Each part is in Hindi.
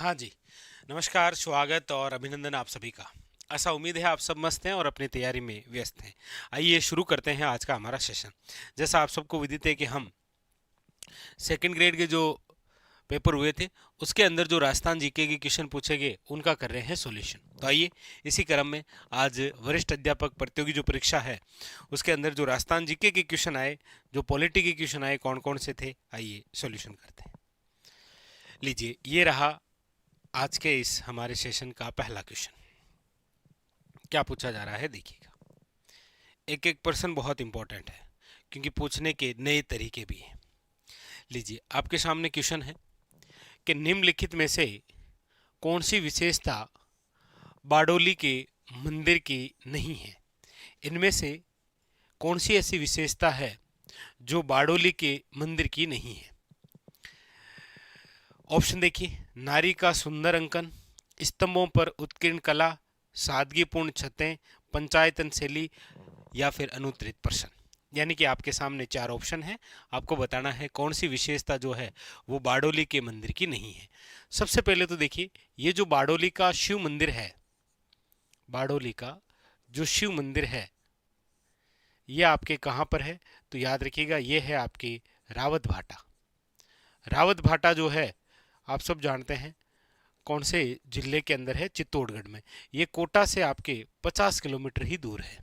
हाँ जी, नमस्कार, स्वागत और अभिनंदन आप सभी का। ऐसा उम्मीद है आप सब मस्त हैं और अपनी तैयारी में व्यस्त हैं। आइए शुरू करते हैं आज का हमारा सेशन। जैसा आप सबको विदित है कि हम सेकंड ग्रेड के जो पेपर हुए थे उसके अंदर जो राजस्थान जीके के क्वेश्चन पूछे गए उनका कर रहे हैं सॉल्यूशन। तो आइए इसी क्रम में आज वरिष्ठ अध्यापक प्रतियोगी जो परीक्षा है उसके अंदर जो राजस्थान जीके के क्वेश्चन आए, जो पॉलिटी के क्वेश्चन आए, कौन कौन से थे, आइए सॉल्यूशन करते हैं। लीजिए, ये रहा आज के इस हमारे सेशन का पहला क्वेश्चन। क्या पूछा जा रहा है देखिएगा। एक एक पर्सन बहुत इंपॉर्टेंट है क्योंकि पूछने के नए तरीके भी हैं। लीजिए, आपके सामने क्वेश्चन है कि निम्नलिखित में से कौन सी विशेषता बारडोली के मंदिर की नहीं है। इनमें से कौन सी ऐसी विशेषता है जो बारडोली के मंदिर की नहीं है। ऑप्शन देखिए, नारी का सुंदर अंकन, स्तंभों पर उत्कीर्ण कला, सादगीपूर्ण छतें, पंचायतन शैली या फिर अनुत्तरित प्रश्न। यानी कि आपके सामने चार ऑप्शन है, आपको बताना है कौन सी विशेषता जो है वो बारडोली के मंदिर की नहीं है। सबसे पहले तो देखिए, ये जो बारडोली का शिव मंदिर है, बारडोली का जो शिव मंदिर है ये आपके कहाँ पर है, तो याद रखिएगा ये है आपके रावत भाटा। रावत भाटा जो है आप सब जानते हैं कौन से जिले के अंदर है, चित्तौड़गढ़ में। ये कोटा से आपके 50 किलोमीटर ही दूर है।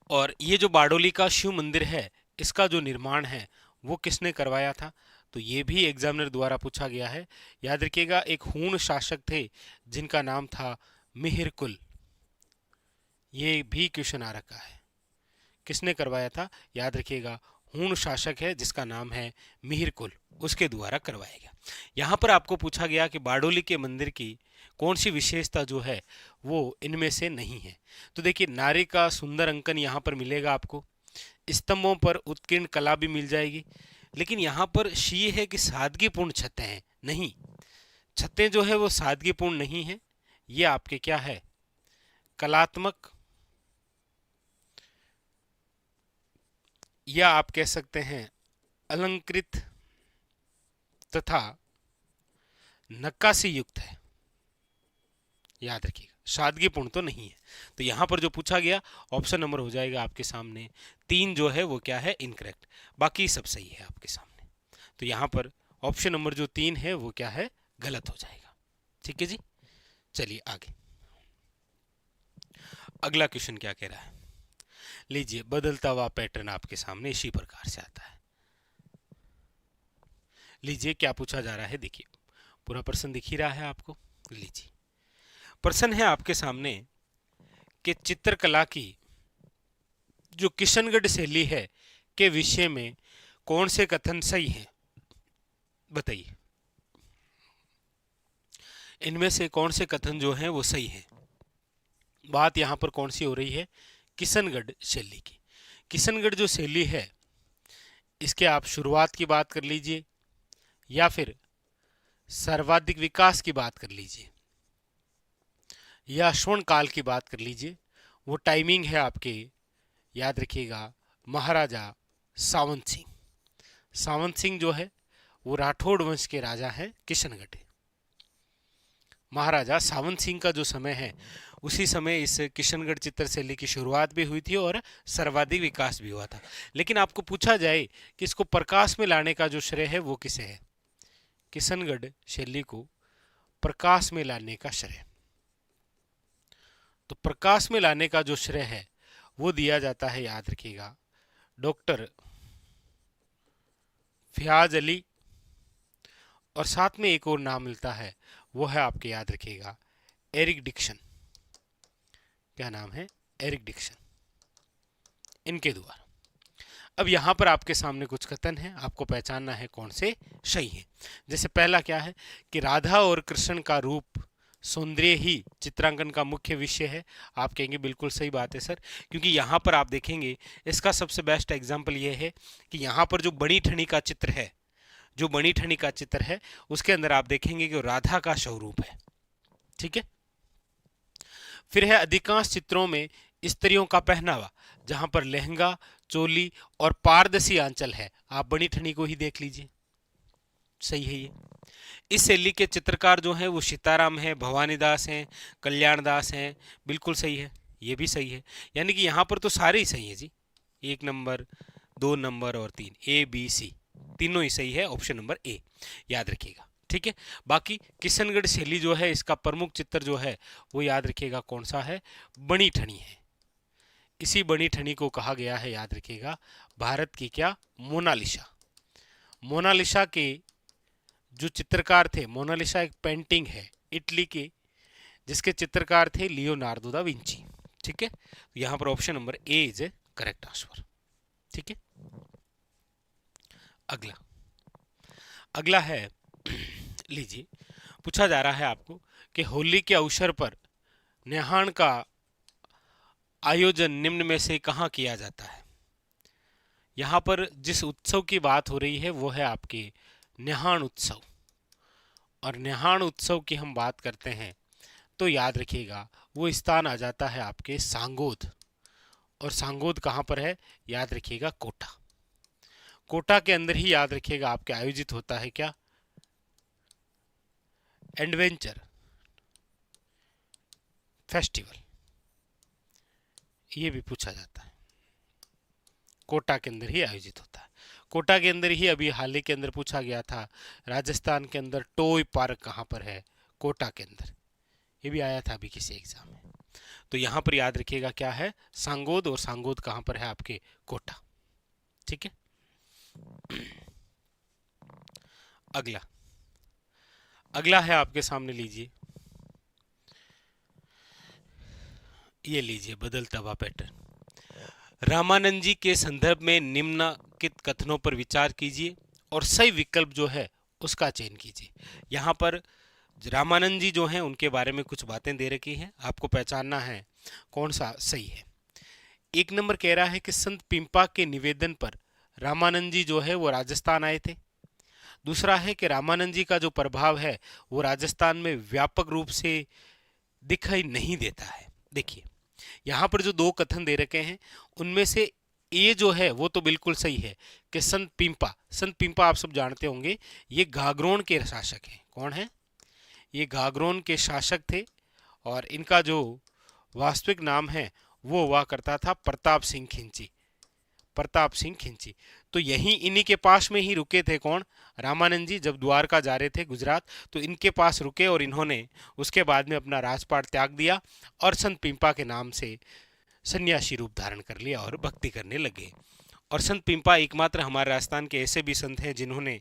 और ये जो बारडोली का शिव मंदिर है इसका जो निर्माण है वो किसने करवाया था, तो ये भी एग्जामिनर द्वारा पूछा गया है। याद रखिएगा, एक हूण शासक थे जिनका नाम था मिहिरकुल। ये भी क्वेश्चन आ रखा है, किसने करवाया था, याद रखिएगा हूण शासक है जिसका नाम है मिहिरकुल, उसके द्वारा करवाया गया। यहाँ पर आपको पूछा गया कि बारडोली के मंदिर की कौन सी विशेषता जो है वो इनमें से नहीं है। तो देखिए, नारी का सुंदर अंकन यहाँ पर मिलेगा आपको, स्तंभों पर उत्कीर्ण कला भी मिल जाएगी, लेकिन यहाँ पर ये है कि सादगीपूर्ण छतें हैं, नहीं, छतें जो है वो सादगीपूर्ण नहीं है, ये आपके क्या है, कलात्मक, या आप कह सकते हैं अलंकृत तथा नक्काशी युक्त है। याद रखिएगा, सादगीपूर्ण तो नहीं है। तो यहां पर जो पूछा गया ऑप्शन नंबर हो जाएगा आपके सामने 3 जो है वो क्या है, इनकरेक्ट। बाकी सब सही है आपके सामने। तो यहां पर ऑप्शन नंबर जो 3 है वो क्या है, गलत हो जाएगा। ठीक है जी, चलिए आगे। अगला क्वेश्चन क्या कह रहा है, लीजिए, बदलता हुआ पैटर्न आपके सामने इसी प्रकार से आता है। लीजिए क्या पूछा जा रहा है, देखिए पूरा प्रश्न दिख ही रहा है आपको। लीजिए, प्रश्न है आपके सामने कि चित्रकला की जो किशनगढ़ शैली है के विषय में कौन से कथन सही हैं, बताइए। इनमें से कौन से कथन जो हैं वो सही हैं। बात यहां पर कौन सी हो रही है, किशनगढ़ शैली की। किशनगढ़ जो शैली है इसके आप शुरुआत की बात कर लीजिए या फिर सर्वाधिक विकास की बात कर लीजिए या स्वर्ण काल की बात कर लीजिए, वो टाइमिंग है आपके, याद रखिएगा, महाराजा सावंत सिंह। सावंत सिंह जो है वो राठौड़ वंश के राजा हैं किशनगढ़। महाराजा सावंत सिंह का जो समय है उसी समय इस किशनगढ़ चित्र शैली की शुरुआत भी हुई थी और सर्वाधिक विकास भी हुआ था। लेकिन आपको पूछा जाए कि इसको प्रकाश में लाने का जो श्रेय है वो किसे है, किशनगढ़ शैली को प्रकाश में लाने का श्रेय, तो प्रकाश में लाने का जो श्रेय है वो दिया जाता है, याद रखिएगा, डॉक्टर फयाज अली। और साथ में एक और नाम मिलता है वो है आपके, याद रखिएगा, एरिक डिक्सन। क्या नाम है, एरिक डिक्सन, इनके द्वारा। अब यहां पर आपके सामने कुछ कथन है, आपको पहचानना है कौन से सही है। जैसे पहला क्या है कि राधा और कृष्ण का रूप सौंदर्य ही चित्रांकन का मुख्य विषय है। आप कहेंगे बिल्कुल सही बात है सर, क्योंकि यहाँ पर आप देखेंगे इसका सबसे बेस्ट एग्जाम्पल ये है कि यहाँ पर जो बड़ी ठनी का चित्र है, जो बनी ठनी का चित्र है उसके अंदर आप देखेंगे कि राधा का स्वरूप है। ठीक है, फिर है अधिकांश चित्रों में स्त्रियों का पहनावा, जहां पर लहंगा, चोली और पारदर्शी आंचल है। आप बनी ठनी को ही देख लीजिए, सही है ये। इस शैली के चित्रकार जो हैं वो सीताराम है, भवानी दास हैं, कल्याण दास हैं। बिल्कुल सही है, ये भी सही है। यानी कि यहाँ पर तो सारे ही सही है जी। 1 नंबर, 2 नंबर और 3, ए बी सी तीनों ही सही है। ऑप्शन नंबर ए याद रखिएगा, ठीक है। बाकी किशनगढ़ शैली जो है, इसका प्रमुख चित्र जो है वो याद रखिएगा कौन सा है, बनी ठनी है। इसी बनी ठनी को कहा गया है, याद रखिएगा, भारत की क्या, मोनालिसा। मोनालिसा के जो चित्रकार थे, मोनालिसा एक पेंटिंग है इटली के, जिसके चित्रकार थे लियोनार्डो दा विंची, ठीक है। तो यहां पर option number A is correct answer, ठीक है। अगला अगला है लीजिए, पूछा जा रहा है आपको कि होली के अवसर पर न्याहाण का आयोजन निम्न में से कहाँ किया जाता है। यहाँ पर जिस उत्सव की बात हो रही है वो है आपके न्याहाण उत्सव। और न्याहाण उत्सव की हम बात करते हैं तो याद रखिएगा वो स्थान आ जाता है आपके सांगोद। और सांगोद कहाँ पर है, याद रखिएगा कोटा। कोटा के अंदर ही याद रखिएगा आपके आयोजित होता है क्या, एडवेंचर फेस्टिवल। ये भी पूछा जाता है, कोटा के अंदर ही आयोजित होता है। कोटा के अंदर ही अभी हाल ही के अंदर पूछा गया था, राजस्थान के अंदर टॉय पार्क कहाँ पर है, कोटा के अंदर। ये भी आया था अभी किसी एग्जाम में। तो यहाँ पर याद रखिएगा क्या है, सांगोद, और सांगोद कहाँ पर है आपके, कोटा, ठीक है। अगला अगला है आपके सामने, लीजिए ये लीजिए, बदलता हुआ पैटर्न। रामानंद जी के संदर्भ में निम्नलिखित कथनों पर विचार कीजिए और सही विकल्प जो है उसका चयन कीजिए। यहाँ पर रामानंद जी जो हैं उनके बारे में कुछ बातें दे रखी हैं, आपको पहचानना है कौन सा सही है। 1 नंबर कह रहा है कि संत पिंपा के निवेदन पर रामानंद जी जो है वो राजस्थान आए थे। दूसरा है कि रामानंद जी का जो प्रभाव है वो राजस्थान में व्यापक रूप से दिखाई नहीं देता है। देखिए यहाँ पर जो 2 कथन दे रखे हैं उनमें से ये जो है वो तो बिल्कुल सही है कि संत पिंपा आप सब जानते होंगे, ये घाघरोन के शासक हैं। कौन है, ये घाघरोन के शासक थे और इनका जो वास्तविक नाम है वो हुआ करता था प्रताप सिंह खिंची। प्रताप सिंह खिंची। तो यहीं इन्हीं के पास में ही रुके थे कौन, रामानंद जी। जब द्वारका जा रहे थे गुजरात तो इनके पास रुके और इन्होंने उसके बाद में अपना राजपाट त्याग दिया और संत पिंपा के नाम से सन्यासी रूप धारण कर लिया और भक्ति करने लगे। और संत पिंपा एकमात्र हमारे राजस्थान के ऐसे भी संत हैं जिन्होंने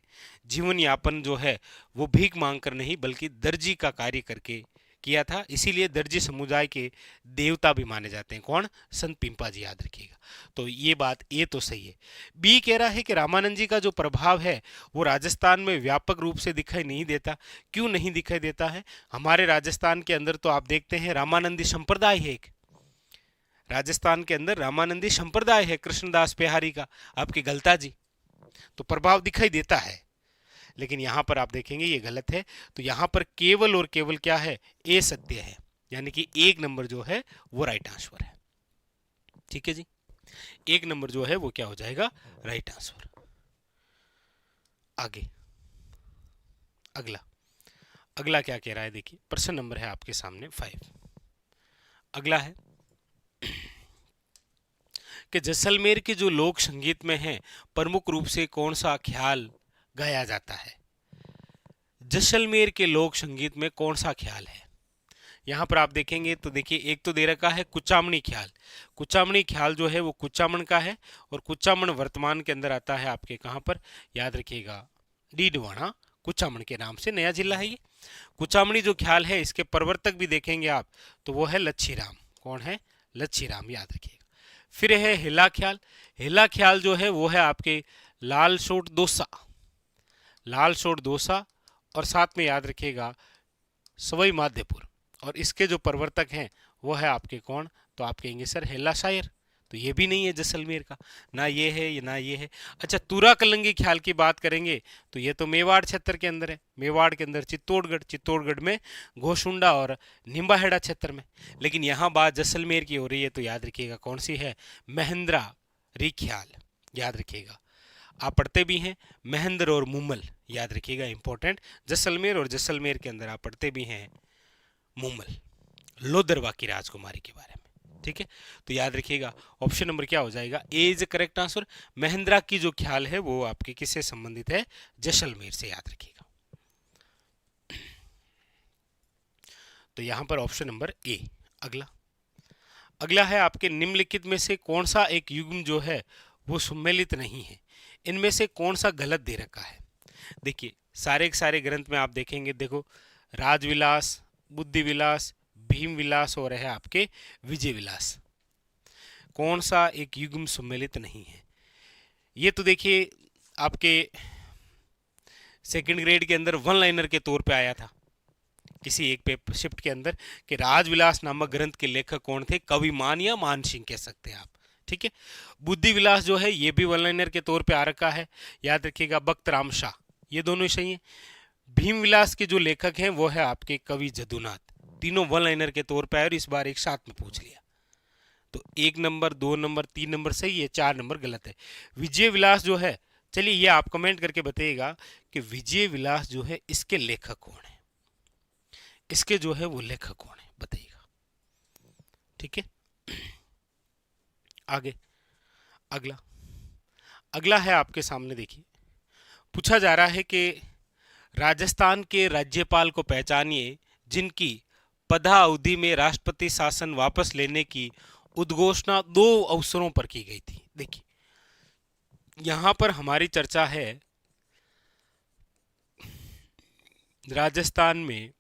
जीवन यापन जो है वो भीख मांग कर नहीं बल्कि दर्जी का कार्य करके किया था। इसीलिए दर्जी समुदाय के देवता भी माने जाते हैं। कौन, संत पिंपा जी, याद रखिएगा। तो ये बात ये तो सही है। बी कह रहा है कि रामानंद जी का जो प्रभाव है वो राजस्थान में व्यापक रूप से दिखाई नहीं देता। क्यों नहीं दिखाई देता है, हमारे राजस्थान के अंदर तो आप देखते हैं रामानंदी संप्रदाय है एक, राजस्थान के अंदर रामानंदी संप्रदाय है कृष्णदास बिहारी का, आपके गलता जी। तो प्रभाव दिखाई देता है, लेकिन यहां पर आप देखेंगे ये गलत है। तो यहां पर केवल और केवल क्या है, ए सत्य है, यानी कि 1 नंबर जो है वो राइट आंसर है। ठीक है जी, 1 नंबर जो है वो क्या हो जाएगा, राइट आंसर। आगे अगला अगला क्या कह रहा है, देखिए प्रश्न नंबर है आपके सामने 5। अगला है कि जैसलमेर के जो लोक संगीत में है प्रमुख रूप से कौन सा ख्याल गाया जाता है। जैसलमेर के लोक संगीत में कौन सा ख्याल है, यहाँ पर आप देखेंगे तो देखिए एक तो दे रखा है कुचामणी ख्याल। कुचामणी ख्याल जो है वो कुचामन का है और कुचामन वर्तमान के अंदर आता है आपके कहाँ पर, याद रखिएगा डीडवाना कुचामन के नाम से नया जिला है ये। कुचामणी जो ख्याल है इसके प्रवर्तक भी देखेंगे आप तो वो है लच्छीराम। कौन है, लच्छीराम, याद रखिएगा। फिर है हिला ख्याल। हिला ख्याल जो है वो है आपके लाल सोट दोसा, लाल सोट दोसा, और साथ में याद रखिएगा सवई माधेपुर। और इसके जो प्रवर्तक हैं वो है आपके कौन, तो आप कहेंगे सर हेला शायर। तो ये भी नहीं है जैसलमेर का, ना ये है ना ये है। अच्छा, तुरा कलंगी ख्याल की बात करेंगे तो ये तो मेवाड़ क्षेत्र के अंदर है, मेवाड़ के अंदर चित्तौड़गढ़, चित्तौड़गढ़ में घोसुंडा और निम्बाहेड़ा क्षेत्र में। लेकिन यहाँ बात जैसलमेर की हो रही है तो याद रखिएगा कौन सी है, महेंद्रा री ख्याल, याद रखिएगा। आप पढ़ते भी हैं महेंद्र और मुमल, याद रखिएगा इंपॉर्टेंट। जैसलमेर और जैसलमेर के अंदर आप पढ़ते भी हैं मुमल, लोदरवा की राजकुमारी के बारे में, ठीक है। तो याद रखिएगा ऑप्शन नंबर क्या हो जाएगा, ए इज करेक्ट आंसर। महेंद्रा की जो ख्याल है वो आपके किससे संबंधित है, जैसलमेर से, याद रखिएगा। तो यहां पर ऑप्शन नंबर ए। अगला अगला है आपके निम्नलिखित में से कौन सा एक युग्म जो है वो सम्मिलित नहीं है, इनमें से कौन सा गलत दे रखा है। देखिए सारे के सारे ग्रंथ में आप देखेंगे, देखो राजविलास, बुद्धि विलास, भीम विलास और है आपके विजय विलास, कौन सा एक युग्म सम्मिलित नहीं है। ये तो देखिए आपके सेकंड ग्रेड के अंदर वन लाइनर के तौर पे आया था किसी एक पेपर शिफ्ट के अंदर कि राजविलास नामक ग्रंथ के लेखक कौन थे, कवि मान या मान सिंह कह सकते हैं आप, ठीक है। बुद्धि विलास जो है ये भी वन लाइनर के तौर पे आ रखा है, याद रखिएगा बख्त राम शाह, ये दोनों ही सही हैं। भीम विलास के जो लेखक हैं वो है आपके कवि जदुनाथ, तीनों वन लाइनर के तौर पर, और इस बार एक साथ में पूछ लिया। तो 1 नंबर 2 नंबर 3 नंबर सही है, 4 नंबर गलत है। विजय विलास जो है, चलिए ये आप कमेंट करके बताइएगा कि विजय विलास जो है इसके लेखक कौन है, इसके जो है वो लेखक कौन है, बताइएगा, ठीक है। आगे अगला अगला है आपके सामने, देखिए पूछा जा रहा है कि राजस्थान के राज्यपाल को पहचानिए जिनकी पदावधि में राष्ट्रपति शासन वापस लेने की उद्घोषणा 2 अवसरों पर की गई थी। देखिए यहां पर हमारी चर्चा है राजस्थान में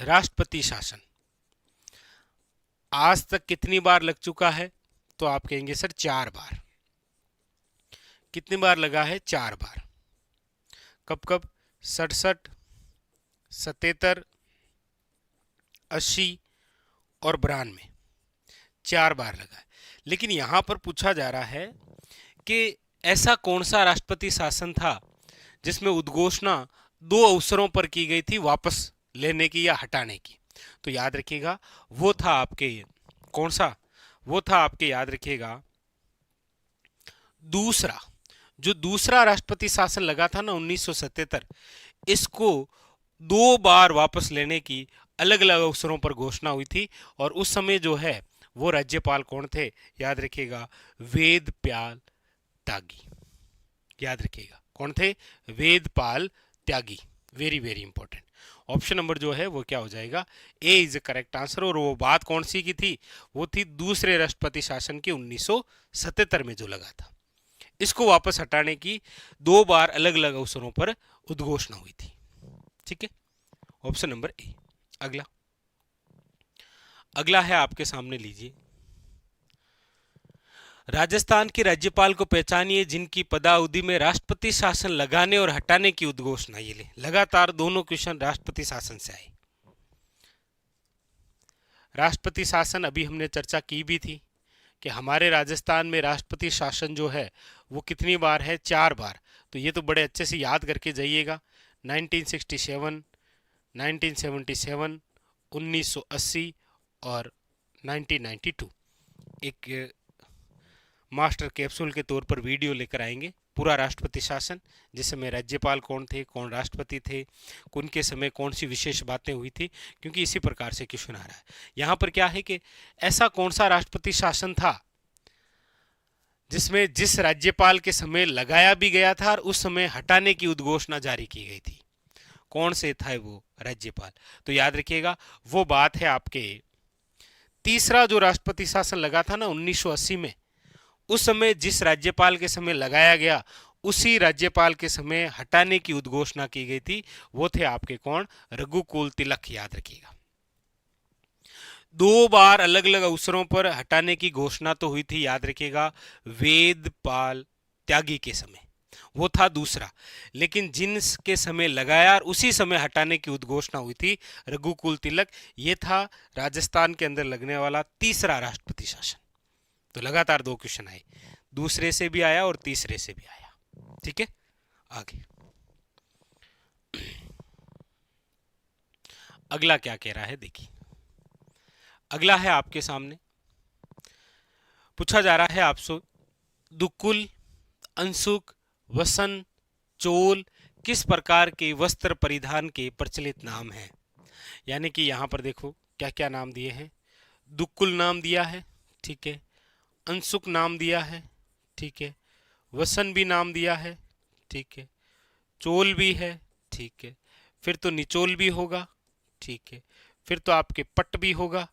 राष्ट्रपति शासन आज तक कितनी बार लग चुका है, तो आप कहेंगे सर 4 बार। कितनी बार लगा है, 4 बार। कब कब, 67, 77, 80 और 92, 4 बार लगा है। लेकिन यहां पर पूछा जा रहा है कि ऐसा कौन सा राष्ट्रपति शासन था जिसमें उद्घोषणा 2 अवसरों पर की गई थी वापस लेने की या हटाने की। तो याद रखिएगा वो था आपके, कौन सा, वो था आपके, याद रखिएगा दूसरा, जो दूसरा राष्ट्रपति शासन लगा था ना 1977, इसको 2 बार वापस लेने की अलग अलग अवसरों पर घोषणा हुई थी। और उस समय जो है वो राज्यपाल कौन थे, याद रखिएगा वेदपाल त्यागी, याद रखिएगा कौन थे, Vedpal Tyagi, very very important. Option number जो है वो क्या हो जाएगा, ए इज करेक्ट आंसर। और वो बात कौन सी की थी, वो थी दूसरे राष्ट्रपति शासन के 1977 में जो लगा था, इसको वापस हटाने की 2 बार अलग अलग अवसरों पर उद्घोषणा हुई थी, ठीक है। Option number A. अगला अगला है आपके सामने, लीजिए राजस्थान के राज्यपाल को पहचानिए जिनकी पदावधि में राष्ट्रपति शासन लगाने और हटाने की उद्घोषणा। ये ले लगातार दोनों क्वेश्चन राष्ट्रपति शासन से आए। राष्ट्रपति शासन अभी हमने चर्चा की भी थी कि हमारे राजस्थान में राष्ट्रपति शासन जो है वो कितनी बार है, 4 बार। तो ये तो बड़े अच्छे से याद करके जाइएगा, 1967, 1977, 1980 और 1992। एक मास्टर कैप्सूल के तौर पर वीडियो लेकर आएंगे, पूरा राष्ट्रपति शासन, जिस समय राज्यपाल कौन थे, कौन राष्ट्रपति थे, उनके समय कौन सी विशेष बातें हुई थी, क्योंकि इसी प्रकार से क्वेश्चन आ रहा है। यहाँ पर क्या है कि ऐसा कौन सा राष्ट्रपति शासन था जिसमें जिस राज्यपाल के समय लगाया भी गया था और उस समय हटाने की उद्घोषणा जारी की गई थी, कौन से था वो राज्यपाल। तो याद रखिएगा वो बात है आपके तीसरा जो राष्ट्रपति शासन लगा था ना 1980 में, उस समय जिस राज्यपाल के समय लगाया गया उसी राज्यपाल के समय हटाने की उद्घोषणा की गई थी, वो थे आपके कौन, रघुकुल तिलक, याद रखिएगा। 2 बार अलग अलग अवसरों पर हटाने की घोषणा तो हुई थी, याद रखिएगा वेदपाल त्यागी के समय, वो था दूसरा। लेकिन जिनके समय लगाया और उसी समय हटाने की उद्घोषणा हुई थी, रघुकुल तिलक, ये था राजस्थान के अंदर लगने वाला तीसरा राष्ट्रपति शासन। तो लगातार 2 क्वेश्चन आए, दूसरे से भी आया और तीसरे से भी आया, ठीक है। आगे अगला क्या कह रहा है, देखिए अगला है आपके सामने, पूछा जा रहा है आपसे दुकुल, अंशुक, वसन, चोल किस प्रकार के वस्त्र परिधान के प्रचलित नाम हैं? यानी कि यहाँ पर देखो क्या क्या नाम दिए हैं। दुक्कुल नाम दिया है, ठीक है। अंशुक नाम दिया है, ठीक है। वसन भी नाम दिया है, ठीक है। चोल भी है, ठीक है। फिर तो निचोल भी होगा, ठीक है। फिर तो आपके पट भी होगा,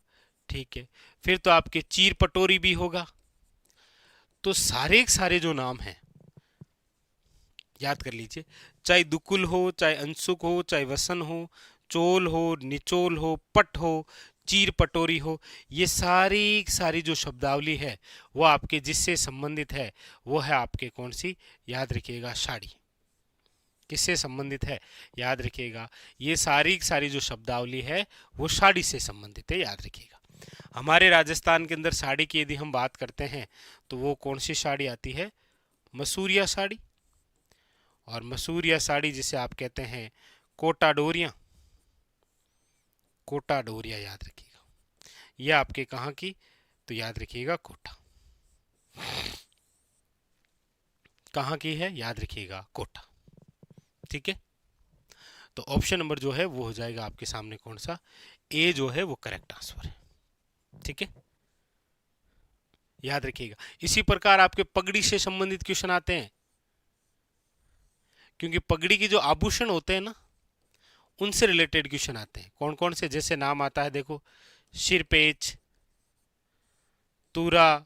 ठीक है। फिर तो आपके चीर पटोरी भी होगा। तो सारे के सारे जो नाम हैं याद कर लीजिए, चाहे दुकुल हो, चाहे अंशुक हो, चाहे वसन हो, चोल हो, निचोल हो, पट हो, चीर पटोरी हो, ये सारी सारी जो शब्दावली है वो आपके जिससे संबंधित है वो है आपके कौन सी, याद रखिएगा, साड़ी। किससे संबंधित है, याद रखिएगा, ये सारी सारी जो शब्दावली है वो साड़ी से संबंधित है, याद रखिएगा। हमारे राजस्थान के अंदर साड़ी की यदि हम बात करते हैं तो वो कौन सी साड़ी आती है, मसूरिया साड़ी। और मसूरिया साड़ी जिसे आप कहते हैं कोटा डोरिया, कोटा डोरिया याद रखिएगा। ये आपके कहाँ की, तो याद रखिएगा कोटा। कहाँ की है, याद रखिएगा कोटा, ठीक है। तो ऑप्शन नंबर जो है वो हो जाएगा आपके सामने कौन सा, ए जो है वो करेक्ट आंसर है, ठीक है। याद रखिएगा। इसी प्रकार आपके पगड़ी से संबंधित क्वेश्चन आते हैं, क्योंकि पगड़ी की जो आभूषण होते हैं ना उनसे रिलेटेड क्वेश्चन आते हैं। कौन कौन से, जैसे नाम आता है देखो, सिरपेच, तूरा,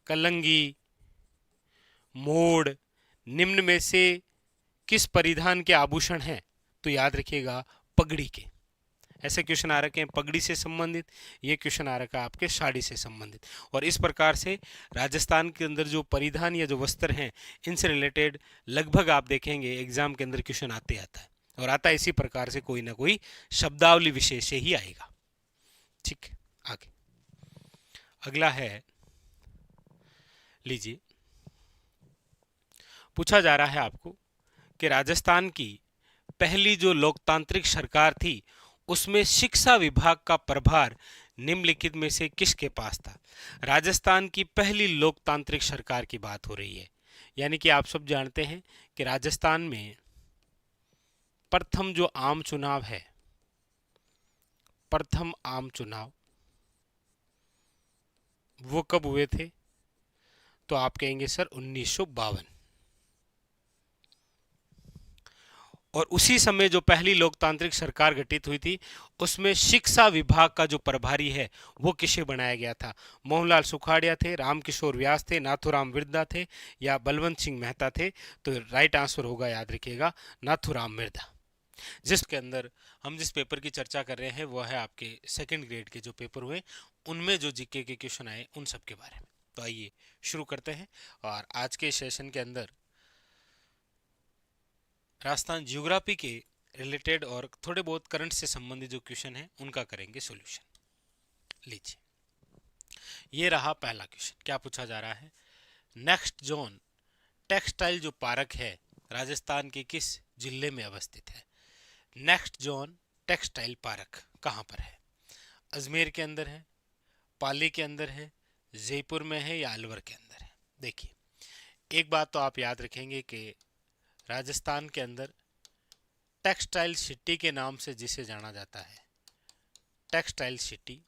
कलंगी, मोड़, निम्न में से किस परिधान के आभूषण हैं, तो याद रखिएगा पगड़ी के। ऐसे क्वेश्चन आ रखे हैं पगड़ी से संबंधित, ये क्वेश्चन आ रखा है आपके साड़ी से संबंधित। और इस प्रकार से राजस्थान के अंदर जो परिधान या जो वस्त्र हैं इनसे रिलेटेड लगभग आप देखेंगे एग्जाम के अंदर क्वेश्चन आते आता है, और आता इसी प्रकार से कोई ना कोई शब्दावली विशेष से ही आएगा, ठीक। आगे अगला है, लीजिए, पूछा जा रहा है आपको कि राजस्थान की पहली जो लोकतांत्रिक सरकार थी उसमें शिक्षा विभाग का प्रभार निम्नलिखित में से किसके पास था। राजस्थान की पहली लोकतांत्रिक सरकार की बात हो रही है, यानी कि आप सब जानते हैं कि राजस्थान में प्रथम जो आम चुनाव है, प्रथम आम चुनाव वो कब हुए थे, तो आप कहेंगे सर 1952। और उसी समय जो पहली लोकतांत्रिक सरकार गठित हुई थी उसमें शिक्षा विभाग का जो प्रभारी है वो किसे बनाया गया था। मोहनलाल सुखाड़िया थे, रामकिशोर व्यास थे, नाथूराम मिर्धा थे, या बलवंत सिंह मेहता थे। तो राइट आंसर होगा, याद रखिएगा, नाथूराम मिर्धा। जिसके अंदर हम जिस पेपर की चर्चा कर रहे हैं वो है आपके सेकंड ग्रेड के जो पेपर हुए उनमें जो जीके के क्वेश्चन आए उन सब के बारे में। तो आइए शुरू करते हैं, और आज के सेशन के अंदर राजस्थान ज्योग्राफी के रिलेटेड और थोड़े बहुत करंट से संबंधित जो क्वेश्चन है उनका करेंगे सॉल्यूशन। लीजिए, ये रहा पहला क्वेश्चन। क्या पूछा जा रहा है, नेक्स्ट जोन टेक्सटाइल जो पार्क है राजस्थान के किस जिले में अवस्थित है। नेक्स्ट जोन टेक्सटाइल पार्क कहाँ पर है, अजमेर के अंदर है, पाली के अंदर है, जयपुर में है, या अलवर के अंदर है। देखिए, एक बात तो आप याद रखेंगे कि राजस्थान के अंदर टेक्सटाइल सिटी के नाम से जिसे जाना जाता है, टेक्सटाइल सिटी,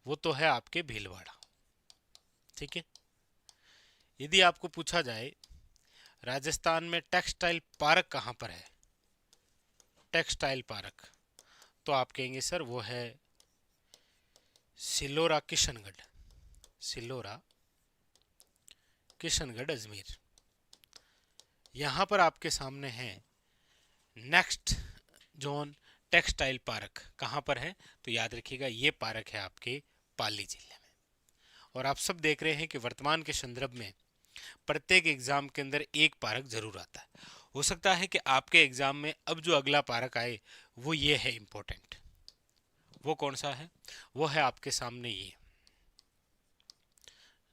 वो तो है आपके भीलवाड़ा, ठीक है। यदि आपको पूछा जाए राजस्थान में टेक्सटाइल पार्क कहाँ पर है, टेक्सटाइल पार्क, तो आप कहेंगे सर वो है सिलोरा किशनगढ़, सिलोरा किशनगढ़ अजमेर। यहां पर आपके सामने है नेक्स्ट जोन टेक्सटाइल पार्क, कहां पर है, तो याद रखिएगा ये पार्क है आपके पाली जिले में। और आप सब देख रहे हैं कि वर्तमान के संदर्भ में प्रत्येक एग्जाम के अंदर एक पार्क जरूर आता है। हो सकता है कि आपके एग्जाम में अब जो अगला पार्क आए वो ये है इंपॉर्टेंट। वो कौन सा है, वो है आपके सामने ये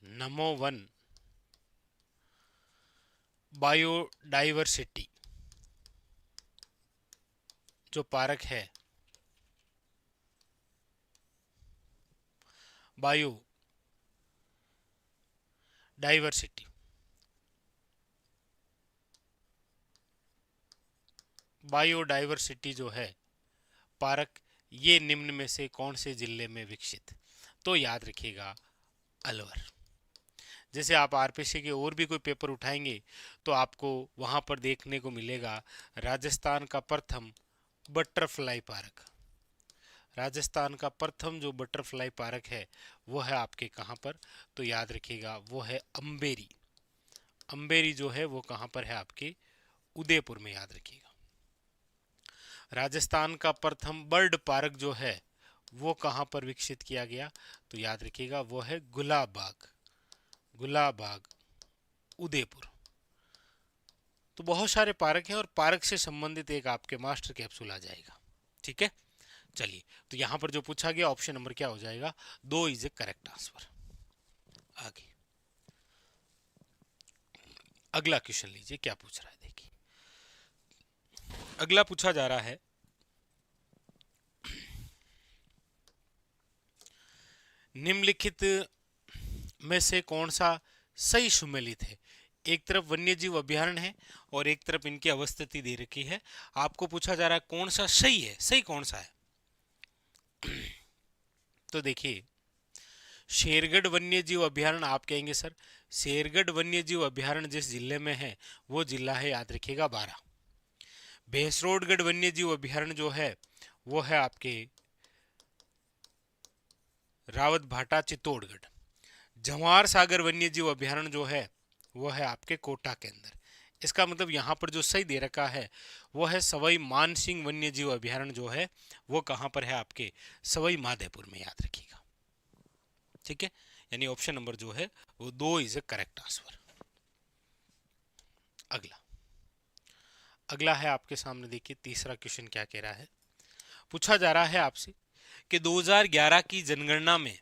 नमो वन बायोडाइवर्सिटी जो पार्क है, बायो डाइवर्सिटी, बायोडाइवर्सिटी जो है पार्क, ये निम्न में से कौन से जिले में विकसित? तो याद रखिएगा अलवर। जैसे आप आरपीसी के और भी कोई पेपर उठाएंगे तो आपको वहां पर देखने को मिलेगा राजस्थान का प्रथम बटरफ्लाई पार्क। राजस्थान का प्रथम जो बटरफ्लाई पार्क है वो है आपके कहाँ पर? तो याद रखिएगा वो है अम्बेरी। अम्बेरी जो है वो कहाँ पर है? आपके उदयपुर में, याद रखिएगा। राजस्थान का प्रथम बर्ड पार्क जो है वो कहाँ पर विकसित किया गया? तो याद रखिएगा वो है गुलाब बाग। गुलाब बाग उदयपुर। तो बहुत सारे पार्क हैं और पार्क से संबंधित एक आपके मास्टर कैप्सूल आ जाएगा। ठीक है, चलिए, तो यहां पर जो पूछा गया ऑप्शन नंबर क्या हो जाएगा? 2 इज ए करेक्ट आंसर। आगे अगला क्वेश्चन लीजिए, क्या पूछ रहा है देखिए। अगला पूछा जा रहा है, निम्नलिखित में से कौन सा सही सुमेलित है? एक तरफ वन्य जीव अभ्यारण्य है और एक तरफ इनकी अवस्थिति दे रखी है। आपको पूछा जा रहा है कौन सा सही है, सही कौन सा है? तो देखिए, शेरगढ़ वन्य जीव अभ्यारण्य, आप कहेंगे सर शेरगढ़ वन्य जीव अभ्यारण्य जिस जिले में है वो जिला है, याद रखिएगा 12। भैंसरोडगढ़ वन्य जीव अभ्यारण्य जो है वो है आपके रावत भाटा चित्तौड़गढ़। जवाहर सागर वन्य जीव अभ्यारण्य जो है वो है आपके कोटा के अंदर। इसका मतलब यहाँ पर जो सही दे रखा है वो है सवाई मानसिंह वन्य जीव अभ्यारण्य जो है वो कहाँ पर है? आपके सवाई माधोपुर में, याद रखिएगा। ठीक है, यानी ऑप्शन नंबर जो है वो 2 इज ए करेक्ट आंसर। अगला है आपके सामने, देखिए तीसरा क्वेश्चन क्या कह रहा है। पूछा जा रहा है आपसे कि 2011 की जनगणना में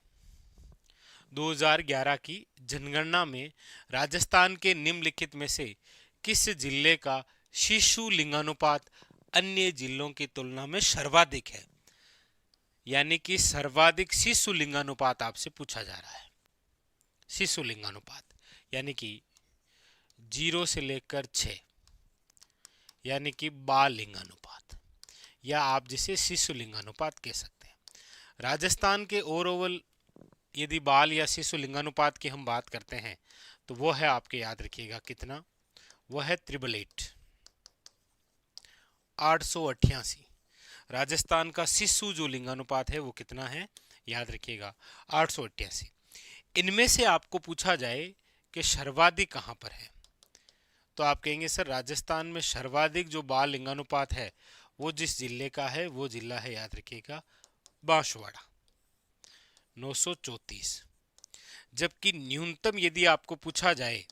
2011 की जनगणना में राजस्थान के निम्नलिखित में से किस जिले का शिशु लिंगानुपात अन्य जिलों की तुलना में सर्वाधिक है? यानी कि सर्वाधिक शिशु लिंगानुपात आपसे पूछा जा रहा है। शिशु लिंगानुपात यानी कि 0 से लेकर 6, यानी कि बाल लिंगानुपात, या आप जिसे शिशु लिंगानुपात कह सकते हैं। राजस्थान के ओवरऑल यदि बाल या शिशु लिंगानुपात की हम बात करते हैं तो वो है आपके, याद रखिएगा कितना, वो है 888। राजस्थान का शिशु जो लिंगानुपात है वो कितना है? याद रखिएगा 888। इनमें से आपको पूछा जाए कि सर्वाधिक कहां पर है, तो आप कहेंगे सर राजस्थान में सर्वाधिक जो बाल लिंगानुपात है वो जिस जिले का है वो जिला है, याद रखिएगा बांसवाड़ा, 934। जबकि न्यूनतम यदि आपको पूछा जाए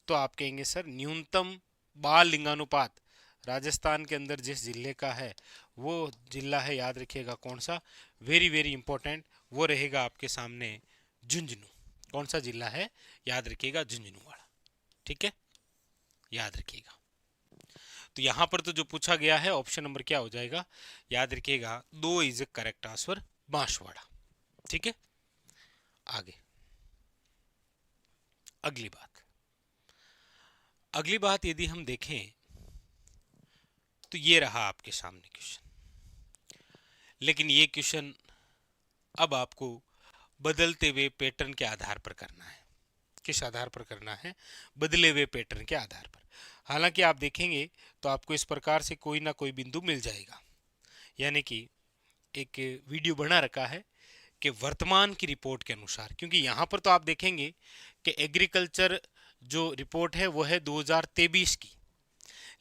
तो आप कहेंगे सर न्यूनतम बाल लिंगानुपात राजस्थान के अंदर जिस जिले का है वो जिला है, याद रखिएगा कौन सा? वेरी वेरी इंपॉर्टेंट, वो रहेगा आपके सामने झुंझुनू। कौन सा जिला है? याद रखिएगा झुंझुनू वाला। ठीक है, याद रखिएगा। तो यहां पर तो जो पूछा गया है ऑप्शन नंबर क्या हो जाएगा? याद रखिएगा 2 is a correct answer, Banswara. ठीक है, आगे अगली बात यदि हम देखें तो ये रहा आपके सामने क्वेश्चन। लेकिन ये क्वेश्चन अब आपको बदलते हुए पैटर्न के आधार पर करना है। किस आधार पर करना है? बदले हुए पैटर्न के आधार पर। हालांकि आप देखेंगे तो आपको इस प्रकार से कोई ना कोई बिंदु मिल जाएगा, यानी कि एक वीडियो बना रखा है कि वर्तमान की रिपोर्ट के अनुसार, क्योंकि यहां पर तो आप देखेंगे कि एग्रीकल्चर जो रिपोर्ट है वो है 2023 की,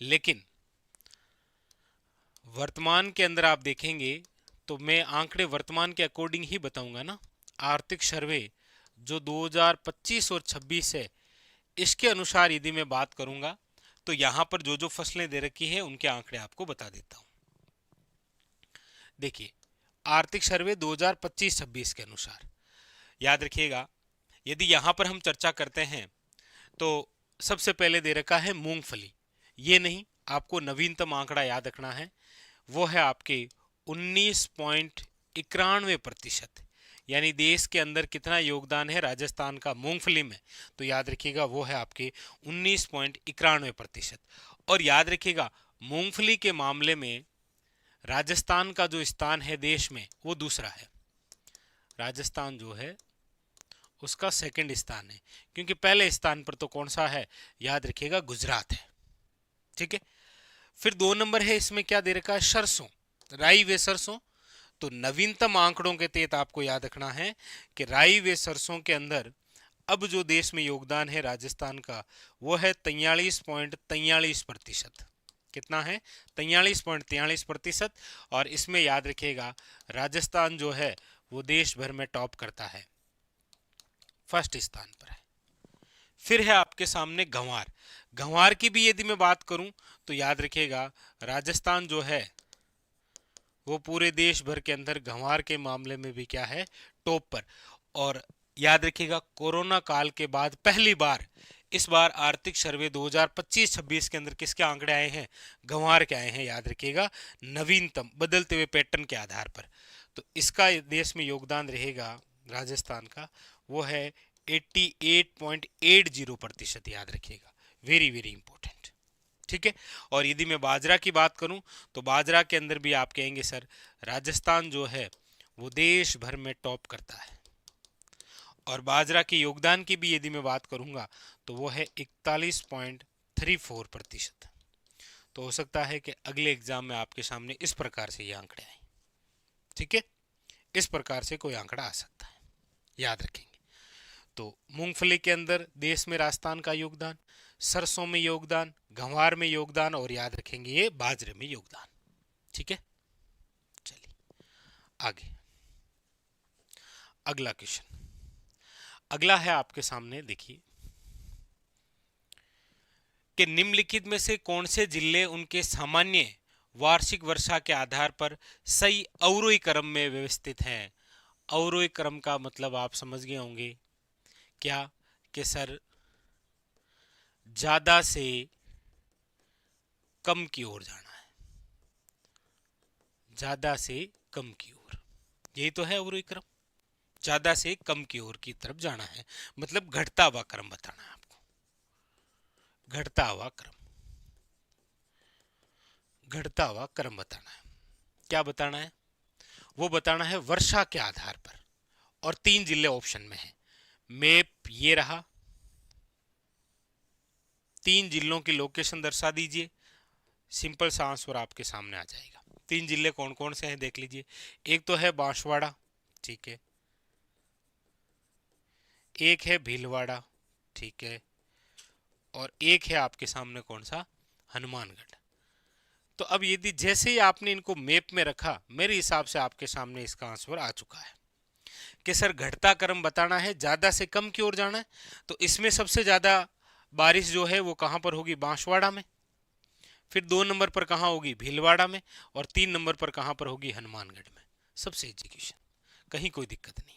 लेकिन वर्तमान के अंदर आप देखेंगे तो मैं आंकड़े वर्तमान के अकॉर्डिंग ही बताऊंगा ना। आर्थिक सर्वे जो 2025 और 26 है इसके अनुसार यदि मैं बात करूंगा तो यहां पर जो जो फसलें दे रखी है उनके आंकड़े आपको बता देता हूं। देखिए, आर्थिक सर्वे 2025-26 के अनुसार, याद रखिएगा यदि यहां पर हम चर्चा करते हैं तो सबसे पहले दे रखा है मूंगफली। ये नहीं, आपको नवीनतम आंकड़ा याद रखना है, वो है आपके 19.91%। यानी देश के अंदर कितना योगदान है राजस्थान का मूंगफली में, तो याद रखिएगा वो है आपके 19.91%। और याद रखिएगा मूंगफली के मामले में राजस्थान का जो स्थान है देश में वो दूसरा है। राजस्थान जो है उसका सेकंड स्थान है, क्योंकि पहले स्थान पर तो कौन सा है, याद रखिएगा, गुजरात है। ठीक है। फिर 2 नंबर है, इसमें क्या दे रखा है, सरसों, राई व सरसों। तो नवीनतम आंकड़ों के तहत आपको याद रखना है कि राई व सरसों के अंदर अब जो देश में योगदान है राजस्थान का वो है 43.43%। कितना है, 43.43%। और इसमें याद रखिएगा राजस्थान जो है वो देश भर में टॉप करता है, फर्स्ट स्थान पर है। फिर है आपके सामने गंवार। गंवार की भी यदि मैं बात करूं तो याद रखिएगा राजस्थान जो है वो पूरे देश भर के अंदर गंवार के मामले में भी क्या है, टॉप पर। और याद रखिएगा कोरोना काल के बाद पहली बार इस बार आर्थिक सर्वे 2025-26 के अंदर किसके आंकड़े आए हैं, गंवार के आए हैं। याद रखिएगा नवीनतम बदलते हुए पैटर्न के आधार पर। तो इसका देश में योगदान रहेगा राजस्थान का वो है 88.80%। याद रखिएगा, वेरी वेरी इंपॉर्टेंट। ठीक है। और यदि मैं बाजरा की बात करूं तो बाजरा के अंदर भी आप कहेंगे सर राजस्थान जो है वो देश भर में टॉप करता है। और बाजरा के योगदान की भी यदि मैं बात करूंगा तो वो है 41.34%। तो हो सकता है कि अगले एग्जाम में आपके सामने इस प्रकार से ये आंकड़े आए। ठीक है, इस प्रकार से कोई आंकड़ा आ सकता है, याद रखेंगे। तो मूंगफली के अंदर देश में राजस्थान का योगदान, सरसों में योगदान, गंवार में योगदान, और याद रखेंगे ये बाजरे में योगदान। ठीक है, चलिए आगे अगला क्वेश्चन। अगला है आपके सामने, देखिए कि निम्नलिखित में से कौन से जिले उनके सामान्य वार्षिक वर्षा के आधार पर सही अवरोही क्रम में व्यवस्थित हैं। अवरोही क्रम का मतलब आप समझ गए होंगे क्या, कि सर ज्यादा से कम की ओर जाना है, ज्यादा से कम की ओर, यही तो है अवरोही क्रम, ज्यादा से कम की ओर की तरफ जाना है, मतलब घटता हुआ क्रम बताना है आपको, घटता हुआ क्रम, घटता हुआ क्रम बताना है। क्या बताना है, वो बताना है वर्षा के आधार पर। और 3 जिले ऑप्शन में है, मैप ये रहा, 3 जिलों की लोकेशन दर्शा दीजिए, सिंपल सा आंसर आपके सामने आ जाएगा। 3 जिले कौन कौन से हैं देख लीजिए। एक तो है बांसवाड़ा, ठीक है, एक है भीलवाड़ा, ठीक है, और एक है आपके सामने कौन सा, हनुमानगढ़। तो अब यदि जैसे ही आपने इनको मैप में रखा, मेरे हिसाब से आपके सामने इसका आंसर आ चुका है कि सर घटता क्रम बताना है, ज्यादा से कम की ओर जाना है। तो इसमें सबसे ज्यादा बारिश जो है वो कहां पर होगी, बांसवाड़ा में। फिर 2 नंबर पर कहां होगी, भीलवाड़ा में। और 3 नंबर पर कहां पर होगी, हनुमानगढ़ में। सबसे एजुकेशन, कहीं कोई दिक्कत नहीं है।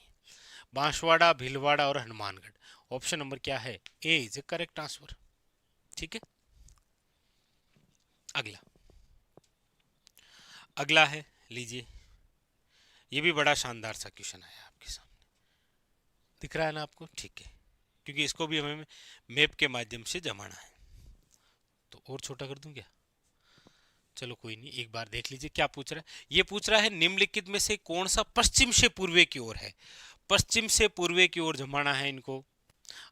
बांसवाड़ा, भीलवाड़ा और हनुमानगढ़। ऑप्शन नंबर क्या है, A is a correct answer. ठीक है, अगला अगला है, लीजिए, ये भी बड़ा शानदार सा क्वेश्चन आया आपके सामने, दिख रहा है ना आपको, ठीक है, क्योंकि इसको भी हमें मैप के माध्यम से जमाना है। तो और छोटा कर दूं क्या, चलो कोई नहीं, एक बार देख लीजिए क्या पूछ रहा है। ये पूछ रहा है निम्नलिखित में से कौन सा पश्चिम से पूर्वे की ओर है। पश्चिम से पूर्वे की ओर जमाना है इनको।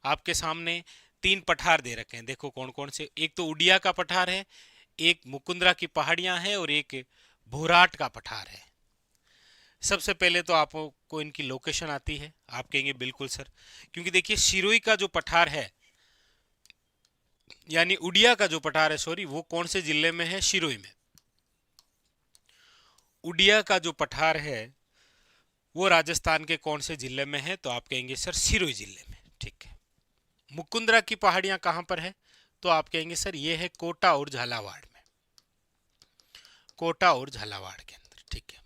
आपके सामने 3 पठार दे रखे हैं, देखो कौन कौन से। एक तो उड़िया का पठार है, एक मुकुंदरा की पहाड़ियां हैं, और एक भोराट का पठार है। सबसे पहले तो आपको इनकी लोकेशन आती है, आप कहेंगे बिल्कुल सर, क्योंकि देखिए सिरोही का जो पठार है, यानी उड़िया का जो पठार है, सॉरी, वो कौन से जिले में है, सिरोही में। उड़िया का जो पठार है वो राजस्थान के कौन से जिले में है, तो आप कहेंगे सर सिरोही जिले में। ठीक है। मुकुंदरा की पहाड़ियां कहां पर है, तो आप कहेंगे सर ये है कोटा और झालावाड़ में, कोटा और झालावाड़ के अंदर। ठीक है।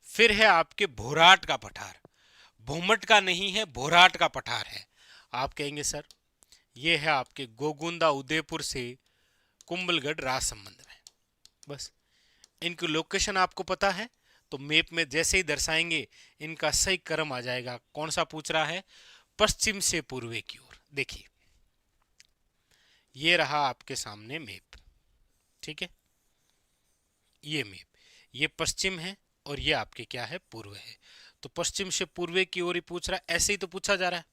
फिर है आपके भोराट का पठार, भूमट का नहीं है, भोराट का पठार है। आप कहेंगे सर ये है आपके गोगुंदा उदयपुर से कुंभलगढ़ राजसमंद में। बस इनकी लोकेशन आपको पता है तो मैप में जैसे ही दर्शाएंगे इनका सही क्रम आ जाएगा। कौन सा पूछ रहा है, पश्चिम से पूर्वे की ओर। देखिए ये रहा आपके सामने मैप, ठीक है, ये मैप, ये पश्चिम है और ये आपके क्या है, पूर्व है। तो पश्चिम से पूर्व की ओर ही पूछ रहा है, ऐसे ही तो पूछा जा रहा है।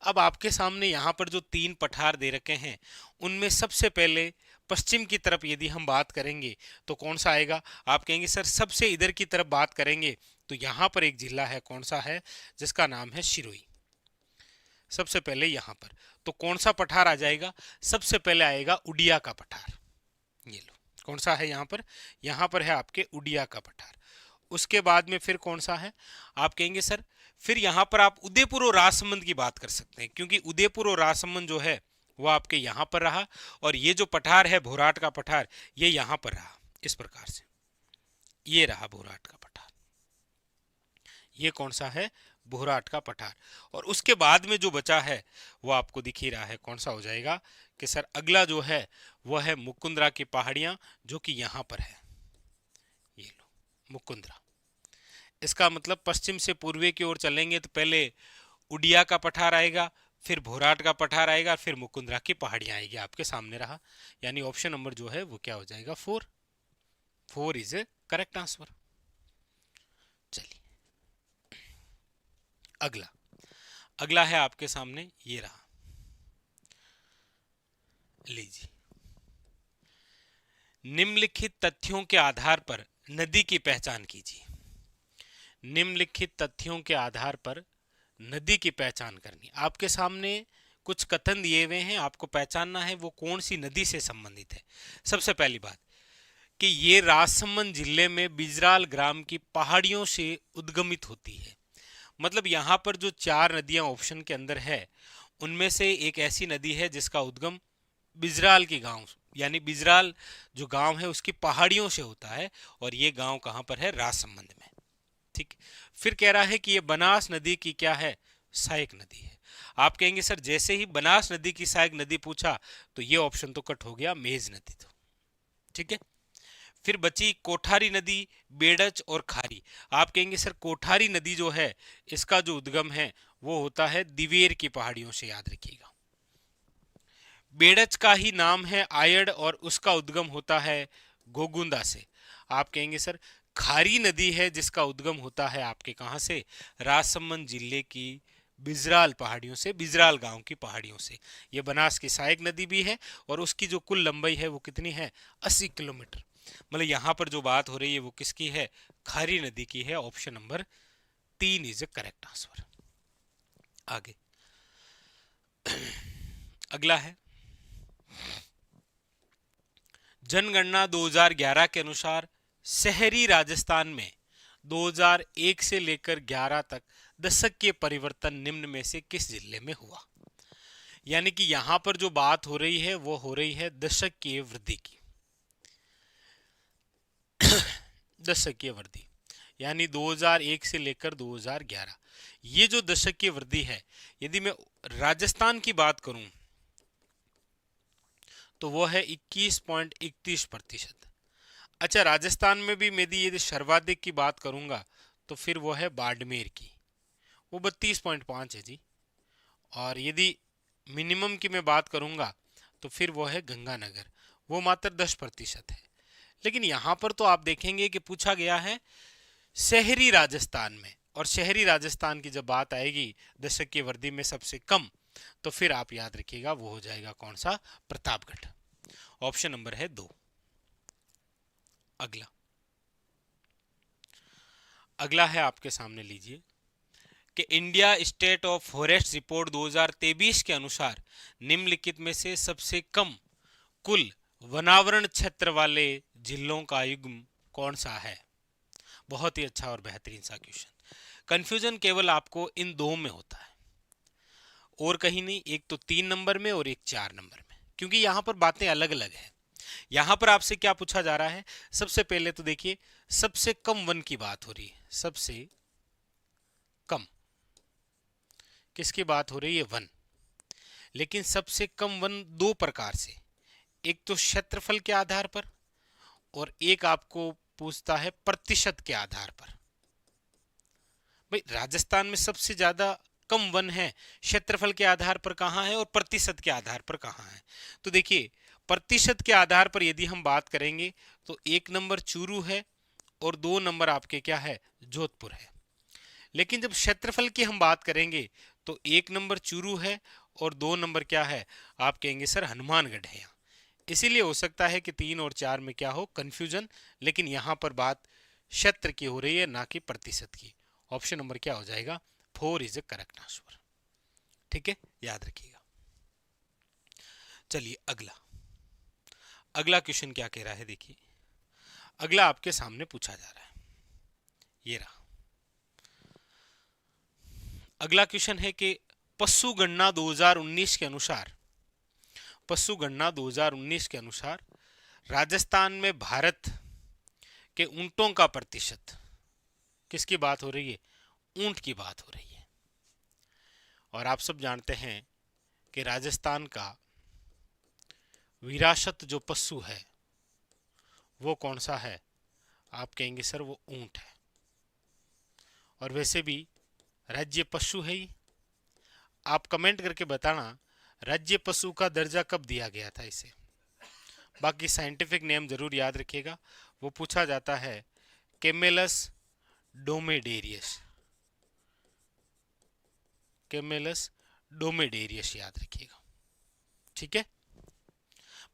अब आपके सामने यहाँ पर जो 3 पठार दे रखे हैं, उनमें सबसे पहले पश्चिम की तरफ यदि हम बात करेंगे तो कौन सा आएगा? आप कहेंगे सर सबसे इधर की तरफ बात करेंगे तो यहाँ पर एक जिला है, कौन सा है, जिसका नाम है सिरोही। सबसे पहले यहाँ पर तो कौन सा पठार आ जाएगा? सबसे पहले आएगा उड़िया का पठार। ये लो, कौन सा है यहाँ पर? यहाँ पर है आपके उड़िया का पठार। उसके बाद में फिर कौन सा है? आप कहेंगे सर फिर यहाँ पर आप उदयपुर और राजसमंद की बात कर सकते हैं, क्योंकि उदयपुर और राजसमंद जो है वो आपके यहाँ पर रहा, और ये जो पठार है भोराट का पठार, ये यहाँ पर रहा। इस प्रकार से ये रहा भोराट का पठार, ये कौन सा है? भोराट का पठार। और उसके बाद में जो बचा है वो आपको दिख ही रहा है, कौन सा हो जाएगा कि सर अगला जो है वह है मुकुंदरा की पहाड़ियां, जो कि यहां पर है। ये लो मुकुंदरा। इसका मतलब पश्चिम से पूर्व की ओर चलेंगे तो पहले उड़िया का पठार आएगा, फिर भोराट का पठार आएगा, फिर मुकुंदरा की पहाड़ियां आएगी। आपके सामने रहा, यानी ऑप्शन नंबर जो है वो क्या हो जाएगा? 4। 4 इज ए करेक्ट आंसर। चलिए अगला, अगला है आपके सामने, ये रहा, लीजिए। निम्नलिखित तथ्यों के आधार पर नदी की पहचान कीजिए। निम्नलिखित तथ्यों के आधार पर नदी की पहचान करनी। आपके सामने कुछ कथन दिए हुए हैं, आपको पहचानना है वो कौन सी नदी से संबंधित है। सबसे पहली बात कि ये राजसमंद जिले में बिजराल ग्राम की पहाड़ियों से उद्गमित होती है। मतलब यहाँ पर जो 4 नदियां ऑप्शन के अंदर है, उनमें से एक ऐसी नदी है जिसका उद्गम बिजराल की गांव, यानी बिजराल जो गांव है उसकी पहाड़ियों से होता है, और ये गांव कहां पर है? राजसमंद में। ठीक। फिर कह रहा है कि ये बनास नदी की क्या है? सहायक नदी है। आप कहेंगे सर जैसे ही बनास नदी की सहायक नदी पूछा तो ये ऑप्शन तो कट हो गया, मेज नदी। तो ठीक है। फिर बची कोठारी नदी, बेड़च और खारी। आप कहेंगे सर कोठारी नदी जो है इसका जो उद्गम है वो होता है दिवेर की पहाड़ियों से, याद रखिएगा। बेड़च का ही नाम है आयड़ और उसका उद्गम होता है गोगुंदा से। आप कहेंगे सर खारी नदी है जिसका उद्गम होता है आपके कहां से? राजसमंद जिले की बिजराल पहाड़ियों से, बिजराल गांव की पहाड़ियों से। ये बनास की सहायक नदी भी है और उसकी जो कुल लंबाई है वो कितनी है? 80 किलोमीटर। मतलब यहां पर जो बात हो रही है वो किसकी है? खारी नदी की है। Option number 3 is a correct answer. आगे अगला है जनगणना 2011 के अनुसार शहरी राजस्थान में 2001 से लेकर 11 तक दशकीय परिवर्तन निम्न में से किस जिले में हुआ? यानी कि यहां पर जो बात हो रही है वो हो रही है दशकीय वृद्धि की। दशकीय वृद्धि यानी 2001 से लेकर 2011, ये जो दशकीय वृद्धि है, यदि मैं राजस्थान की बात करूं तो वो है 21.31%। अच्छा, राजस्थान में भी यदि यदि सर्वाधिक की बात करूंगा तो फिर वो है बाड़मेर की, वो 32.5 है जी। और यदि मिनिमम की मैं बात करूंगा तो फिर वो है गंगानगर, वो मात्र 10% है। लेकिन यहाँ पर तो आप देखेंगे कि पूछा गया है शहरी राजस्थान में, और शहरी राजस्थान की जब बात आएगी दशकीय वृद्धि में सबसे कम, तो फिर आप याद रखिएगा वो हो जाएगा कौन सा? प्रतापगढ़। ऑप्शन नंबर है 2। अगला, अगला है आपके सामने, लीजिए कि India state of forest report 2023 के अनुसार निम्नलिखित में से सबसे कम कुल वनावरण क्षेत्र वाले जिलों का युग्म कौन सा है? बहुत ही अच्छा और बेहतरीन सा क्वेश्चन। कंफ्यूजन केवल आपको इन 2 में होता है और कहीं नहीं, एक तो 3 नंबर में और एक 4 नंबर में, क्योंकि यहां पर बातें अलग अलग है। यहां पर आपसे क्या पूछा जा रहा है? सबसे पहले तो देखिए सबसे कम वन की बात हो रही है। सबसे कम किसकी बात हो रही है? वन। लेकिन सबसे कम वन 2 प्रकार से, एक तो क्षेत्रफल के आधार पर और एक आपको पूछता है प्रतिशत के आधार पर। भाई राजस्थान में सबसे ज्यादा कम वन है, क्षेत्रफल के आधार पर कहां है और प्रतिशत के आधार पर कहां है? तो देखिए प्रतिशत के आधार पर यदि हम बात करेंगे तो 1 नंबर चूरू है और 2 नंबर आपके क्या है, जोधपुर है। लेकिन जब क्षेत्रफल की हम बात करेंगे तो 1 नंबर चूरू है और 2 नंबर क्या है, आप कहेंगे सर हनुमानगढ़ है। इसीलिए हो सकता है कि 3 और 4 में क्या हो, कंफ्यूजन, लेकिन यहां पर बात क्षेत्र की हो रही है, ना कि प्रतिशत की। ऑप्शन नंबर क्या हो जाएगा, 4 इज ए करेक्ट आंसर। ठीक है, याद रखिएगा। चलिए अगला क्वेश्चन क्या कह रहा है, देखिए अगला आपके सामने पूछा जा रहा है, ये रहा। अगला क्वेश्चन है कि पशु गणना 2019 के अनुसार राजस्थान में भारत के ऊंटों का प्रतिशत, किसकी बात हो रही है, ऊंट की बात हो रही है। और आप सब जानते हैं कि राजस्थान का विरासत जो पशु है वो कौन सा है, आप कहेंगे सर वो ऊंट है। और वैसे भी राज्य पशु है ही। आप कमेंट करके बताना राज्य पशु का दर्जा कब दिया गया था इसे। बाकी साइंटिफिक नेम जरूर याद रखिएगा, वो पूछा जाता है कैमेलस डोमेडेरियस, याद रखिएगा। ठीक है,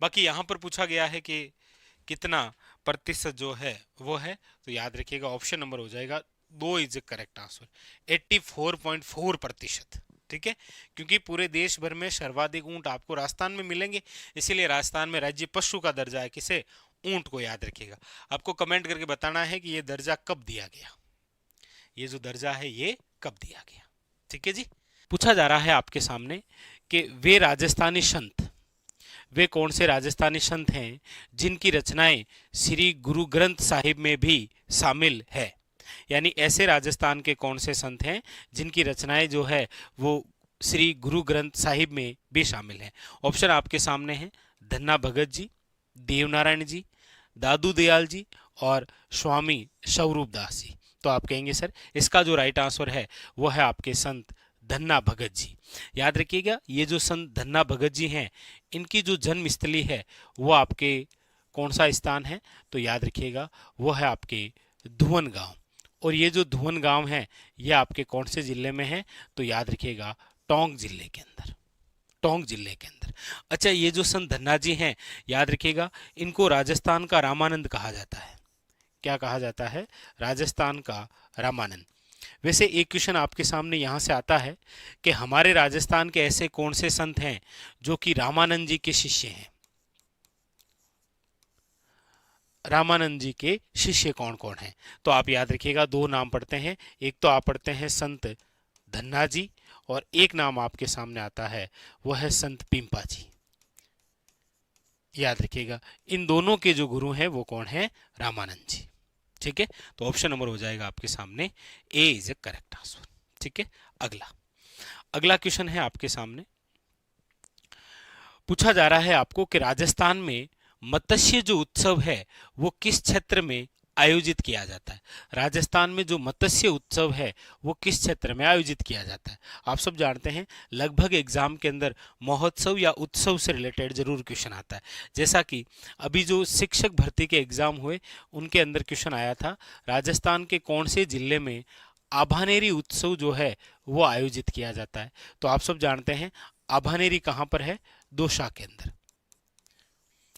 बाकी यहां पर पूछा गया है कि कितना प्रतिशत जो है वो है, तो याद रखिएगा ऑप्शन नंबर हो जाएगा 2 इज करेक्ट आंसर, 84.4%। ठीक है, क्योंकि पूरे देश भर में सर्वाधिक ऊंट आपको राजस्थान में मिलेंगे, इसीलिए राजस्थान में राज्य पशु का दर्जा है किसे, ऊंट को। याद रखिएगा, आपको कमेंट करके बताना है कि ये दर्जा कब दिया गया, ये जो दर्जा है ये कब दिया गया। ठीक है जी, पूछा जा रहा है आपके सामने कि वे कौन से राजस्थानी संत हैं जिनकी रचनाएं श्री गुरु ग्रंथ साहिब में भी शामिल है। यानी ऐसे राजस्थान के कौन से संत हैं जिनकी रचनाएं जो है वो श्री गुरु ग्रंथ साहिब में भी शामिल है। ऑप्शन आपके सामने हैं, धन्ना भगत जी, देवनारायण जी, दादू दयाल जी और स्वामी स्वरूप दास जी। तो आप कहेंगे सर इसका जो राइट आंसर है वो है आपके संत धन्ना भगत जी। याद रखिएगा, ये जो संत धन्ना भगत जी हैं इनकी जो जन्मस्थली है वो आपके कौन सा स्थान है, तो याद रखिएगा वो है आपके धुवन गांव। और ये जो धुवन गांव है ये आपके कौन से जिले में है, तो याद रखिएगा टोंक जिले के अंदर, अच्छा, ये जो संत धन्ना जी हैं याद रखिएगा इनको राजस्थान का रामानंद कहा जाता है। क्या कहा जाता है, राजस्थान का रामानंद। वैसे एक क्वेश्चन आपके सामने यहां से आता है कि हमारे राजस्थान के ऐसे कौन से संत हैं जो कि रामानंद जी के शिष्य हैं। रामानंद जी के शिष्य कौन कौन हैं, तो आप याद रखिएगा 2 नाम पढ़ते हैं, एक तो आप पढ़ते हैं संत धन्ना जी और एक नाम आपके सामने आता है वो है संत पिंपा जी। याद रखिएगा इन दोनों के जो गुरु हैं वो कौन है, रामानंद जी। ठीक है, तो ऑप्शन नंबर हो जाएगा आपके सामने ए इज ए करेक्ट आंसर। ठीक है, अगला क्वेश्चन है आपके सामने, पूछा जा रहा है आपको कि राजस्थान में मत्स्य जो उत्सव है वो किस क्षेत्र में आयोजित किया जाता है। राजस्थान में जो मत्स्य उत्सव है वो किस क्षेत्र में आयोजित किया जाता है। आप सब जानते हैं लगभग एग्जाम के अंदर महोत्सव या उत्सव से रिलेटेड जरूर क्वेश्चन आता है। जैसा कि अभी जो शिक्षक भर्ती के एग्जाम हुए उनके अंदर क्वेश्चन आया था, राजस्थान के कौन से जिले में आभानेरी उत्सव जो है वो आयोजित किया जाता है। तो आप सब जानते हैं आभानेरी कहाँ पर है, दौसा के अंदर।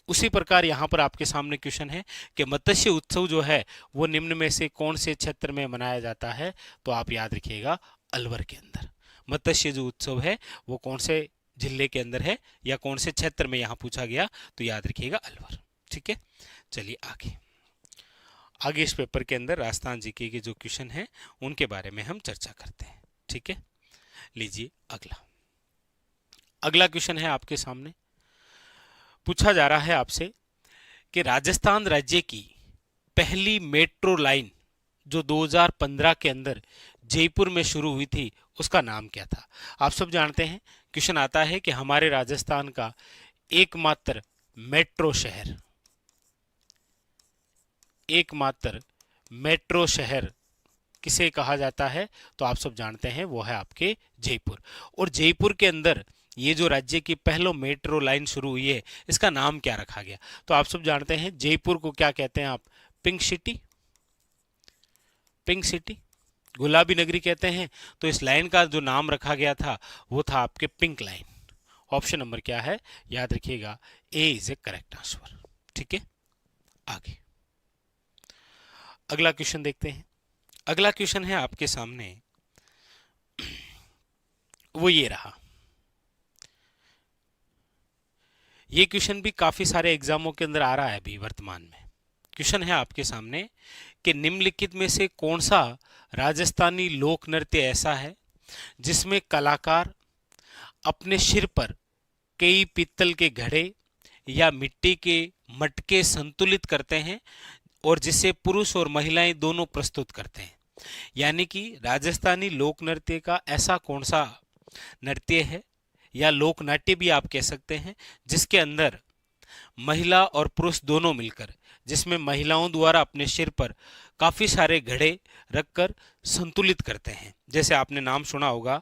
उसी प्रकार यहाँ पर आपके सामने क्वेश्चन है कि मत्स्य उत्सव जो है वो निम्न में से कौन से क्षेत्र में मनाया जाता है, तो आप याद रखिएगा अलवर के अंदर। मत्स्य जो उत्सव है वो कौन से जिले के अंदर है या कौन से क्षेत्र में, यहाँ पूछा गया तो याद रखिएगा अलवर। ठीक है, चलिए आगे इस पेपर के अंदर राजस्थान जीके के जो क्वेश्चन है उनके बारे में हम चर्चा करते हैं। ठीक है, लीजिए अगला क्वेश्चन है आपके सामने, पूछा जा रहा है आपसे कि राजस्थान राज्य की पहली मेट्रो लाइन जो 2015 के अंदर जयपुर में शुरू हुई थी उसका नाम क्या था। आप सब जानते हैं क्वेश्चन आता है कि हमारे राजस्थान का एकमात्र मेट्रो शहर किसे कहा जाता है, तो आप सब जानते हैं वो है आपके जयपुर। और जयपुर के अंदर ये जो राज्य की पहलो मेट्रो लाइन शुरू हुई है, इसका नाम क्या रखा गया? तो आप सब जानते हैं जयपुर को क्या कहते हैं आप? पिंक सिटी, पिंक सिटी, गुलाबी नगरी कहते हैं। तो इस लाइन का जो नाम रखा गया था वो था आपके पिंक लाइन। ऑप्शन नंबर क्या है? याद रखिएगा, A is a correct answer. ठीक है, आगे अगला क्वेश्चन देखते हैं। अगला क्वेश्चन है आपके सामने, वो ये रहा। ये क्वेश्चन भी काफी सारे एग्जामों के अंदर आ रहा है अभी वर्तमान में। क्वेश्चन है आपके सामने कि निम्नलिखित में से कौन सा राजस्थानी लोक नृत्य ऐसा है जिसमें कलाकार अपने सिर पर कई पीतल के घड़े या मिट्टी के मटके संतुलित करते हैं और जिसे पुरुष और महिलाएं दोनों प्रस्तुत करते हैं? यानी कि राजस्थानी लोक नृत्य का ऐसा कौन सा नृत्य है या लोक नाट्य भी आप कह सकते हैं जिसके अंदर महिला और पुरुष दोनों मिलकर, जिसमें महिलाओं द्वारा अपने सिर पर काफी सारे घड़े रखकर संतुलित करते हैं। जैसे आपने नाम सुना होगा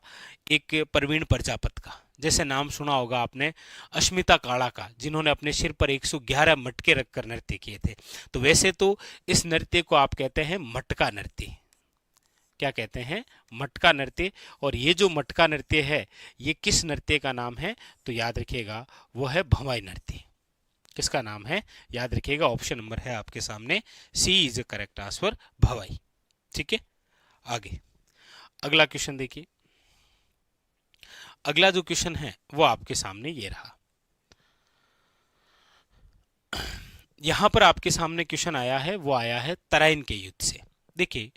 एक प्रवीण प्रजापत का, जैसे नाम सुना होगा आपने अश्मिता काड़ा का, जिन्होंने अपने सिर पर 111 मटके रखकर नृत्य किए थे। तो वैसे तो इस नृत्य को आप कहते हैं मटका नृत्य। क्या कहते हैं? मटका नृत्य। और ये जो मटका नृत्य है ये किस नृत्य का नाम है? तो याद रखिएगा वो है भवाई नृत्य। किसका नाम है? याद रखिएगा, ऑप्शन नंबर है आपके सामने, सी इज करेक्ट आंसर, भवाई। ठीक है, आगे अगला क्वेश्चन देखिए। अगला जो क्वेश्चन है वो आपके सामने ये रहा। यहां पर आपके सामने क्वेश्चन आया है, वो आया है तराइन के युद्ध से। देखिए,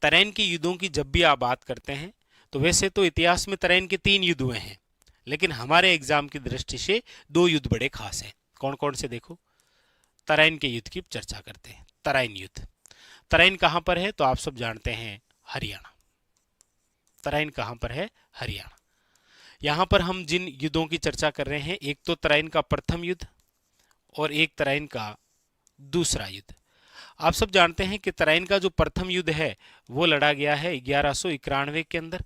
तराइन के युद्धों की जब भी आप बात करते हैं तो वैसे तो इतिहास में तराइन के 3 युद्ध हुए हैं, लेकिन हमारे एग्जाम की दृष्टि से 2 युद्ध बड़े खास हैं। कौन कौन से? देखो, तराइन के युद्ध की चर्चा करते हैं। तराइन युद्ध, तराइन कहां पर है? तो आप सब जानते हैं हरियाणा। तराइन कहां पर है? हरियाणा। यहां पर हम जिन युद्धों की चर्चा कर रहे हैं, एक तो तराइन का प्रथम युद्ध और एक तराइन का दूसरा युद्ध। आप सब जानते हैं कि तराइन का जो प्रथम युद्ध है वो लड़ा गया है 1191 के अंदर,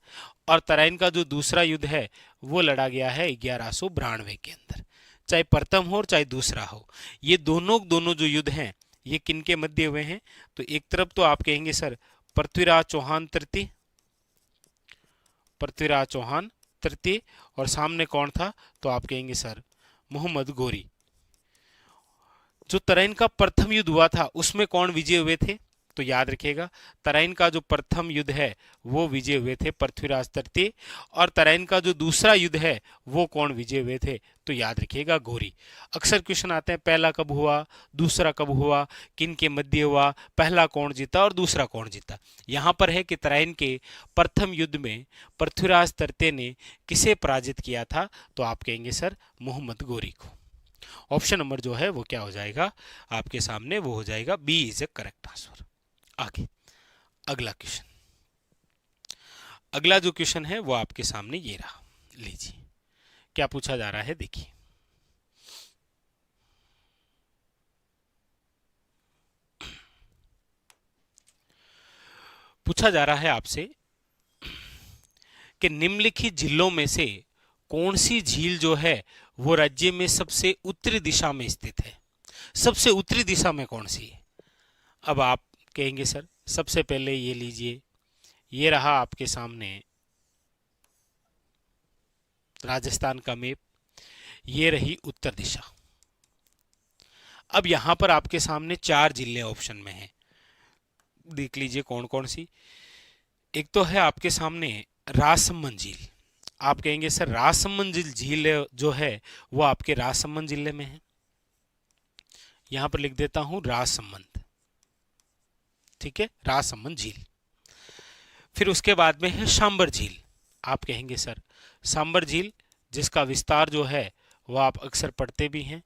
और तराइन का जो दूसरा युद्ध है वो लड़ा गया है 1192 के अंदर। चाहे प्रथम हो और चाहे दूसरा हो, ये दोनों जो युद्ध हैं ये किनके मध्य हुए हैं? तो एक तरफ तो आप कहेंगे सर पृथ्वीराज चौहान तृतीय, पृथ्वीराज चौहान तृतीय, और सामने कौन था? तो आप कहेंगे सर मोहम्मद गोरी। जो तराइन का प्रथम युद्ध हुआ था उसमें कौन विजय हुए थे? तो याद रखिएगा, तराइन का जो प्रथम युद्ध है वो विजय हुए थे पृथ्वीराज तृतीय, और तराइन का जो दूसरा युद्ध है वो कौन विजय हुए थे? तो याद रखिएगा गोरी। अक्सर क्वेश्चन आते हैं पहला कब हुआ, दूसरा कब हुआ, किन के मध्य हुआ, पहला कौन जीता और दूसरा कौन जीता। यहाँ पर है कि तराइन के प्रथम युद्ध में पृथ्वीराज तृतीय ने किसे पराजित किया था? तो आप कहेंगे सर मोहम्मद गोरी को। ऑप्शन नंबर जो है वो क्या हो जाएगा आपके सामने? वो हो जाएगा B is a correct answer. आगे अगला क्वेश्चन, अगला जो क्वेश्चन है वो आपके सामने ये रहा। लीजिए क्या पूछा जा रहा है, देखिए। पूछा जा रहा है आपसे कि निम्नलिखित झीलों में से कौन सी झील जो है वो राज्य में सबसे उत्तरी दिशा में स्थित है? सबसे उत्तरी दिशा में कौन सी है? अब आप कहेंगे सर सबसे पहले ये लीजिए, ये रहा आपके सामने राजस्थान का मैप, ये रही उत्तर दिशा। अब यहां पर आपके सामने 4 जिले ऑप्शन में हैं, देख लीजिए कौन कौन सी। एक तो है आपके सामने राजसमंद झील। आप कहेंगे सर राजसमंद झील जो है वो आपके राजसमंद जिले में है, यहां पर लिख देता हूं राजसमंद। ठीक है, राजसमंद झील। फिर उसके बाद में है सांबर झील। आप कहेंगे सर सांबर झील, जिसका विस्तार जो है वो आप अक्सर पढ़ते भी हैं,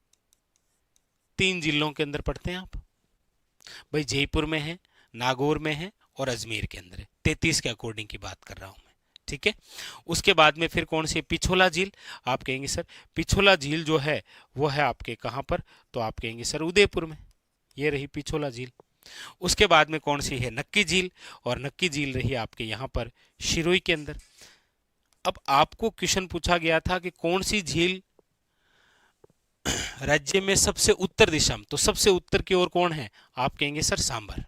3 जिलों के अंदर पढ़ते हैं आप भाई, जयपुर में है, नागौर में है और अजमेर के अंदर है। 33 के अकॉर्डिंग की बात कर रहा हूं मैं। ठीक है, उसके बाद में फिर कौन सी? पिछोला झील। आप कहेंगे सर पिछोला झील जो है वो है आपके कहां पर? तो आप कहेंगे सर उदयपुर में, ये रही पिछोला झील। उसके बाद में कौन सी है? नक्की झील, और नक्की झील रही आपके यहां पर शिरोई के अंदर। अब आपको क्वेश्चन पूछा गया था कि कौन सी झील राज्य में सबसे उत्तर दिशा में, तो सबसे उत्तर की ओर कौन है? आप कहेंगे सर सांबर।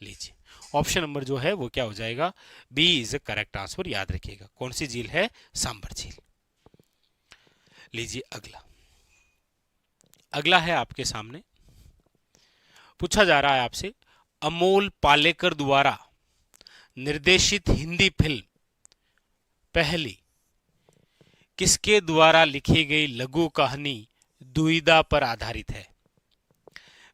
लीजिए ऑप्शन नंबर जो है वो क्या हो जाएगा? B is a correct answer. याद रखिएगा कौन सी झील है? सांबर झील। लीजिए अगला, अगला है आपके सामने, पूछा जा रहा है आपसे, अमोल पालेकर द्वारा निर्देशित हिंदी फिल्म पहली किसके द्वारा लिखी गई लघु कहानी दुविधा पर आधारित है?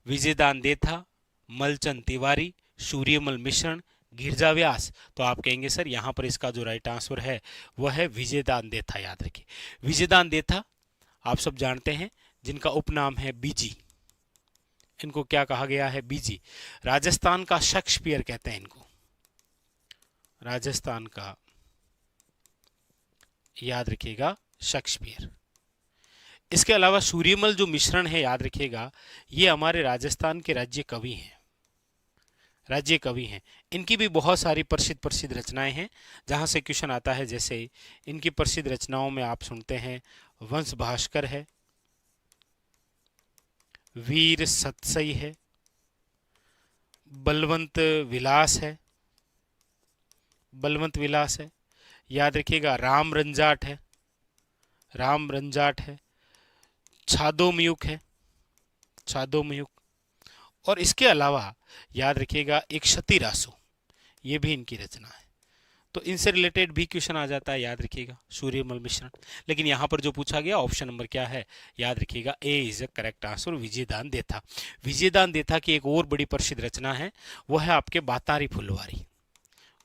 विजयदान देथा, मलचंद तिवारी, सूर्यमल मिश्रण, गिरजा व्यास। तो आप कहेंगे सर यहां पर इसका जो राइट आंसर है वह है विजयदान देथा। याद रखिए विजयदान देथा आप सब जानते हैं, जिनका उपनाम है बीजी। इनको क्या कहा गया है? बीजी। राजस्थान का शेक्सपियर कहते हैं इनको, राजस्थान का, याद रखिएगा, शेक्सपियर। इसके अलावा सूर्यमल जो मिश्रण है, याद रखिएगा, ये हमारे राजस्थान के राज्य कवि हैं, राज्य कवि हैं। इनकी भी बहुत सारी प्रसिद्ध प्रसिद्ध रचनाएं हैं जहां से क्वेश्चन आता है। जैसे इनकी प्रसिद्ध रचनाओं में आप सुनते हैं वंश भास्कर है, वीर सतसई है, बलवंत विलास है, बलवंत विलास है, याद रखिएगा राम रंजाट है, राम रंजाट है, छादोमयुग है, छादोमयुग, और इसके अलावा याद रखिएगा एक क्षतिरासु, ये भी इनकी रचना है। तो इनसे रिलेटेड भी क्वेश्चन आ जाता है, याद रखिएगा, सूर्यमल मिश्रण। लेकिन यहां पर जो पूछा गया ऑप्शन नंबर क्या है? याद रखिएगा A is a correct answer, Vijaydan Detha. Vijaydan Detha की एक और बड़ी प्रसिद्ध रचना है, वो है आपके बातारी फुलवारी।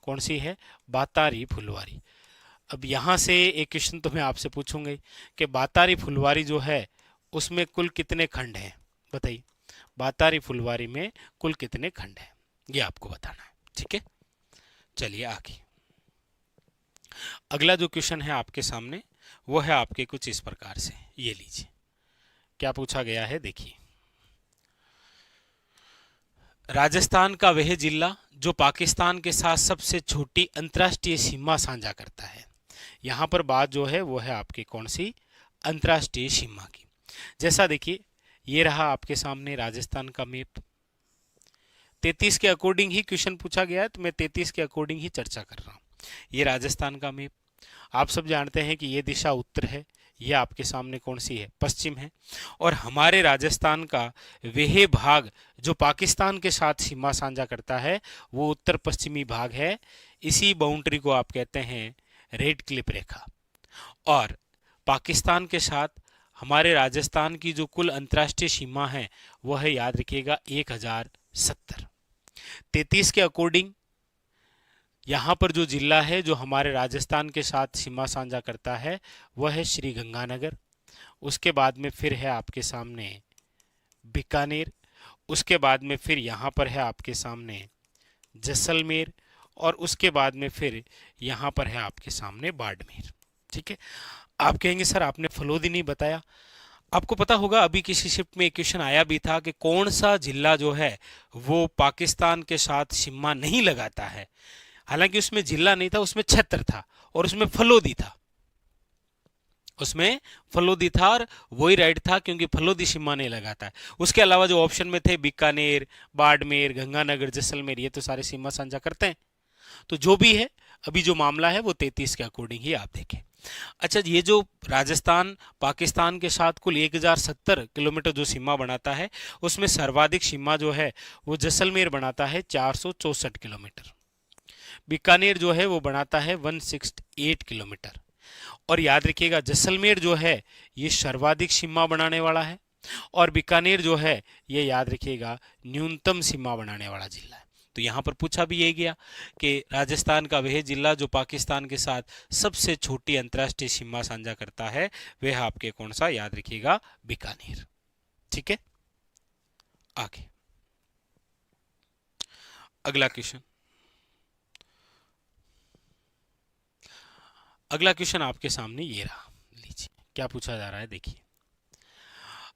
कौन सी है? बातारी फुलवारी। अब यहां से एक क्वेश्चन तो मैं आपसे पूछूंगा कि बातारी फुलवारी जो है उसमें कुल कितने खंड हैं? बताइए, बातारी फुलवारी में कुल कितने खंड हैं, ये आपको बताना है। ठीक है, चलिए आगे। अगला जो क्वेश्चन है आपके सामने वो है आपके कुछ इस प्रकार से, ये लीजिए क्या पूछा गया है, देखिए। राजस्थान का वह जिला जो पाकिस्तान के साथ सबसे छोटी अंतर्राष्ट्रीय सीमा साझा करता है। यहां पर बात जो है वो है आपकी कौन सी? अंतर्राष्ट्रीय सीमा की। जैसा देखिए ये रहा आपके सामने राजस्थान का मैप। 33 के अकॉर्डिंग ही क्वेश्चन पूछा गया है, तो मैं 33 के अकॉर्डिंग ही चर्चा कर रहा हूं। ये राजस्थान का मैप, आप सब जानते हैं कि ये दिशा उत्तर है, ये आपके सामने कौन सी है? पश्चिम है। और हमारे राजस्थान का वह भाग जो पाकिस्तान के साथ सीमा साझा करता है वो उत्तर पश्चिमी भाग है। इसी बाउंड्री को आप कहते हैं रेड क्लिफ रेखा। और पाकिस्तान के साथ हमारे राजस्थान की जो कुल अंतर्राष्ट्रीय सीमा है वो है, याद रखिएगा, 1070। 33 के अकॉर्डिंग यहाँ पर जो जिला है जो हमारे राजस्थान के साथ सीमा साझा करता है वह है श्री गंगानगर। उसके बाद में फिर है आपके सामने बीकानेर। उसके बाद में फिर यहाँ पर है आपके सामने जैसलमेर। और उसके बाद में फिर यहाँ पर है आपके सामने बाड़मेर। ठीक है, आप कहेंगे सर आपने फलोदी नहीं बताया। आपको पता होगा अभी किसी शिफ्ट में एक क्वेश्चन आया भी था कि कौन सा जिला जो है वो पाकिस्तान के साथ सीमा नहीं लगाता है। हालांकि उसमें जिला नहीं था, उसमें क्षेत्र था और उसमें फलोदी था, उसमें फलोदी था और वही राइट था क्योंकि फलोदी सीमा नहीं लगाता है। उसके अलावा जो ऑप्शन में थे बीकानेर, बाड़मेर, गंगानगर, जैसलमेर, ये तो सारे सीमा साझा करते हैं। तो जो भी है अभी जो मामला है वो 33 के अकॉर्डिंग ही आप देखें। अच्छा, ये जो राजस्थान पाकिस्तान के साथ कुल 1070 किलोमीटर जो सीमा बनाता है उसमें सर्वाधिक सीमा जो है वो जैसलमेर बनाता है 464 किलोमीटर। बीकानेर जो है वो बनाता है 168 किलोमीटर। और याद रखिएगा जैसलमेर जो है ये सर्वाधिक सीमा बनाने वाला है और बीकानेर जो है ये याद रखिएगा न्यूनतम सीमा बनाने वाला जिला है। तो यहाँ पर पूछा भी यही गया कि राजस्थान का वह जिला जो पाकिस्तान के साथ सबसे छोटी अंतर्राष्ट्रीय सीमा साझा करता है वह आपके कौन सा? याद रखिएगा बीकानेर। ठीक है, आगे अगला क्वेश्चन। अगला क्वेश्चन आपके सामने ये रहा, लीजिए क्या पूछा जा रहा है, देखिए।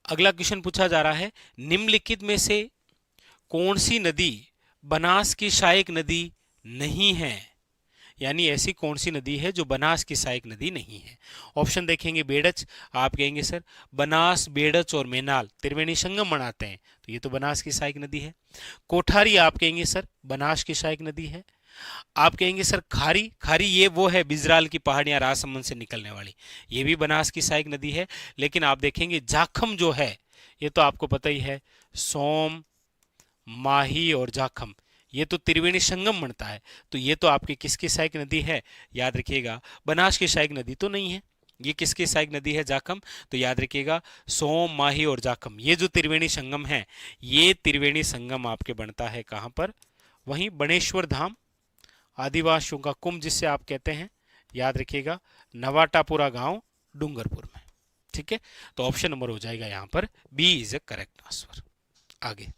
अगला क्वेश्चन पूछा जा रहा है, निम्नलिखित में से कौन सी नदी बनास की सहायक नदी नहीं है? यानी ऐसी कौन सी नदी है जो बनास की सहायक नदी नहीं है? ऑप्शन देखेंगे बेड़च, आप कहेंगे सर बनास बेड़च और मेनाल त्रिवेणी संगम बनाते हैं, तो ये तो बनास की सहायक नदी है। कोठारी आप कहेंगे सर बनास की सहायक नदी है। आप कहेंगे सर खारी, खारी ये वो है बिजराल की पहाड़ियां राजसमंद से निकलने वाली, ये भी बनास की सहायक नदी है। लेकिन आप देखेंगे जाखम जो है, ये तो आपको पता ही है, सोम माही और जाखम ये तो त्रिवेणी संगम बनता है, तो ये तो आपकी किसकी सहायक नदी है? याद रखिएगा बनास की सहायक नदी तो नहीं है। ये किसकी सहायक नदी है? जाखम। तो याद रखिएगा सोम माही और जाखम ये जो त्रिवेणी संगम है, ये त्रिवेणी संगम आपके बनता है कहां पर? वहीं बनेश्वर धाम, आदिवासियों का कुंभ जिससे आप कहते हैं, याद रखिएगा नवाटापुरा गांव डूंगरपुर में। ठीक है, तो ऑप्शन नंबर हो जाएगा यहां पर B is a correct answer. आगे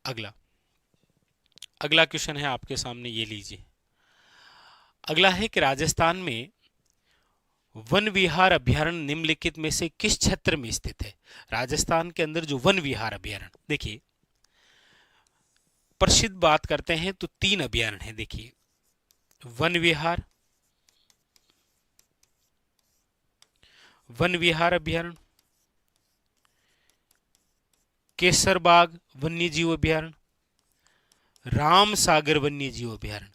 अगला अगला क्वेश्चन है आपके सामने, ये लीजिए। अगला है कि राजस्थान में वन विहार अभ्यारण्य निम्नलिखित में से किस क्षेत्र में स्थित है? राजस्थान के अंदर जो वन विहार अभ्यारण्य, देखिए प्रसिद्ध बात करते हैं तो 3 अभ्यारण्य है। देखिए वन विहार, वन विहार अभ्यारण्य, केसरबाग वन्यजीव अभ्यारण्य, राम सागर वन्यजीव अभ्यारण्य।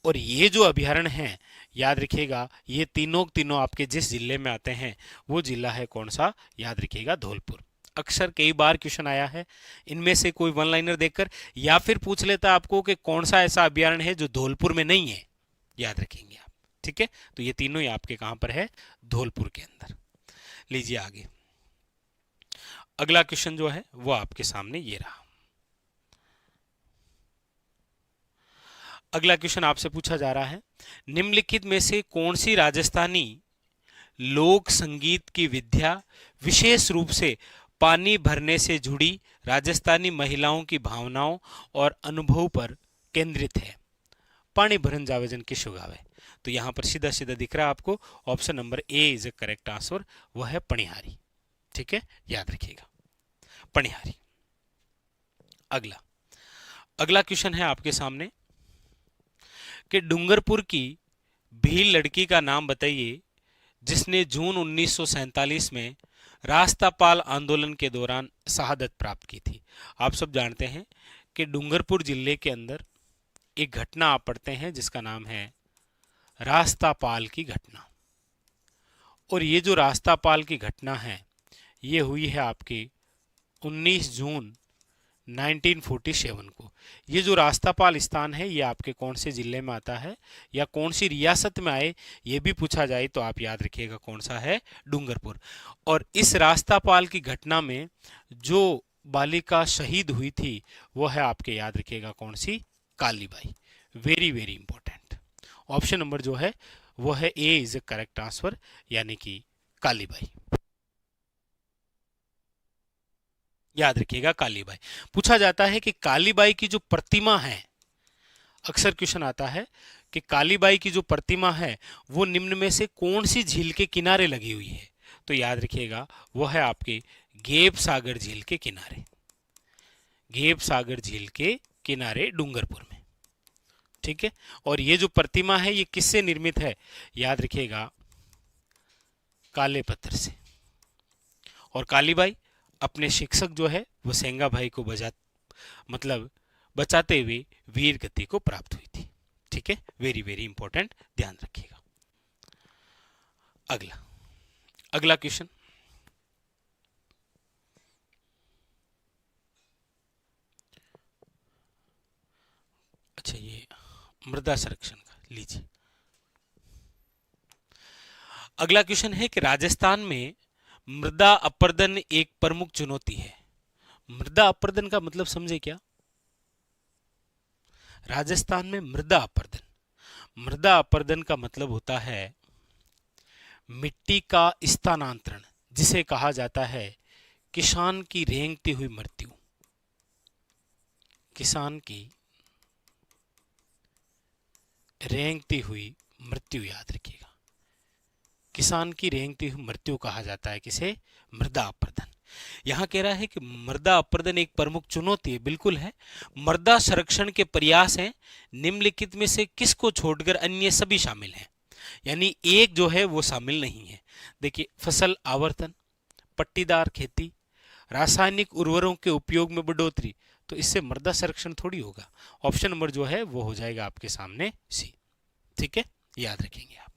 और ये जो अभ्यारण्य हैं, याद रखिएगा ये तीनों आपके जिस जिले में आते हैं वो जिला है कौन सा? याद रखिएगा धौलपुर। अक्सर कई बार क्वेश्चन आया है इनमें से कोई वन लाइनर देखकर, या फिर पूछ लेता आपको कि कौन सा ऐसा अभ्यारण्य है जो धौलपुर में नहीं है, याद रखेंगे आप। ठीक है, तो ये तीनों ही आपके कहां पर है? धौलपुर के अंदर। लीजिए आगे अगला क्वेश्चन जो है वो आपके सामने ये रहा। अगला क्वेश्चन आपसे पूछा जा रहा है, निम्नलिखित में से कौन सी राजस्थानी लोक संगीत की विद्या विशेष रूप से पानी भरने से जुड़ी राजस्थानी महिलाओं की भावनाओं और अनुभव पर केंद्रित है? पानी भरन जावे जन किशो गावे। तो यहां पर सीधा सीधा दिख रहा है आपको, option number A is a correct answer, वह है पणिहारी। ठीक है, याद रखिएगा पणिहारी। अगला अगला क्वेश्चन है आपके सामने कि डूंगरपुर की भील लड़की का नाम बताइए जिसने जून 1947 में रास्तापाल आंदोलन के दौरान शहादत प्राप्त की थी। आप सब जानते हैं कि डूंगरपुर जिले के अंदर एक घटना आप पढ़ते हैं जिसका नाम है रास्तापाल की घटना। और ये जो रास्तापाल की घटना है ये हुई है आपकी 19 जून 1947 को। ये जो रास्तापाल स्थान है ये आपके कौन से जिले में आता है या कौन सी रियासत में आए, ये भी पूछा जाए तो आप याद रखिएगा कौन सा है? डूंगरपुर। और इस रास्तापाल की घटना में जो बालिका शहीद हुई थी वो है आपके, याद रखिएगा कौन सी? Kalibai. Very very important. Option number जो है वो है A is a correct answer, यानी कि कालीबाई। याद रखिएगा कालीबाई। पूछा जाता है कि कालीबाई की जो प्रतिमा है, अक्सर क्वेश्चन आता है कि कालीबाई की जो प्रतिमा है वो निम्न में से कौन सी झील के किनारे लगी हुई है? तो याद रखिएगा वो है आपके गेप सागर झील के किनारे, गेप सागर झील के किनारे डूंगरपुर में। ठीक है, और ये जो प्रतिमा है ये किससे निर्मित है? याद रखिएगा काले पत्थर से। और कालीबाई अपने शिक्षक जो है वो सेंगा भाई को बचाते हुए वीर गति को प्राप्त हुई थी। ठीक है, वेरी वेरी इंपॉर्टेंट, ध्यान रखिएगा। अगला अगला क्वेश्चन, अच्छा ये मृदा संरक्षण का, लीजिए। अगला क्वेश्चन है कि राजस्थान में मृदा अपरदन एक प्रमुख चुनौती है। मृदा अपरदन का मतलब समझे क्या? राजस्थान में मृदा अपरदन का मतलब होता है मिट्टी का स्थानांतरण, जिसे कहा जाता है किसान की रेंगती हुई मृत्यु। किसान की रेंगती हुई मृत्यु, याद रखिएगा किसान की रेंगती हुई मृत्यु कहा जाता है किसे? मृदा अपरदन। यहाँ कह रहा है कि मृदा अपरदन एक प्रमुख चुनौती है, बिल्कुल है। मृदा संरक्षण के प्रयास हैं, निम्नलिखित में से किसको छोड़कर अन्य सभी शामिल हैं? यानी एक जो है वो शामिल नहीं है। देखिए, फसल आवर्तन, पट्टीदार खेती, रासायनिक उर्वरकों के उपयोग में बढ़ोतरी, तो इससे मृदा संरक्षण थोड़ी होगा। ऑप्शन नंबर जो है वो हो जाएगा आपके सामने सी। ठीक है, याद रखेंगे आप।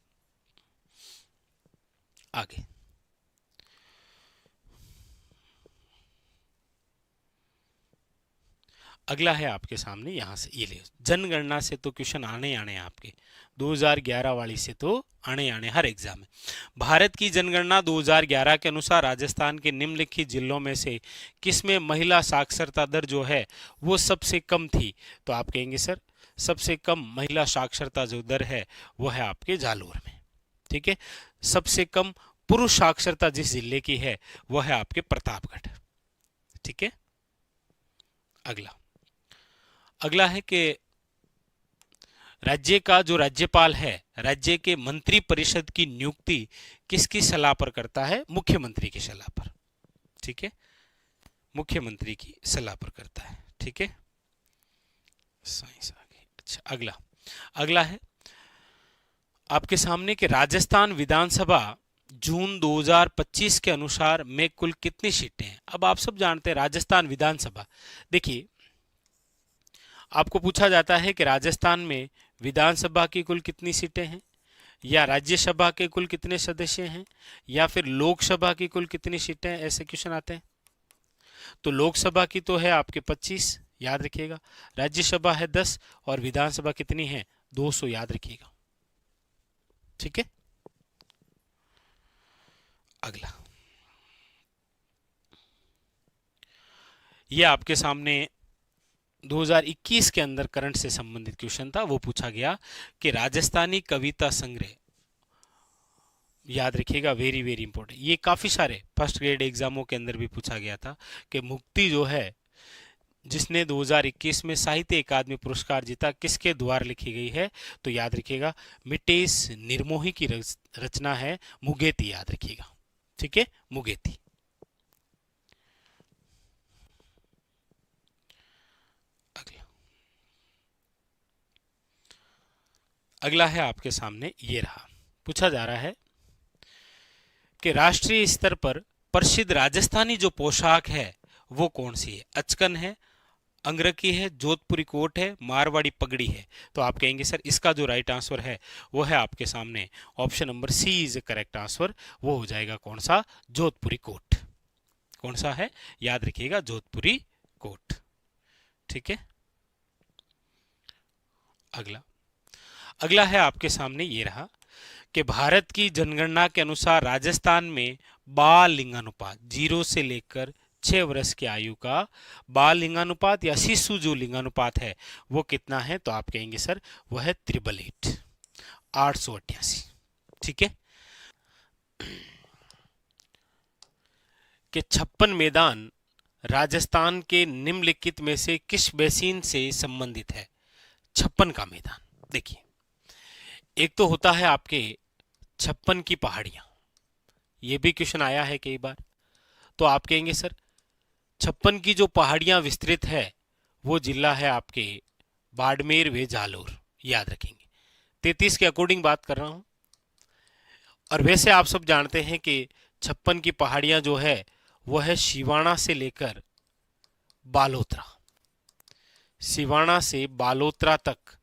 आगे अगला है आपके सामने, यहां से ये ले, जनगणना से तो क्वेश्चन आने आने हैं आपके, 2011 वाली से तो आने आने हर एग्जाम में। भारत की जनगणना 2011 के अनुसार राजस्थान के निम्नलिखित जिलों में से किसमें महिला साक्षरता दर जो है वो सबसे कम थी? तो आप कहेंगे सर सबसे कम महिला साक्षरता जो दर है वो है आपके जालोर में। ठीक है, सबसे कम पुरुष साक्षरता जिस जिले की है वो है आपके प्रतापगढ़। ठीक है, अगला अगला है कि राज्य का जो राज्यपाल है, राज्य के मंत्री परिषद की नियुक्ति किसकी सलाह पर करता है? मुख्यमंत्री की सलाह पर। ठीक है, मुख्यमंत्री की सलाह पर करता है। ठीक है, साइंस आ गई। अच्छा, अगला अगला है आपके सामने कि राजस्थान विधानसभा जून 2025 के अनुसार में कुल कितनी सीटें हैं? अब आप सब जानते हैं राजस्थान विधानसभा, देखिए आपको पूछा जाता है कि राजस्थान में विधानसभा की कुल कितनी सीटें हैं, या राज्यसभा के कुल कितने सदस्य हैं, या फिर लोकसभा की कुल कितनी सीटें हैं, ऐसे क्वेश्चन आते हैं। तो लोकसभा की तो है आपके 25, याद रखिएगा, राज्यसभा है 10 और विधानसभा कितनी है? 200, याद रखिएगा। ठीक है, अगला ये आपके सामने 2021 के अंदर करंट से संबंधित क्वेश्चन था, वो पूछा गया कि राजस्थानी कविता संग्रह, याद रखिएगा, वेरी वेरी इंपॉर्टेंट, ये काफी सारे फर्स्ट ग्रेड एग्जामों के अंदर भी पूछा गया था कि मुक्ति जो है जिसने 2021 में साहित्य अकादमी पुरस्कार जीता किसके द्वारा लिखी गई है? तो याद रखिएगा मिटेश निर्मोही की रचना है मुगेती, याद रखिएगा। ठीक है, मुगेती। अगला है आपके सामने, ये रहा, पूछा जा रहा है कि राष्ट्रीय स्तर पर प्रसिद्ध राजस्थानी जो पोशाक है वो कौन सी है? अचकन है, अंगरखी है, जोधपुरी कोट है, मारवाड़ी पगड़ी है। तो आप कहेंगे सर इसका जो राइट आंसर है वो है आपके सामने option number C is correct answer. वो हो जाएगा कौन सा? जोधपुरी कोट। कौन सा है? याद रखिएगा, जोधपुरी कोट। ठीक है, अगला अगला है आपके सामने, ये रहा कि भारत की जनगणना के अनुसार राजस्थान में बाल लिंगानुपात 0 से लेकर 6 वर्ष की आयु का बाल लिंगानुपात या शिशु जो लिंगानुपात है वो कितना है? तो आप कहेंगे सर वो है 888, 888। ठीक है, कि 56 मैदान राजस्थान के निम्नलिखित में से किस बेसिन से संबंधित है? 56 का मैदान, देखिए एक तो होता है आपके 56 की पहाड़ियां, ये भी क्वेश्चन आया है कई बार। तो आप कहेंगे सर 56 की जो पहाड़ियां विस्तृत है वो जिला है आपके बाड़मेर व जालोर, याद रखेंगे। 33 के अकॉर्डिंग बात कर रहा हूं। और वैसे आप सब जानते हैं कि 56 की पहाड़ियां जो है वो है सिवाना से लेकर बालोतरा, सिवाना से बालोतरा तक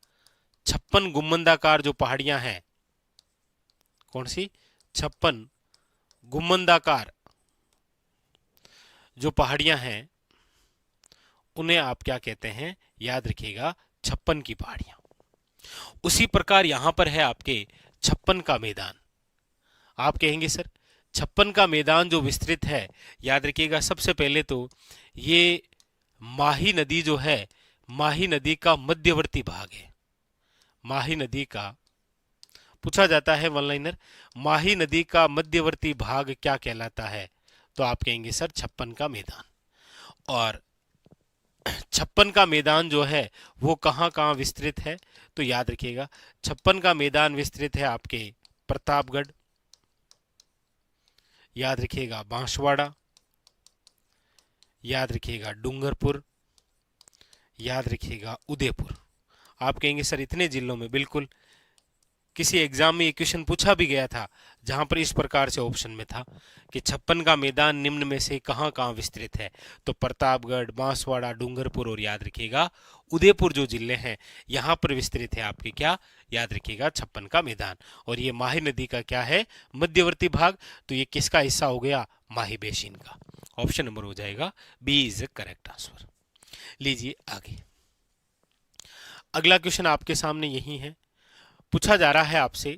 56 गुम्बदाकार जो पहाड़ियां हैं, कौन सी? 56 गुम्बदाकार जो पहाड़ियां हैं उन्हें आप क्या कहते हैं? याद रखिएगा 56 की पहाड़ियां। उसी प्रकार यहां पर है आपके 56 का मैदान। आप कहेंगे सर 56 का मैदान जो विस्तृत है, याद रखिएगा सबसे पहले तो ये माही नदी जो है, माही नदी का मध्यवर्ती भाग है। माही नदी का पूछा जाता है वन लाइनर, माही नदी का मध्यवर्ती भाग क्या कहलाता है? तो आप कहेंगे सर 56 का मैदान। और 56 का मैदान जो है वो कहां कहां विस्तृत है? तो याद रखिएगा 56 का मैदान विस्तृत है आपके प्रतापगढ़, याद रखिएगा बांसवाड़ा, याद रखिएगा डूंगरपुर, याद रखिएगा उदयपुर। आप कहेंगे सर इतने जिलों में, बिल्कुल, किसी एग्जाम में ये क्वेश्चन पूछा भी गया था जहां पर इस प्रकार से ऑप्शन में था कि छप्पन का मैदान निम्न में से कहां कहां विस्तृत है, तो प्रतापगढ़, बांसवाड़ा, डूंगरपुर और याद रखिएगा उदयपुर जो जिले हैं यहां पर विस्तृत है आपके क्या, याद रखिएगा छप्पन का मैदान। और ये माही नदी का क्या है, मध्यवर्ती भाग, तो ये किसका हिस्सा हो गया, माही बेसिन का। ऑप्शन नंबर हो जाएगा बी इज करेक्ट आंसर। लीजिए आगे, अगला क्वेश्चन आपके सामने यही है। पूछा जा रहा है आपसे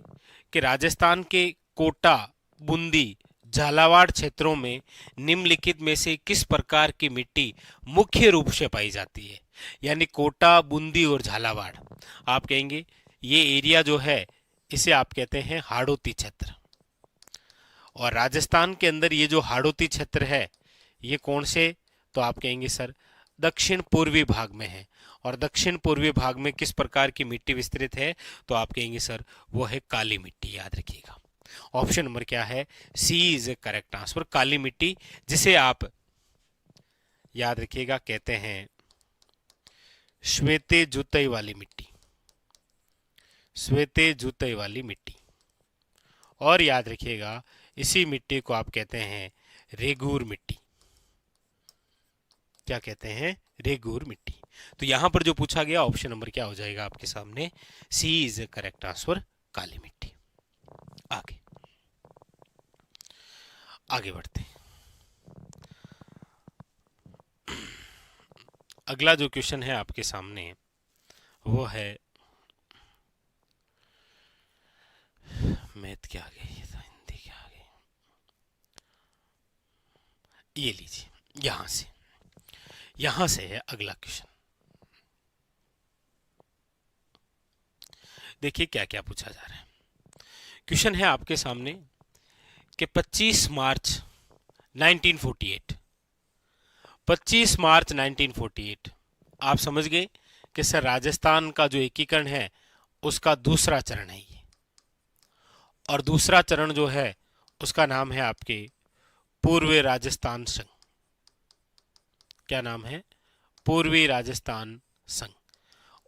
कि राजस्थान के कोटा, बूंदी, झालावाड़ क्षेत्रों में निम्नलिखित में से किस प्रकार की मिट्टी मुख्य रूप से पाई जाती है। यानी कोटा, बूंदी और झालावाड़, आप कहेंगे ये एरिया जो है इसे आप कहते हैं हाड़ौती क्षेत्र। और राजस्थान के अंदर ये जो हाड़ौती क्षेत्र है ये कौन से, तो आप कहेंगे सर दक्षिण पूर्वी भाग में है। और दक्षिण पूर्वी भाग में किस प्रकार की मिट्टी विस्तृत है, तो आप कहेंगे सर वो है काली मिट्टी, याद रखिएगा। ऑप्शन नंबर क्या है, सी इज ए करेक्ट आंसर, काली मिट्टी, जिसे आप याद रखिएगा कहते हैं श्वेते जुतई वाली मिट्टी, श्वेते जुतई वाली मिट्टी। और याद रखिएगा इसी मिट्टी को आप कहते हैं रेगूर मिट्टी, क्या कहते हैं, रेगूर मिट्टी। तो यहां पर जो पूछा गया ऑप्शन नंबर क्या हो जाएगा आपके सामने, सी इज करेक्ट आंसर, काली मिट्टी। आगे आगे बढ़ते हैं। अगला जो क्वेश्चन है आपके सामने वो है, मैथ क्या आ गई, हिंदी क्या आ गई, ये लीजिए, यहां से है अगला क्वेश्चन। देखिए क्या क्या पूछा जा रहा है। क्वेश्चन है आपके सामने कि 25 मार्च 1948, 25 मार्च 1948, आप समझ गए कि सर राजस्थान का जो एकीकरण है उसका दूसरा चरण है ये। और दूसरा चरण जो है उसका नाम है आपके पूर्वी राजस्थान संघ। क्या नाम है, पूर्वी राजस्थान संघ।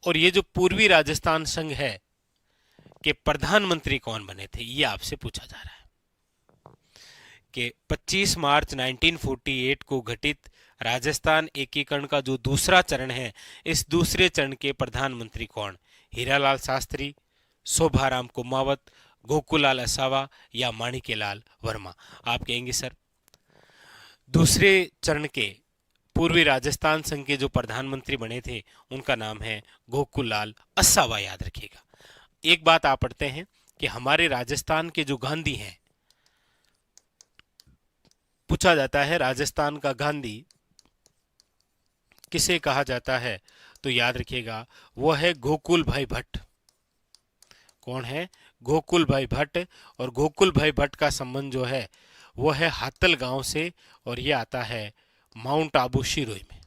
और ये जो पूर्वी राजस्थान संघ है के प्रधानमंत्री कौन बने थे, ये आपसे पूछा जा रहा है कि 25 मार्च 1948 को घटित राजस्थान एकीकरण का जो दूसरा चरण है, इस दूसरे चरण के प्रधानमंत्री कौन, हीरालाल शास्त्री, शोभाराम कुमावत, गोकुलाल असावा या माणिक्यलाल वर्मा। आप कहेंगे सर दूसरे चरण के पूर्वी राजस्थान संघ के जो प्रधानमंत्री बने थे उनका नाम है गोकुलाल असावा, याद रखिएगा। एक बात आप पढ़ते हैं कि हमारे राजस्थान के जो गांधी हैं, पूछा जाता है राजस्थान का गांधी किसे कहा जाता है, तो याद रखिएगा वो है गोकुल भाई भट्ट। कौन है, गोकुल भाई भट्ट। और गोकुल भाई भट्ट का संबंध जो है वो है हातल गांव से, और ये आता है माउंट आबू शिरोई में।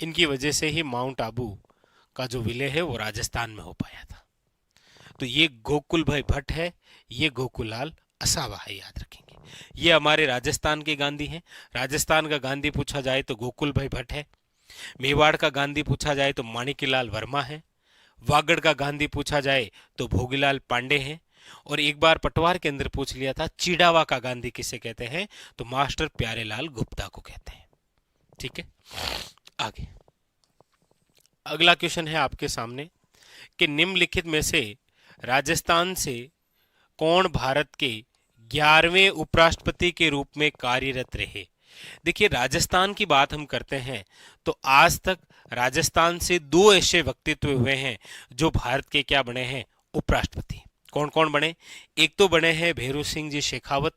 इनकी वजह से ही माउंट आबू का जो विलय है वो राजस्थान में हो पाया था। तो ये गोकुल भाई भट्ट है, ये गोकुलाल असावा है, याद रखेंगे। ये हमारे राजस्थान के गांधी हैं। राजस्थान का गांधी पूछा जाए तो गोकुल भाई भट्ट है। मेवाड़ का गांधी पूछा जाए तो माणिक्यलाल वर्मा है। वागड़ का गांधी पूछा जाए तो भोगीलाल पांडे हैं। और एक बार पटवार के अंदर पूछ लिया था चिड़ावा का गांधी किसे कहते हैं, तो मास्टर प्यारेलाल गुप्ता को कहते हैं। ठीक है, आगे अगला क्वेश्चन है आपके सामने कि निम्नलिखित में से राजस्थान से कौन भारत के 11वें उपराष्ट्रपति के रूप में कार्यरत रहे। देखिए राजस्थान की बात हम करते हैं तो आज तक राजस्थान से दो ऐसे व्यक्तित्व हुए हैं जो भारत के क्या बने हैं, उपराष्ट्रपति। कौन कौन बने, एक तो बने हैं भैरू सिंह जी शेखावत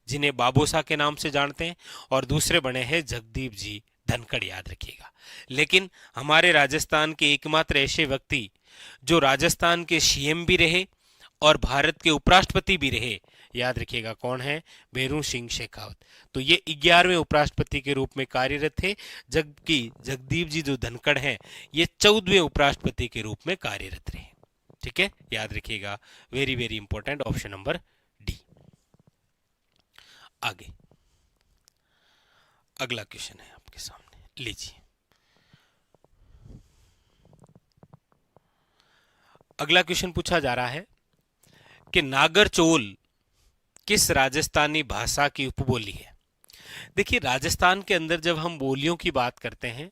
जिन्हें बाबूसा के नाम से जानते हैं, और दूसरे बने हैं जगदीप जी धनखड़, याद रखिएगा। लेकिन हमारे राजस्थान के एकमात्र ऐसे व्यक्ति जो राजस्थान के सीएम भी रहे और भारत के उपराष्ट्रपति भी रहे, याद रखिएगा कौन है, भैरू सिंह शेखावत। तो ये 11वें उपराष्ट्रपति के रूप में कार्यरत थे, जबकि जगदीप जी जो धनखड़ हैं ये 14वें उपराष्ट्रपति के रूप में कार्यरत रहे। ठीक है, याद रखिएगा, very very important, option number D. आगे अगला क्वेश्चन है आपके सामने, लीजिए। अगला क्वेश्चन पूछा जा रहा है कि नागरचोल किस राजस्थानी भाषा की उपबोली है। देखिए, राजस्थान के अंदर जब हम बोलियों की बात करते हैं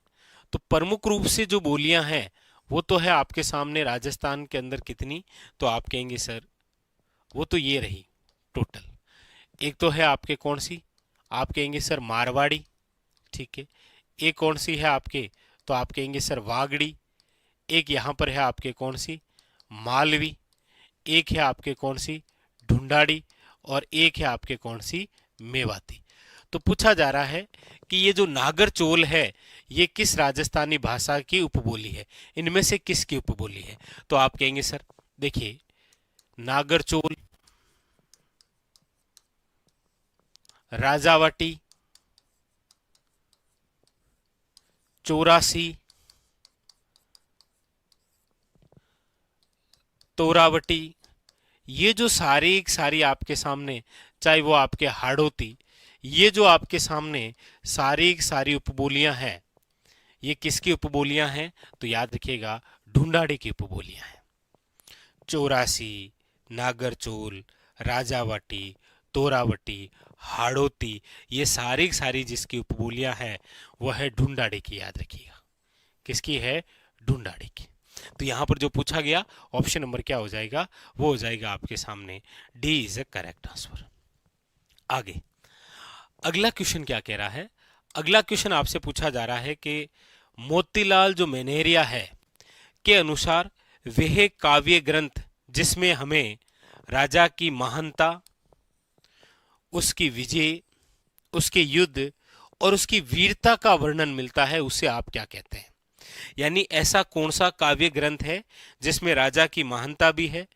तो प्रमुख रूप से जो बोलियां हैं वो तो है आपके सामने राजस्थान के अंदर कितनी, तो आप कहेंगे सर वो तो ये रही टोटल। एक तो है आपके कौन सी, आप कहेंगे सर मारवाड़ी, ठीक है। एक कौन सी है आपके, तो आप कहेंगे सर वागड़ी। एक यहाँ पर है आपके कौन सी, मालवी। एक है आपके कौन सी, ढूंढाड़ी। और एक है आपके कौन सी, मेवाती। तो पूछा जा रहा है कि ये जो नागरचोल है ये किस राजस्थानी भाषा की उपबोली है, इनमें से किसकी उपबोली है। तो आप कहेंगे सर देखिए, नागरचोल, राजावटी, चौरासी, तोरावटी, ये जो सारी आपके सामने, चाहे वो आपके हाड़ोती, ये जो आपके सामने सारी उपबोलियां हैं, ये किसकी उपबोलियां हैं, तो याद रखिएगा ढूंढाड़ी की उपबोलियां हैं। चौरासी, नागरचोल, राजावटी, तोरावटी, हाड़ोती, ये सारी जिसकी उपबोलियां हैं वह है ढूंढाड़ी की, याद रखिएगा किसकी है, ढूंढाड़ी की। तो यहां पर जो पूछा गया ऑप्शन नंबर क्या हो जाएगा, वो हो जाएगा आपके सामने D is a correct answer. आगे अगला क्वेश्चन क्या कह रहा है, अगला क्वेश्चन आपसे पूछा जा रहा है कि मोतीलाल जो मैनेरिया है के अनुसार वह काव्य ग्रंथ जिसमें हमें राजा की महानता, उसकी विजय, उसके युद्ध और उसकी वीरता का वर्णन मिलता है, उसे आप क्या कहते हैं। यानी ऐसा कौन सा काव्य ग्रंथ है जिसमें राजा की महानता भी है,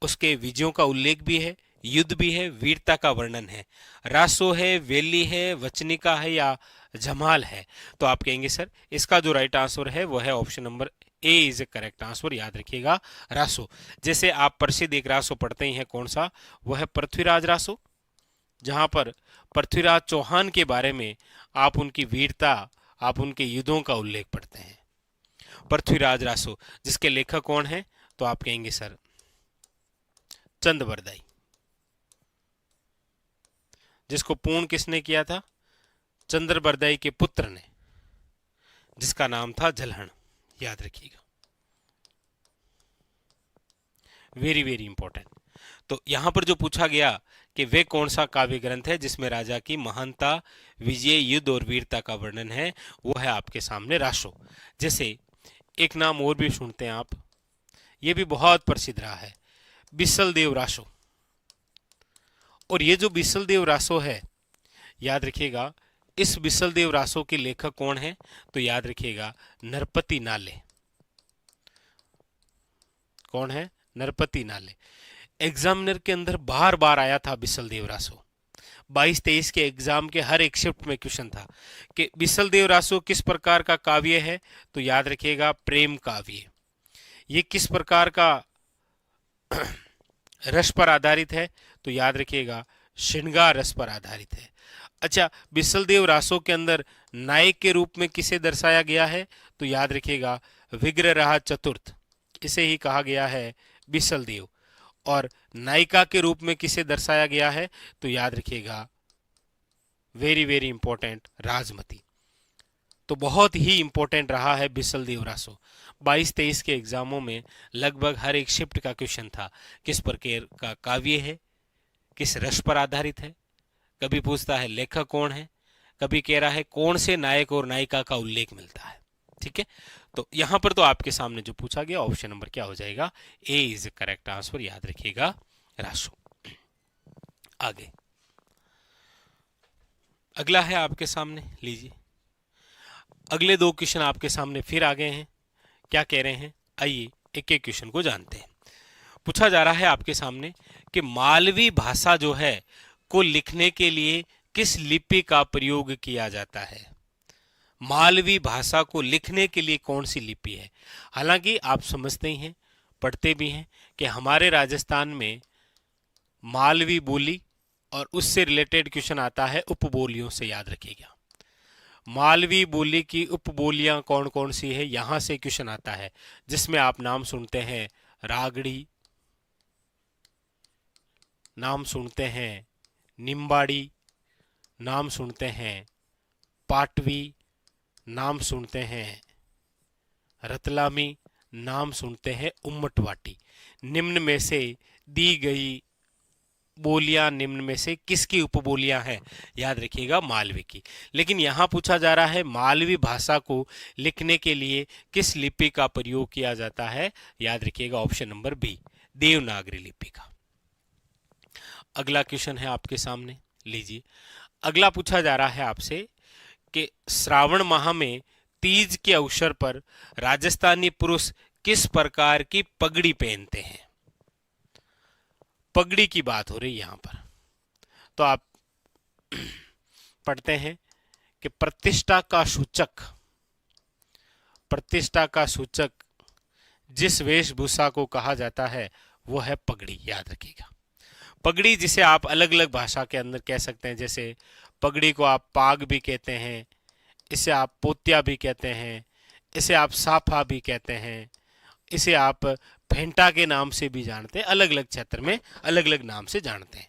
उसके विजयों का उल्लेख भी है, युद्ध भी है, वीरता का वर्णन है। रासो है, वेली है, वचनिका है या जमाल है। तो आप कहेंगे सर इसका जो राइट आंसर है वो है option number A is a correct answer, याद रखिएगा रासो। जैसे आप प्रसिद्ध एक रासो पढ़ते ही हैं, कौन सा, वह है पृथ्वीराज रासो, जहां पर पृथ्वीराज चौहान के बारे में आप उनकी वीरता, आप उनके युद्धों का उल्लेख पढ़ते हैं। पृथ्वीराज रासो जिसके लेखक कौन है, तो आप कहेंगे सर चंद बरदाई, जिसको पूर्ण किसने किया था, चंद्र बरदाई के पुत्र ने, जिसका नाम था जलहण, याद रखिएगा, वेरी इंपॉर्टेंट। तो यहां पर जो पूछा गया कि वे कौन सा काव्य ग्रंथ है जिसमें राजा की महानता, विजय, युद्ध और वीरता का वर्णन है, वो है आपके सामने रासो। जैसे एक नाम और भी सुनते हैं आप, ये भी बहुत प्रसिद्ध रहा है, बिसल देव रासो। और ये जो बिसल देव रासो है, याद रखिएगा इस बिसल देव रासो के लेखक कौन है, तो याद रखिएगा नरपति नाले। कौन है, नरपति नाले। एग्जामिनर के अंदर बार बार आया था बिसल देव रासो, 22-23 के एग्जाम के हर एक शिफ्ट में क्वेश्चन था कि बिसल देव रासो किस प्रकार का काव्य है, तो याद रखिएगा प्रेम काव्य। ये किस प्रकार का रस पर आधारित है, तो याद रखिएगा श्रृंगार रस पर आधारित है। अच्छा, बिसल देव रासो के अंदर नायक के रूप में किसे दर्शाया गया है, तो याद रखिएगा विग्रह रहा चतुर्थ, इसे ही कहा गया है बिसल देव। और नायिका के रूप में किसे दर्शाया गया है, तो याद रखिएगा वेरी इंपॉर्टेंट राजमती। तो बहुत ही इंपॉर्टेंट रहा है बिसल देव रासो। 22-23 के एग्जामों में लगभग हर एक शिफ्ट का क्वेश्चन था, किस प्रकार का काव्य है, किस रस पर आधारित है, कभी पूछता है लेखक कौन है, कभी कह रहा है कौन से नायक और नायिका का उल्लेख मिलता है। ठीक है, तो यहां पर तो आपके सामने जो पूछा गया ऑप्शन नंबर क्या हो जाएगा, ए इज करेक्ट आंसर, याद रखिएगा रासो। आगे अगला है आपके सामने, लीजिए अगले दो क्वेश्चन आपके सामने फिर आ गए हैं। क्या कह रहे हैं, आइए एक एक क्वेश्चन को जानते हैं। पूछा जा रहा है आपके सामने कि मालवी भाषा जो है को लिखने के लिए किस लिपि का प्रयोग किया जाता है। मालवी भाषा को लिखने के लिए कौन सी लिपि है। हालांकि आप समझते ही हैं, पढ़ते भी हैं कि हमारे राजस्थान में मालवी बोली और उससे रिलेटेड क्वेश्चन आता है उपबोलियों से, याद रखिएगा। मालवी बोली की उपबोलियां कौन कौन सी है, यहां से क्वेश्चन आता है, जिसमें आप नाम सुनते हैं रागड़ी, नाम सुनते हैं निम्बाड़ी, नाम सुनते हैं पाटवी, नाम सुनते हैं रतलामी, नाम सुनते हैं उम्मटवाटी। निम्न में से दी गई बोलियां निम्न में से किसकी उपबोलियां हैं, याद रखिएगा मालवी की। लेकिन यहां पूछा जा रहा है मालवी भाषा को लिखने के लिए किस लिपि का प्रयोग किया जाता है, याद रखिएगा ऑप्शन नंबर बी, देवनागरी लिपि का। अगला क्वेश्चन है आपके सामने, लीजिए। अगला पूछा जा रहा है आपसे कि श्रावण माह में तीज के अवसर पर राजस्थानी पुरुष किस प्रकार की पगड़ी पहनते हैं। पगड़ी की बात हो रही है यहां पर, तो आप पढ़ते हैं कि प्रतिष्ठा का सूचक जिस वेशभूषा को कहा जाता है वो है पगड़ी, याद रखिएगा। पगड़ी जिसे आप अलग अलग भाषा के अंदर कह सकते हैं, जैसे पगड़ी को आप पाग भी कहते हैं, इसे आप पोत्या भी कहते हैं, इसे आप साफा भी कहते हैं, इसे आप फेंटा के नाम से भी जानते हैं, अलग अलग क्षेत्र में अलग अलग नाम से जानते हैं।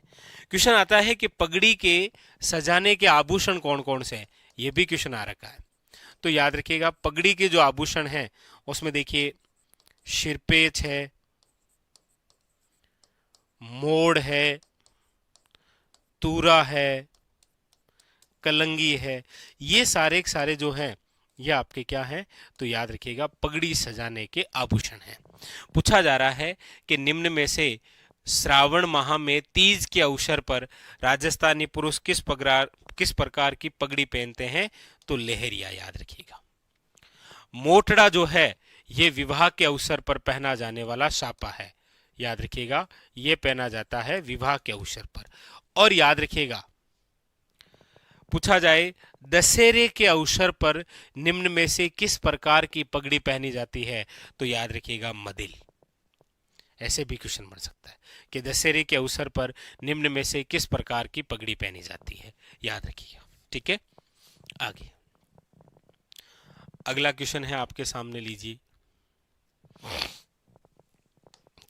क्वेश्चन आता है कि पगड़ी के सजाने के आभूषण कौन कौन से हैं, ये भी क्वेश्चन आ रखा है। तो याद रखिएगा पगड़ी के जो आभूषण हैं उसमें देखिए सिरपेच है, मोड़ है, तूरा है, कलंगी है, ये सारे सारे जो हैं ये आपके क्या हैं, तो याद रखिएगा पगड़ी सजाने के आभूषण हैं। पूछा जा रहा है कि निम्न में से श्रावण माह में तीज के अवसर पर राजस्थानी पुरुष किस प्रकार की पगड़ी पहनते हैं, तो लहरिया, याद रखिएगा। मोटड़ा जो है ये विवाह के अवसर पर पहना जाने वाला सापा है, याद रखिएगा, ये पहना जाता है विवाह के अवसर पर। और याद रखिएगा पूछा जाए दशहरे के अवसर पर निम्न में से किस प्रकार की पगड़ी पहनी जाती है, तो याद रखिएगा मदिल। ऐसे भी क्वेश्चन बन सकता है कि दशहरे के अवसर पर निम्न में से किस प्रकार की पगड़ी पहनी जाती है, याद रखिएगा। ठीक है, आगे अगला क्वेश्चन है आपके सामने, लीजिए।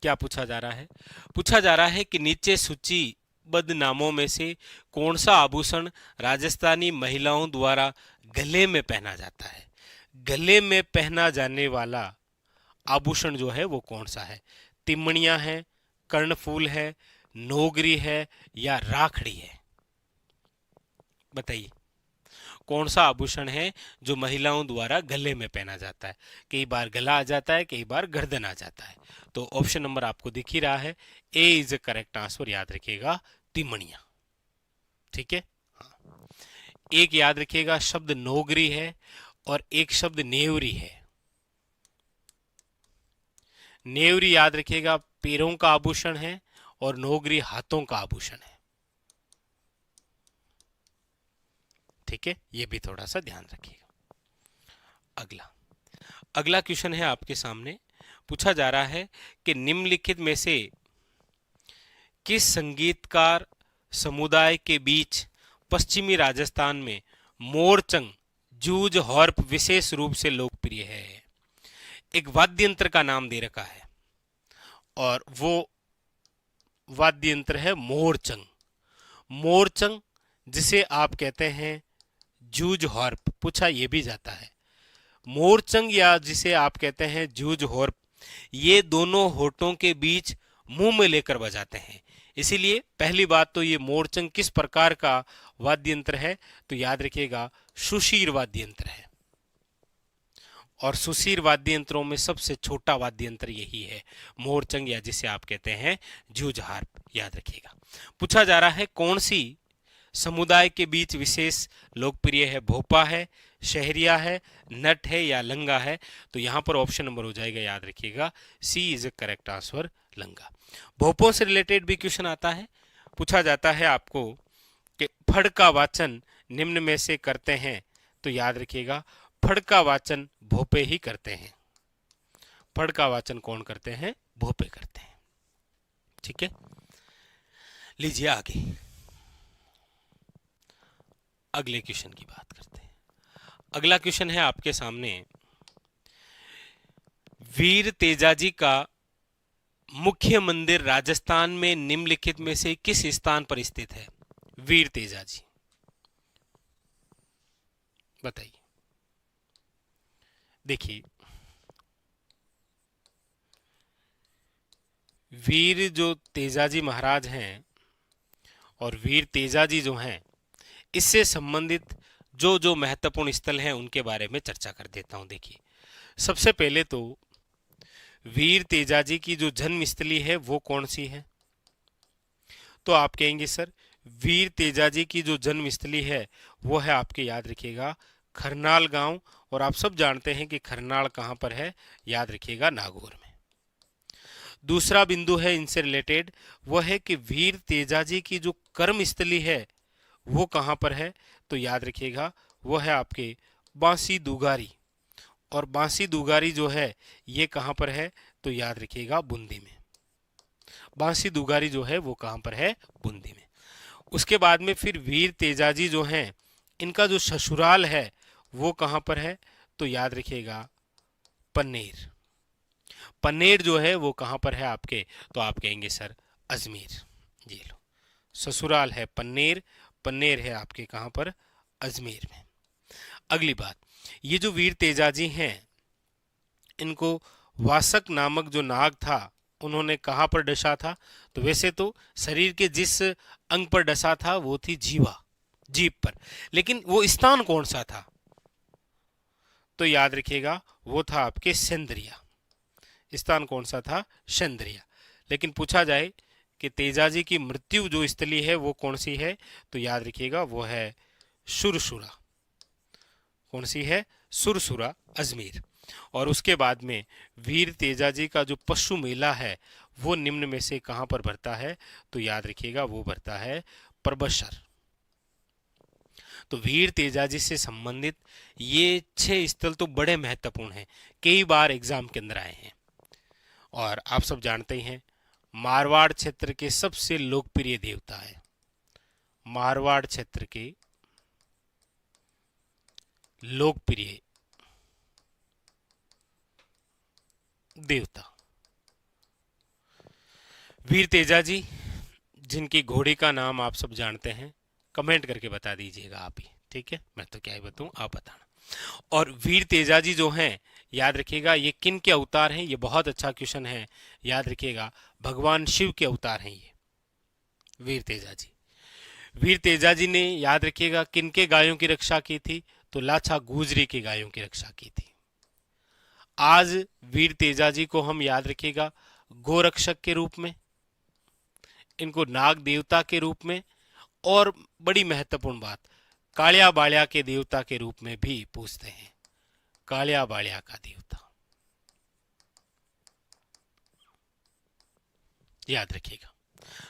क्या पूछा जा रहा है, पूछा जा रहा है कि नीचे सूचीबद्ध नामों में से कौन सा आभूषण राजस्थानी महिलाओं द्वारा गले में पहना जाता है। गले में पहना जाने वाला आभूषण जो है वो कौन सा है, तिमणियां है, कर्णफूल है, नोगरी है या राखड़ी है, बताइए कौन सा आभूषण है जो महिलाओं द्वारा गले में पहना जाता है। कई बार गला आ जाता है, कई बार गर्दन आ जाता है। तो ऑप्शन नंबर आपको दिख ही रहा है, A is the correct answer, याद रखिएगा तिमणिया। ठीक है, हाँ। एक याद रखिएगा शब्द नोगरी है और एक शब्द नेवरी है। नेवरी याद रखिएगा पैरों का आभूषण है और नोगरी हाथों का आभूषण है। ठीक है, ये भी थोड़ा सा ध्यान रखिएगा। अगला क्वेश्चन है आपके सामने, पूछा जा रहा है कि निम्नलिखित में से किस संगीतकार समुदाय के बीच पश्चिमी राजस्थान में मोरचंग जूझ हॉर्प विशेष रूप से लोकप्रिय है। एक वाद्य यंत्र का नाम दे रखा है और वो वाद्य यंत्र है मोरचंग। मोरचंग जिसे आप कहते हैं जूझ हॉर्प, पूछा यह भी जाता है। मोरचंग या जिसे आप कहते हैं जूझ हॉर्प, ये दोनों होठों के बीच मुंह में लेकर बजाते हैं। इसीलिए पहली बात तो ये मोरचंग किस प्रकार का वाद्य यंत्र है, तो याद रखिएगा सुशीर वाद्य यंत्र है। और सुशीर वाद्य यंत्रों में सबसे छोटा वाद्य यंत्र यही है, मोरचंग या जिसे आप कहते हैं जूझ हार्प, याद रखिएगा। पूछा जा रहा है कौन सी समुदाय के बीच विशेष लोकप्रिय है, भोपा है, शहरिया है, नट है या लंगा है, तो यहां पर ऑप्शन नंबर हो जाएगा, याद रखिएगा सी इज ए करेक्ट आंसर, लंगा। भोपों से रिलेटेड भी क्वेश्चन आता है, पूछा जाता है आपको कि फड़ का वाचन निम्न में से करते हैं, तो याद रखिएगा फड़ का वाचन भोपे ही करते हैं। फड़ का वाचन कौन करते हैं, भोपे करते हैं। ठीक है, लीजिए आगे अगले क्वेश्चन की बात करते हैं। अगला क्वेश्चन है आपके सामने, वीर तेजाजी का मुख्य मंदिर राजस्थान में निम्नलिखित में से किस स्थान पर स्थित है? वीर तेजाजी, बताइए। देखिए, वीर जो तेजाजी महाराज हैं और वीर तेजाजी जो हैं, इससे संबंधित जो जो महत्वपूर्ण स्थल हैं उनके बारे में चर्चा कर देता हूं। देखिए, सबसे पहले तो वीर तेजाजी की जो जन्मस्थली है वो कौन सी है? तो आप कहेंगे सर, वीर तेजाजी की जो जन्मस्थली है वो है, आपके याद रखिएगा, खरनाल गांव। और आप सब जानते हैं कि खरनाल कहां पर है, याद रखिएगा, नागौर में। दूसरा बिंदु है इनसे रिलेटेड, वो है कि वीर तेजाजी की जो कर्मस्थली है वो कहां पर है? तो याद रखिएगा, वो है आपके बांसी दुगारी। और बांसी दुगारी जो है ये कहां पर है? तो याद रखिएगा, बूंदी में। बांसी दुगारी जो है वो कहां पर है? बूंदी में। उसके बाद में फिर वीर तेजाजी जो हैं, इनका जो ससुराल है वो कहां पर है? तो याद रखिएगा, पन्नेर। पन्नेर जो है वो कहां पर है आपके? तो आप कहेंगे सर, अजमेर। ये लो, ससुराल है पन्नेर, पन्नेर है आपके कहां पर? अजमेर में। अगली बात, ये जो वीर तेजाजी हैं, इनको वासक नामक जो नाग था, उन्होंने कहां पर डसा था? तो वैसे तो शरीर के जिस अंग पर डसा था वो थी जीवा, जीभ पर, लेकिन वो स्थान कौन सा था? तो याद रखिएगा, वो था आपके सेंद्रिया। स्थान कौन सा था? सेंद्रिया। लेकिन पूछा जाए कि तेजाजी की मृत्यु जो स्थली है वो कौन सी है? तो याद रखिएगा, वो है सुरसुरा। कौन सी है? सुरसुरा, अजमेर। और उसके बाद में वीर तेजाजी का जो पशु मेला है वो निम्न में से कहां पर भरता है? तो याद रखिएगा, वो भरता है परबसर। तो वीर तेजाजी से संबंधित ये 6 स्थल तो बड़े महत्वपूर्ण हैं, कई बार एग्जाम के अंदर आए हैं। और आप सब जानते ही हैं, मारवाड़ क्षेत्र के सबसे लोकप्रिय देवता है, मारवाड़ क्षेत्र के लोकप्रिय देवता वीर तेजाजी, जिनकी घोड़ी का नाम आप सब जानते हैं। कमेंट करके बता दीजिएगा आप ही, ठीक है? मैं तो क्या ही बताऊं, आप बताना। और वीर तेजाजी जो हैं, याद रखिएगा, ये किन के अवतार हैं? ये बहुत अच्छा क्वेश्चन है, याद रखिएगा, भगवान शिव के अवतार हैं ये वीर तेजाजी। वीर तेजाजी ने, याद रखिएगा, किन के गायों की रक्षा की थी? तो लाछा गुजरी के गायों की रक्षा की थी। आज वीर तेजाजी को हम, याद रखिएगा, गोरक्षक के रूप में, इनको नाग देवता के रूप में, और बड़ी महत्वपूर्ण बात, कालिया बालिया के देवता के रूप में भी पूछते हैं। कालिया बालिया का देवता, याद रखिएगा।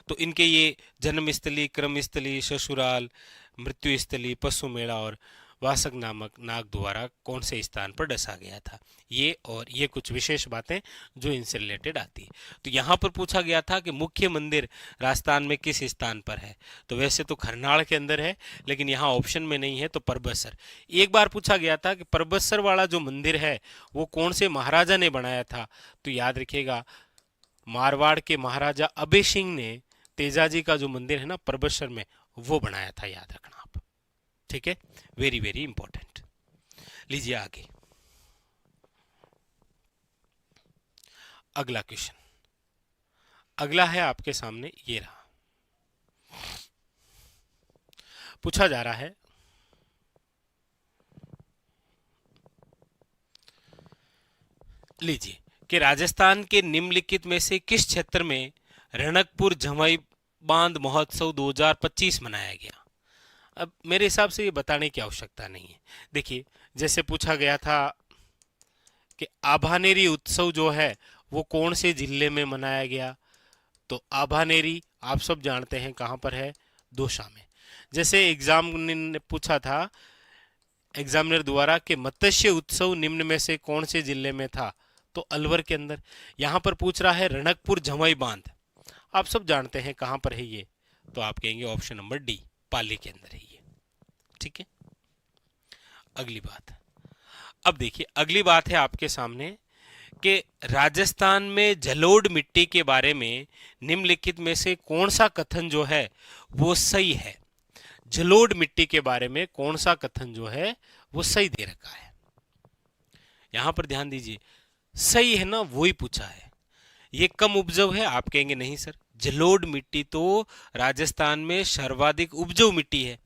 तो इनके ये जन्मस्थली, क्रमस्थली, ससुराल, मृत्यु स्थली, पशु मेला और वासक नामक नाग द्वारा कौन से स्थान पर डसा गया था, ये और ये कुछ विशेष बातें जो इनसे रिलेटेड आती है। तो यहाँ पर पूछा गया था कि मुख्य मंदिर राजस्थान में किस स्थान पर है? तो वैसे तो खरनाल के अंदर है, लेकिन यहाँ ऑप्शन में नहीं है, तो परबतसर। एक बार पूछा गया था कि परबतसर वाला जो मंदिर है वो कौन से महाराजा ने बनाया था? तो याद रखिएगा, मारवाड़ के महाराजा अभय सिंह ने तेजाजी का जो मंदिर है ना परबतसर में, वो बनाया था, याद रखना आप, ठीक है? Very very important. लीजिए आगे, अगला क्वेश्चन। अगला है आपके सामने, ये रहा। पूछा जा रहा है, लीजिए, कि राजस्थान के निम्नलिखित में से किस क्षेत्र में रणकपुर जमई बांध महोत्सव 2025 मनाया गया? अब मेरे हिसाब से ये बताने की आवश्यकता नहीं है। देखिए, जैसे पूछा गया था कि आभानेरी उत्सव जो है वो कौन से जिले में मनाया गया? तो आभानेरी आप सब जानते हैं कहां पर है? दौसा में। जैसे एग्जाम ने पूछा था एग्जामिनर द्वारा कि मत्स्य उत्सव निम्न में से कौन से जिले में था? तो अलवर के अंदर। यहां पर पूछ रहा है रणकपुर जमई बांध, आप सब जानते हैं कहां पर है ये? तो आप कहेंगे ऑप्शन नंबर डी, पाली के अंदर है ये, ठीक है? अगली बात, अब देखिए अगली बात है आपके सामने कि राजस्थान में जलोढ़ मिट्टी के बारे में निम्नलिखित में से कौन सा कथन जो है वो सही है। जलोढ़ मिट्टी के बारे में कौन सा कथन जो है वो सही दे रखा है। यहां पर ध्यान दीजिए, सही है ना, वो ही पूछा है। ये कम उपजाऊ है, आप कहेंगे नहीं सर, जलोढ़ मिट्टी तो राजस्थान में सर्वाधिक उपजाऊ मिट्टी है,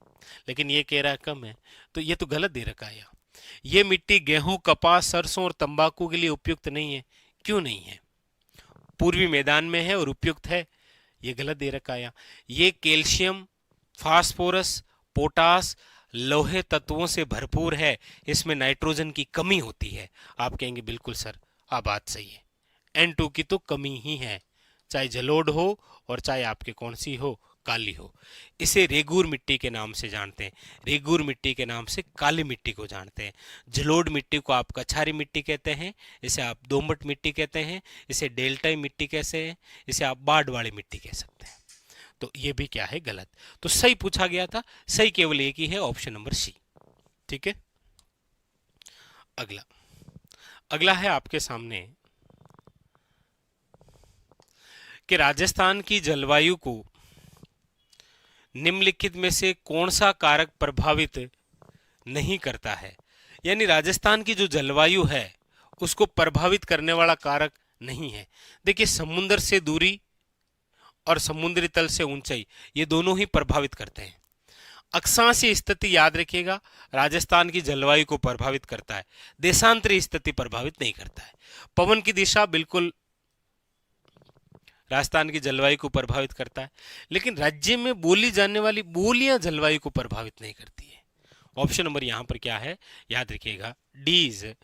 लेकिन ये कह रहा है कम है, तो ये तो गलत दे रखा है। ये मिट्टी गेहूं, कपास, सरसों और तंबाकू के लिए उपयुक्त नहीं है। क्यों नहीं है? पूर्वी मैदान में है और उपयुक्त है, ये गलत दे रखा है। ये कैल्शियम, फास्फोरस, पोटास, लोहे तत्वों से भरपूर है, इसमें नाइट्रोजन की कमी होती है। आप कहेंगे बिल्कुल सर, बात सही है, N2 की तो कमी ही है, चाहे जलोढ़ हो और चाहे आपके कौन सी हो, काली हो। इसे रेगूर मिट्टी के नाम से जानते हैं, रेगूर मिट्टी के नाम से काली मिट्टी को जानते हैं। जलोढ़ मिट्टी को आप कछारी मिट्टी कहते हैं, इसे आप दोमट मिट्टी कहते हैं, इसे डेल्टाई मिट्टी कहते हैं, इसे आप बाढ़ वाली मिट्टी कह सकते हैं। तो ये भी क्या है, गलत। तो सही पूछा गया था, सही केवल एक ही है, ऑप्शन नंबर सी। ठीक है, अगला, अगला है आपके सामने कि राजस्थान की जलवायु को निम्नलिखित में से कौन सा कारक प्रभावित नहीं करता है। यानी राजस्थान की जो जलवायु है उसको प्रभावित करने वाला कारक नहीं है। देखिए, समुद्र से दूरी और समुद्री तल से ऊंचाई, ये दोनों ही प्रभावित करते हैं। अक्षांशीय स्थिति याद रखिएगा, राजस्थान की जलवायु को प्रभावित करता है, देशांतरी स्थिति प्रभावित नहीं करता है। पवन की दिशा बिल्कुल राजस्थान की जलवायु को प्रभावित करता है, लेकिन राज्य में बोली जाने वाली बोलियां जलवायु को प्रभावित नहीं करती है। ऑप्शन नंबर यहां पर क्या है, याद रखिएगा, डी इज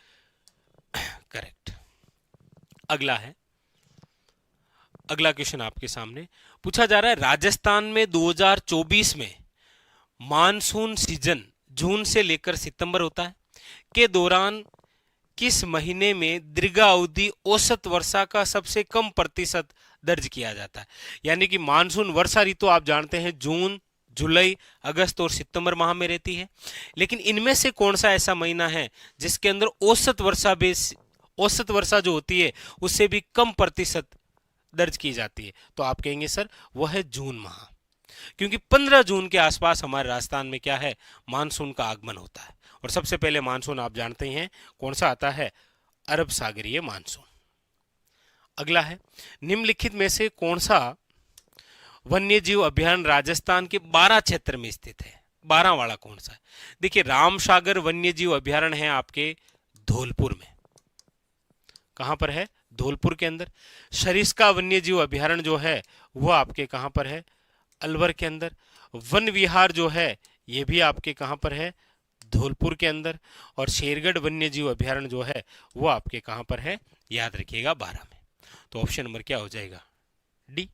करेक्ट। अगला है, अगला क्वेश्चन आपके सामने पूछा जा रहा है, राजस्थान में 2024 में मानसून सीजन जून से लेकर सितंबर होता है के दौरान किस महीने में दीर्घावधि औसत वर्षा का सबसे कम प्रतिशत दर्ज किया जाता है। यानी कि मानसून वर्षा ऋतु आप जानते हैं जून, जुलाई, अगस्त और सितंबर माह में रहती है, लेकिन इनमें से कौन सा ऐसा महीना है जिसके अंदर औसत वर्षा जो होती है उससे भी कम प्रतिशत दर्ज की जाती है। तो आप कहेंगे सर वह है जून माह, क्योंकि 15 जून के आसपास हमारे राजस्थान में क्या है, मानसून का आगमन होता है। और सबसे पहले मानसून आप जानते हैं कौन सा आता है, अरब सागरीय मानसून। अगला है, निम्नलिखित में से कौन सा वन्यजीव अभयारण्य राजस्थान के 12 क्षेत्र में स्थित है। 12 वाला कौन सा है? देखिए, रामसागर वन्यजीव अभयारण्य है आपके धौलपुर में। कहां पर है? धौलपुर के अंदर। सरिस्का वन्यजीव अभयारण्य जो है वो आपके कहां पर है? अलवर के अंदर। वन विहार जो है ये भी आपके कहां पर है? धौलपुर के अंदर। और शेरगढ़ वन्यजीव अभयारण्य जो है वो आपके कहां पर है? याद रखिएगा 12 में। तो ऑप्शन नंबर क्या हो जाएगा? डी।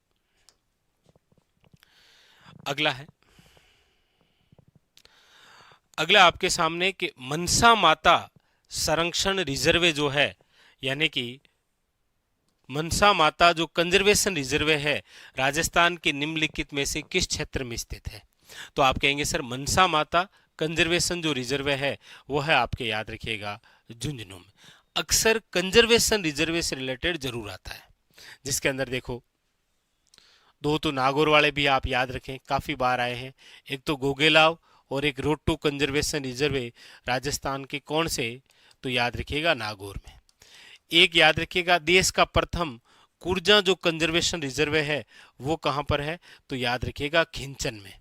अगला है, अगला आपके सामने कि मनसा माता संरक्षण रिजर्वे जो है, यानी कि मनसा माता जो कंजर्वेशन रिजर्वे है राजस्थान के निम्नलिखित में से किस क्षेत्र में स्थित है? तो आप कहेंगे सर मनसा माता कंजर्वेशन जो रिजर्वे है वो है आपके, याद रखिएगा, झुंझुनू में। अक्सर कंजर्वेशन रिजर्वे से रिलेटेड जरूर आता है, जिसके अंदर देखो दो तो नागौर वाले भी आप याद रखें, काफी बार आए हैं। एक तो गोगेलाव और एक रोड टू कंजर्वेशन रिजर्वे राजस्थान के कौन से? तो याद रखिएगा नागौर में। एक याद रखिएगा, देश का प्रथम कुर्जा जो कंजर्वेशन रिजर्वे है वो कहां पर है? तो याद रखिएगा खिंचन में।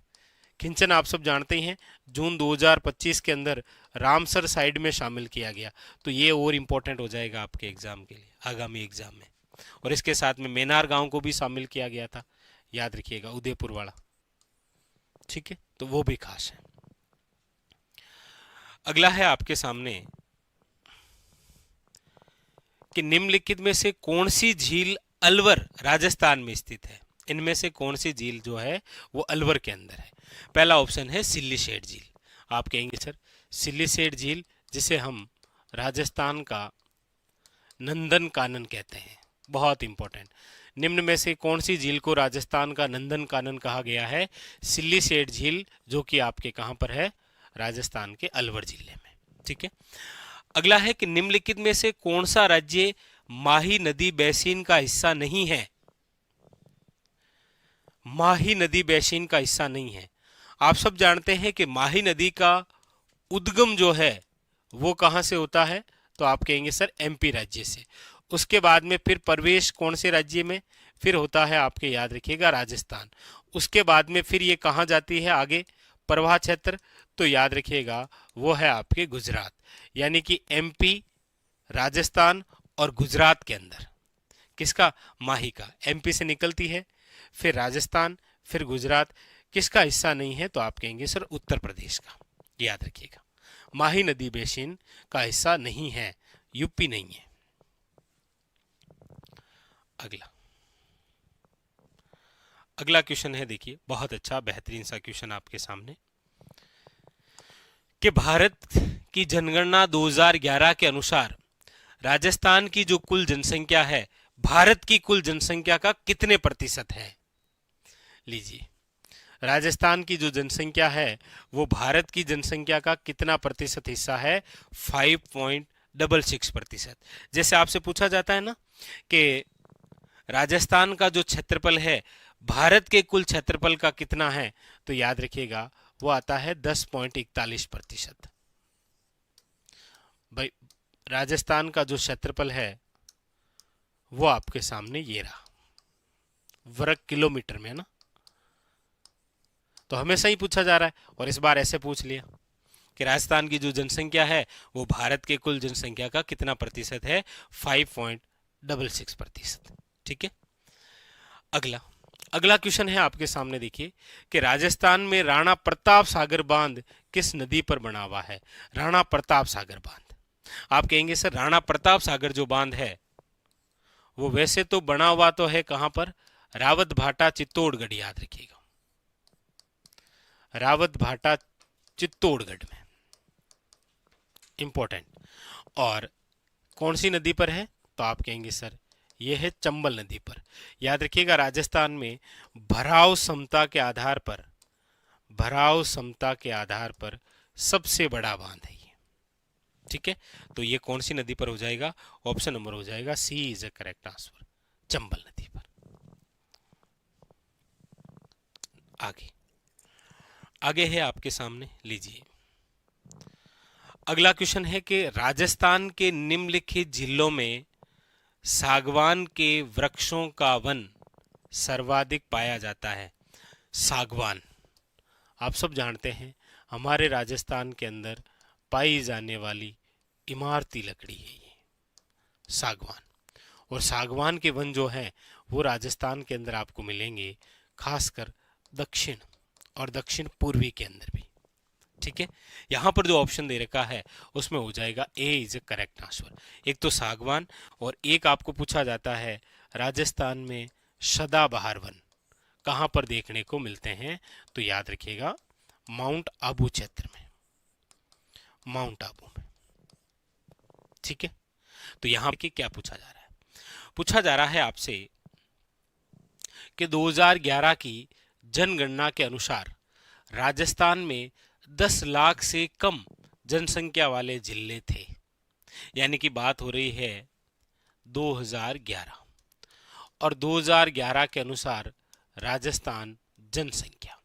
खिंचन आप सब जानते ही हैं, जून 2025 के अंदर रामसर साइड में शामिल किया गया। तो ये और इम्पोर्टेंट हो जाएगा आपके एग्जाम के लिए, आगामी एग्जाम में। और इसके साथ में मेनार गांव को भी शामिल किया गया था, याद रखिएगा, उदयपुर वाला। ठीक है, तो वो भी खास है। अगला है आपके सामने कि निम्नलिखित में से कौन सी झील अलवर राजस्थान में स्थित है। इनमें से कौन सी झील जो है वो अलवर के अंदर है? पहला ऑप्शन है सिल्लीसेठ झील। आप कहेंगे सर सिल्लीसेठ झील, जिसे हम राजस्थान का नंदन कानन कहते हैं, बहुत इंपॉर्टेंट। निम्न में से कौन सी झील को राजस्थान का नंदन कानन कहा गया है? सिल्लीसेठ झील, जो कि आपके कहां पर है? राजस्थान के अलवर जिले में। ठीक है। अगला है कि निम्नलिखित में से कौन सा राज्य माही नदी बेसिन का हिस्सा नहीं है? माही नदी बेसिन का हिस्सा नहीं है। आप सब जानते हैं कि माही नदी का उद्गम जो है वो कहां से होता है? तो आप कहेंगे सर एमपी राज्य से। उसके बाद में फिर प्रवेश कौन से राज्य में? फिर होता है आपके, याद रखिएगा, राजस्थान। उसके बाद में फिर ये कहाँ जाती है आगे प्रवाह क्षेत्र? तो याद रखिएगा वो है आपके गुजरात। यानी कि एमपी, राजस्थान और गुजरात के अंदर किसका? माही का। एमपी से निकलती है, फिर राजस्थान, फिर गुजरात। किसका हिस्सा नहीं है? तो आप कहेंगे सर उत्तर प्रदेश का। याद रखिएगा माही नदी बेसिन का हिस्सा नहीं है, यूपी नहीं है। अगला अगला क्वेश्चन है, देखिए बहुत अच्छा बेहतरीन सा क्वेश्चन आपके सामने, कि भारत की जनगणना 2011 के अनुसार राजस्थान की जो कुल जनसंख्या है भारत की कुल जनसंख्या का कितने प्रतिशत है? लीजिए, राजस्थान की जो जनसंख्या है वो भारत की जनसंख्या का कितना प्रतिशत हिस्सा है? 5.66%। जैसे आपसे पूछा जाता है ना कि राजस्थान का जो क्षेत्रफल है भारत के कुल क्षेत्रफल का कितना है, तो याद रखिएगा वो आता है 10.41%। भाई राजस्थान का जो क्षेत्रफल है वो आपके सामने ये रहा, वर्ग किलोमीटर में ना, तो हमेशा ही पूछा जा रहा है और इस बार ऐसे पूछ लिया कि राजस्थान की जो जनसंख्या है वो भारत के कुल जनसंख्या का कितना प्रतिशत है? 5.66%। ठीक है। अगला अगला क्वेश्चन है आपके सामने, देखिए कि राजस्थान में राणा प्रताप सागर बांध किस नदी पर बना हुआ है? राणा प्रताप सागर बांध। आप कहेंगे सर राणा प्रताप सागर जो बांध है वो वैसे तो बना हुआ तो है कहां पर? रावत भाटा चित्तौड़गढ़। याद रखिएगा रावत भाटा चित्तौड़गढ़ में, इंपॉर्टेंट। और कौन सी नदी पर है? तो आप कहेंगे सर यह है चंबल नदी पर। याद रखिएगा राजस्थान में भराव क्षमता के आधार पर, भराव क्षमता के आधार पर सबसे बड़ा बांध है ये। ठीक है, तो ये कौन सी नदी पर हो जाएगा? ऑप्शन नंबर हो जाएगा C is a correct answer, Chambal नदी पर। आगे आगे है आपके सामने, लीजिए अगला क्वेश्चन है कि राजस्थान के निम्नलिखित जिलों में सागवान के वृक्षों का वन सर्वाधिक पाया जाता है। सागवान आप सब जानते हैं हमारे राजस्थान के अंदर पाई जाने वाली इमारती लकड़ी है ये सागवान। और सागवान के वन जो हैं वो राजस्थान के अंदर आपको मिलेंगे, खासकर दक्षिण और दक्षिण पूर्वी के अंदर भी। ठीक है, यहां पर जो ऑप्शन दे रखा है उसमें हो जाएगा ए इज ए करेक्ट आंसर। एक तो सागवान और एक आपको पूछा जाता है राजस्थान में सदाबहार वन कहां पर देखने को मिलते हैं? तो याद रखिएगा माउंट आबू क्षेत्र में, माउंट आबू में। ठीक है, तो यहां की क्या पूछा जा रहा है? पूछा जा रहा है आपसे कि 2011 की जनगणना के अनुसार राजस्थान में 10 लाख से कम जनसंख्या वाले जिले थे। यानी कि बात हो रही है 2011, और 2011 के अनुसार राजस्थान जनसंख्या,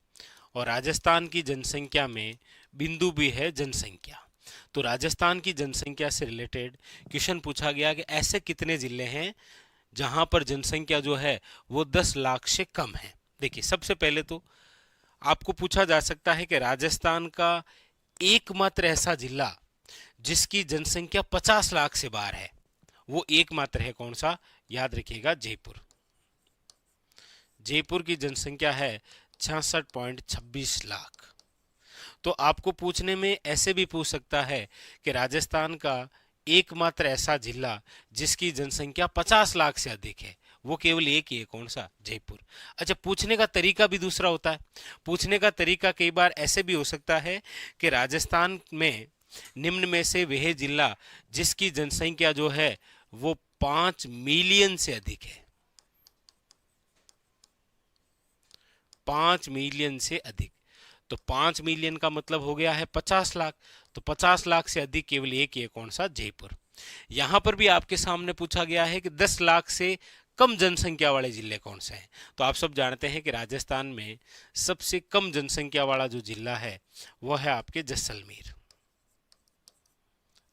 और राजस्थान की जनसंख्या में बिंदु भी है जनसंख्या। तो राजस्थान की जनसंख्या से रिलेटेड क्वेश्चन पूछा गया कि ऐसे कितने जिले हैं जहां पर जनसंख्या जो है वो 10 लाख से कम है। देखिए सबसे पहले तो आपको पूछा जा सकता है कि राजस्थान का एकमात्र ऐसा जिला जिसकी जनसंख्या 50 लाख से बाहर है, वो एकमात्र है कौन सा? याद रखिएगा जयपुर। जयपुर की जनसंख्या है 66.26 लाख। तो आपको पूछने में ऐसे भी पूछ सकता है कि राजस्थान का एकमात्र ऐसा जिला जिसकी जनसंख्या 50 लाख से अधिक है, वो केवल एक ही है, कौन सा? जयपुर। अच्छा, पूछने का तरीका भी दूसरा होता है। पूछने का तरीका कई बार ऐसे भी हो सकता है कि राजस्थान में निम्न में से वह जिला जिसकी जनसंख्या जो है वो 5 मिलियन से अधिक है, 5 मिलियन से अधिक। तो 5 मिलियन का मतलब हो गया है 50 लाख। तो 50 लाख से अधिक केवल एक ही है, कौन सा? जयपुर। यहां पर भी आपके सामने पूछा गया है कि 10 लाख से कम जनसंख्या वाले जिले कौन से हैं। तो आप सब जानते हैं कि राजस्थान में सबसे कम जनसंख्या वाला जो जिला है वह है आपके जैसलमेर।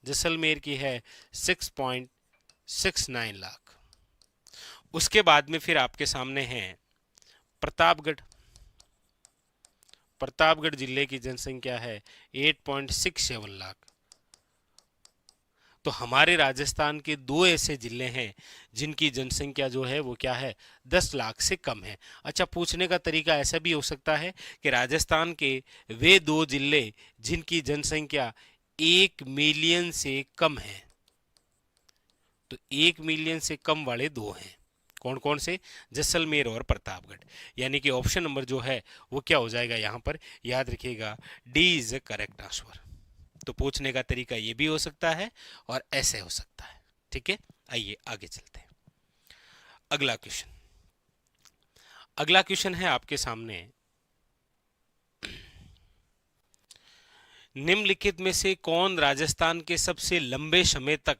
जैसलमेर की है 6.69 लाख। उसके बाद में फिर आपके सामने है प्रतापगढ़। प्रतापगढ़ जिले की जनसंख्या है 8.67 लाख। तो हमारे राजस्थान के दो ऐसे जिले हैं जिनकी जनसंख्या जो है वो क्या है? 10 लाख से कम है। अच्छा, पूछने का तरीका ऐसा भी हो सकता है कि राजस्थान के वे दो जिले जिनकी जनसंख्या 1 मिलियन से कम है। तो 1 मिलियन से कम वाले दो हैं, कौन कौन से? जैसलमेर और प्रतापगढ़। यानी कि ऑप्शन नंबर जो है वो क्या हो जाएगा यहाँ पर? याद रखिएगा, D is the correct answer. तो पूछने का तरीका ये भी हो सकता है और ऐसे हो सकता है। ठीक है, आइए आगे चलते हैं। अगला क्वेश्चन, अगला क्वेश्चन है आपके सामने, निम्नलिखित में से कौन राजस्थान के सबसे लंबे समय तक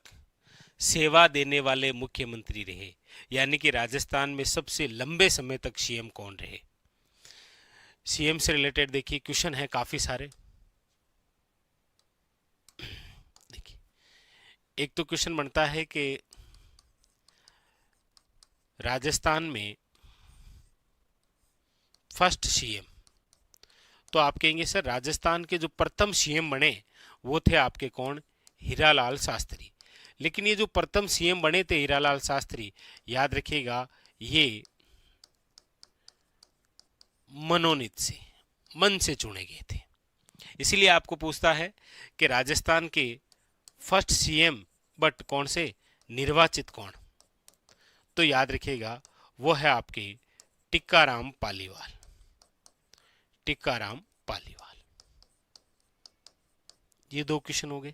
सेवा देने वाले मुख्यमंत्री रहे? यानी कि राजस्थान में सबसे लंबे समय तक सीएम कौन रहे? सीएम से रिलेटेड देखिए क्वेश्चन है काफी सारे। देखिए, एक तो क्वेश्चन बनता है कि राजस्थान में फर्स्ट सीएम, तो आप कहेंगे सर राजस्थान के जो प्रथम सीएम बने वो थे आपके कौन? हीरालाल शास्त्री। लेकिन ये जो प्रथम सीएम बने थे हीरालाल शास्त्री, याद रखिएगा ये मनोनीत से, मन से चुने गए थे। इसीलिए आपको पूछता है कि राजस्थान के फर्स्ट सीएम बट कौन से? निर्वाचित कौन? तो याद रखिएगा वो है आपके टिक्काराम पालीवाल। टिक्काराम पालीवाल। ये दो क्वेश्चन हो गए।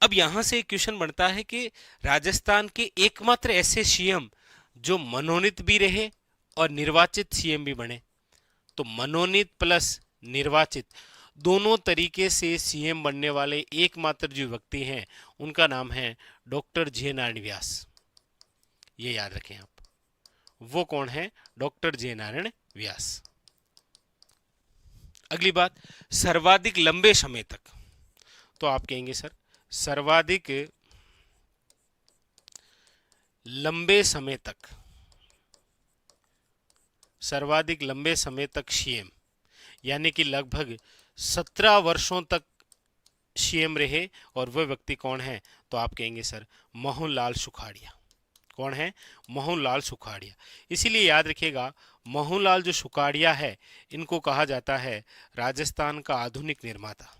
अब यहां से एक क्वेश्चन बनता है कि राजस्थान के एकमात्र ऐसे सीएम जो मनोनीत भी रहे और निर्वाचित सीएम भी बने। तो मनोनीत प्लस निर्वाचित दोनों तरीके से सीएम बनने वाले एकमात्र जो व्यक्ति हैं उनका नाम है डॉक्टर जे नारायण व्यास। ये याद रखें आप, वो कौन है? डॉक्टर जे नारायण व्यास। अगली बात, सर्वाधिक लंबे समय तक, तो आप कहेंगे सर सर्वाधिक लंबे समय तक, सर्वाधिक लंबे समय तक सीएम यानी कि लगभग 17 वर्षों तक सीएम रहे और वह व्यक्ति कौन है? तो आप कहेंगे सर मोहनलाल सुखाड़िया। कौन है? मोहनलाल सुखाड़िया। इसीलिए याद रखिएगा मोहनलाल जो सुखाड़िया है इनको कहा जाता है राजस्थान का आधुनिक निर्माता।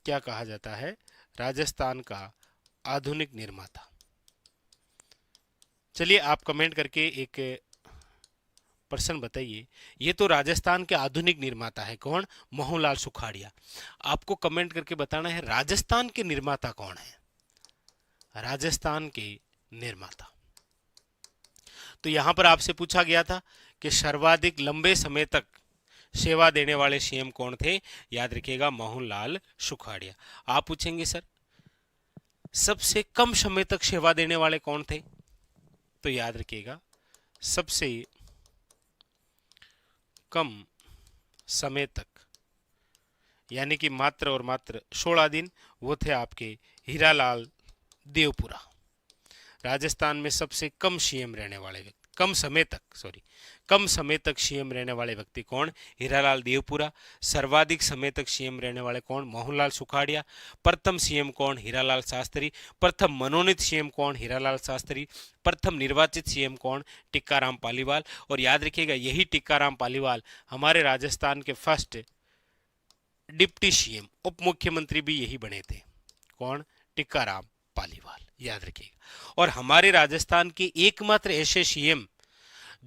क्या कहा जाता है? राजस्थान का आधुनिक निर्माता। चलिए आप कमेंट करके एक प्रश्न बताइए, ये तो राजस्थान के आधुनिक निर्माता है, कौन? मोहनलाल सुखाड़िया। आपको कमेंट करके बताना है राजस्थान के निर्माता कौन है? राजस्थान के निर्माता। तो यहां पर आपसे पूछा गया था कि सर्वाधिक लंबे समय तक सेवा देने वाले सीएम कौन थे? याद रखिएगा मोहनलाल सुखाड़िया। आप पूछेंगे सर सबसे कम समय तक सेवा देने वाले कौन थे? तो याद रखिएगा सबसे कम समय तक यानी कि मात्र और मात्र 16 दिन, वो थे आपके हीरालाल देवपुरा। राजस्थान में सबसे कम सीएम रहने वाले व्यक्ति, कम समय तक सीएम रहने वाले व्यक्ति कौन? हीरालाल देवपुरा। सर्वाधिक समय तक सीएम रहने वाले कौन? मोहनलाल सुखाड़िया। प्रथम सीएम कौन? हीरालाल शास्त्री। प्रथम मनोनीत सीएम कौन? हीरालाल शास्त्री। प्रथम निर्वाचित सीएम कौन? टिक्काराम पालीवाल। और याद रखिएगा यही टिक्काराम पालीवाल हमारे राजस्थान के फर्स्ट डिप्टी सीएम, उप मुख्यमंत्री भी यही बने थे। कौन? टिक्काराम पालीवाल, याद रखिएगा। और हमारे राजस्थान के एकमात्र ऐसे सीएम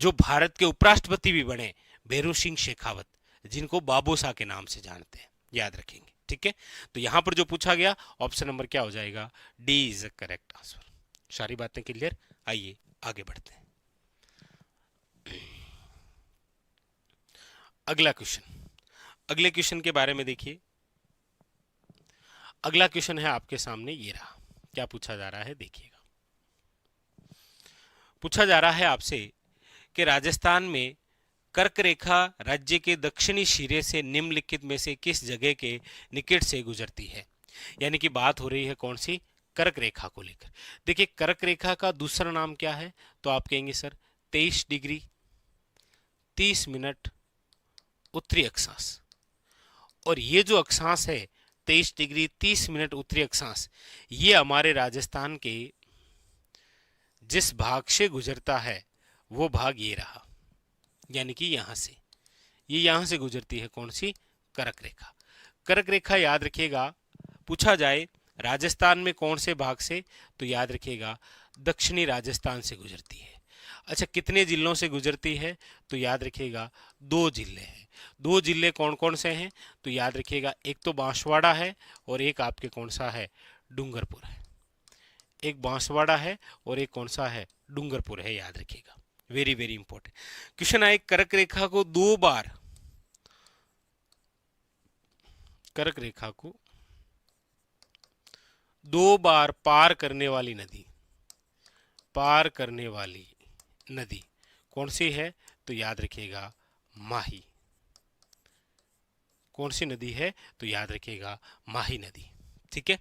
जो भारत के उपराष्ट्रपति भी बने, भैरू सिंह शेखावत, जिनको बाबू शाह के नाम से जानते हैं, याद रखेंगे। ठीक है, तो यहां पर जो पूछा गया ऑप्शन नंबर क्या हो जाएगा? D is the correct answer. सारी बातें क्लियर? आइए आगे बढ़ते हैं। अगला क्वेश्चन, अगले क्वेश्चन के बारे में देखिए। अगला क्वेश्चन है आपके सामने, ये रहा। क्या पूछा जा रहा है देखिएगा। पूछा जा रहा है आपसे कि राजस्थान में कर्क रेखा राज्य के दक्षिणी सिरे से निम्नलिखित में से किस जगह के निकट से गुजरती है। यानी कि बात हो रही है कौन सी, कर्क रेखा को लेकर। देखिए कर्क रेखा का दूसरा नाम क्या है, तो आप कहेंगे सर 23 डिग्री 30 मिनट उत्तरी अक्षांश। और ये जो अक्षांश है 23 डिग्री 30 मिनट उत्तरी अक्षांश, ये हमारे राजस्थान के जिस भाग से गुजरता है वो भाग ये रहा। यानी कि यहां से, ये यहां से गुजरती है कौन सी, कर्क रेखा। कर्क रेखा याद रखिएगा, पूछा जाए राजस्थान में कौन से भाग से, तो याद रखिएगा दक्षिणी राजस्थान से गुजरती है। अच्छा कितने जिलों से गुजरती है, तो याद रखिएगा 2 जिले हैं। 2 जिले कौन कौन से हैं, तो याद रखिएगा एक तो बांसवाड़ा है और एक आपके कौन सा है, डूंगरपुर है। एक बांसवाड़ा है और एक कौन सा है, डूंगरपुर है, याद रखिएगा। वेरी वेरी इंपॉर्टेंट क्वेश्चन है। कर्क रेखा को 2 बार, कर्क रेखा को 2 बार पार करने वाली नदी, पार करने वाली नदी कौन सी है, तो याद रखिएगा माही। कौन सी नदी है, तो याद रखिएगा माही नदी। ठीक है,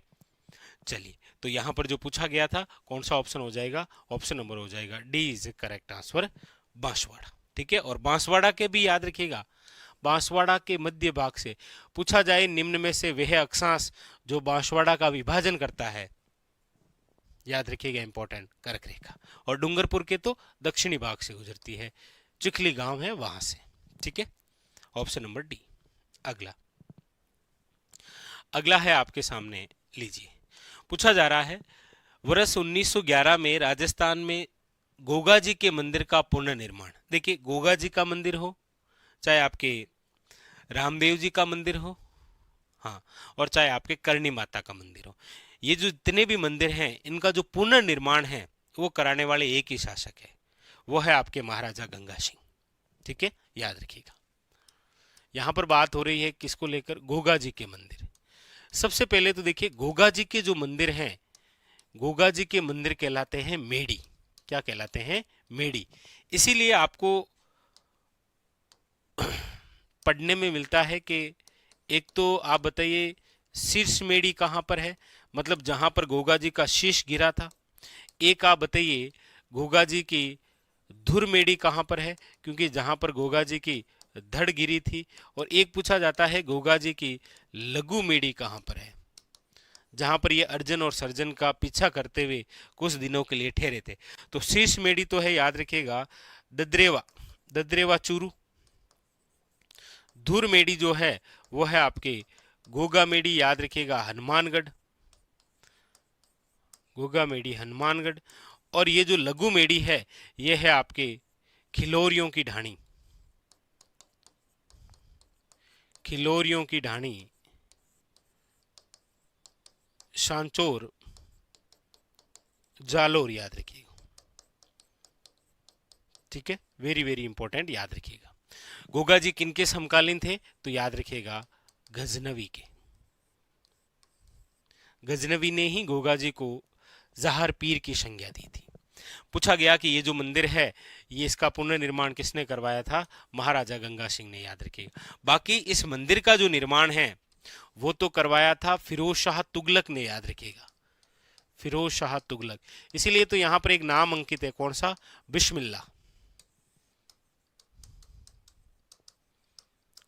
चलिए तो यहां पर जो पूछा गया था कौन सा ऑप्शन हो जाएगा, ऑप्शन नंबर हो जाएगा D is correct answer, Banswara. ठीक है, और बांसवाड़ा के भी याद रखिएगा, बांसवाड़ा के मध्य भाग से पूछा जाए निम्न में से वह अक्षांश जो बांसवाड़ा का विभाजन करता है, याद रखिएगा इंपॉर्टेंट, कर्क रेखा। और डूंगरपुर के तो दक्षिणी भाग से गुजरती है, चिखली गांव है वहां से। ठीक है, ऑप्शन नंबर डी। अगला, अगला है आपके सामने, लीजिए। पूछा जा रहा है वर्ष 1911 में राजस्थान में गोगा जी के मंदिर का पुनर्निर्माण। देखिए गोगा जी का मंदिर हो, चाहे आपके रामदेव जी का मंदिर हो, हाँ, और चाहे आपके करणी माता का मंदिर हो, ये जो जितने भी मंदिर हैं इनका जो पुनर्निर्माण है वो कराने वाले एक ही शासक है, वो है आपके महाराजा गंगा सिंह। ठीक है, याद रखिएगा। यहां पर बात हो रही है किसको लेकर, गोगा जी के मंदिर। सबसे पहले तो देखिए गोगा जी के जो मंदिर हैं, गोगा जी के मंदिर कहलाते हैं मेड़ी। क्या कहलाते हैं, मेड़ी। इसीलिए आपको पढ़ने में मिलता है कि एक तो आप बताइए शीर्ष मेड़ी कहां पर है, मतलब जहां पर गोगा जी का शीश गिरा था। एक आप बताइए गोगा जी की धुर मेड़ी कहां पर है, क्योंकि जहां पर गोगा जी की धड़ गिरी थी। और एक पूछा जाता है गोगा जी की लघु मेड़ी कहां पर है, जहां पर ये अर्जुन और सर्जन का पीछा करते हुए कुछ दिनों के लिए ठहरे थे। तो शीर्ष मेड़ी तो है, याद रखिएगा दद्रेवा, दद्रेवा चूरू। धुर मेड़ी जो है वो है आपके गोगा मेड़ी, याद रखिएगा हनुमानगढ़, गोगा मेड़ी हनुमानगढ़। और ये जो लघु मेड़ी है ये है आपके खिलोरियों की ढाणी, खिलोरियों की ढाणी सांचोर जालोर, याद रखिएगा। ठीक है, वेरी वेरी इंपॉर्टेंट, याद रखिएगा। गोगा जी किनके समकालीन थे, तो याद रखिएगा गजनवी के। गजनवी ने ही गोगा जी को जहर पीर की संज्ञा दी थी। पूछा गया कि ये जो मंदिर है ये इसका पुनर्निर्माण किसने करवाया था, महाराजा गंगा सिंह ने, याद रखिएगा। बाकी इस मंदिर का जो निर्माण है वो तो करवाया था फिरोज शाह तुगलक ने, याद रखिएगा, फिरोज शाह तुगलक। इसीलिए तो यहां पर एक नाम अंकित है, कौन सा, बिस्मिल्लाह।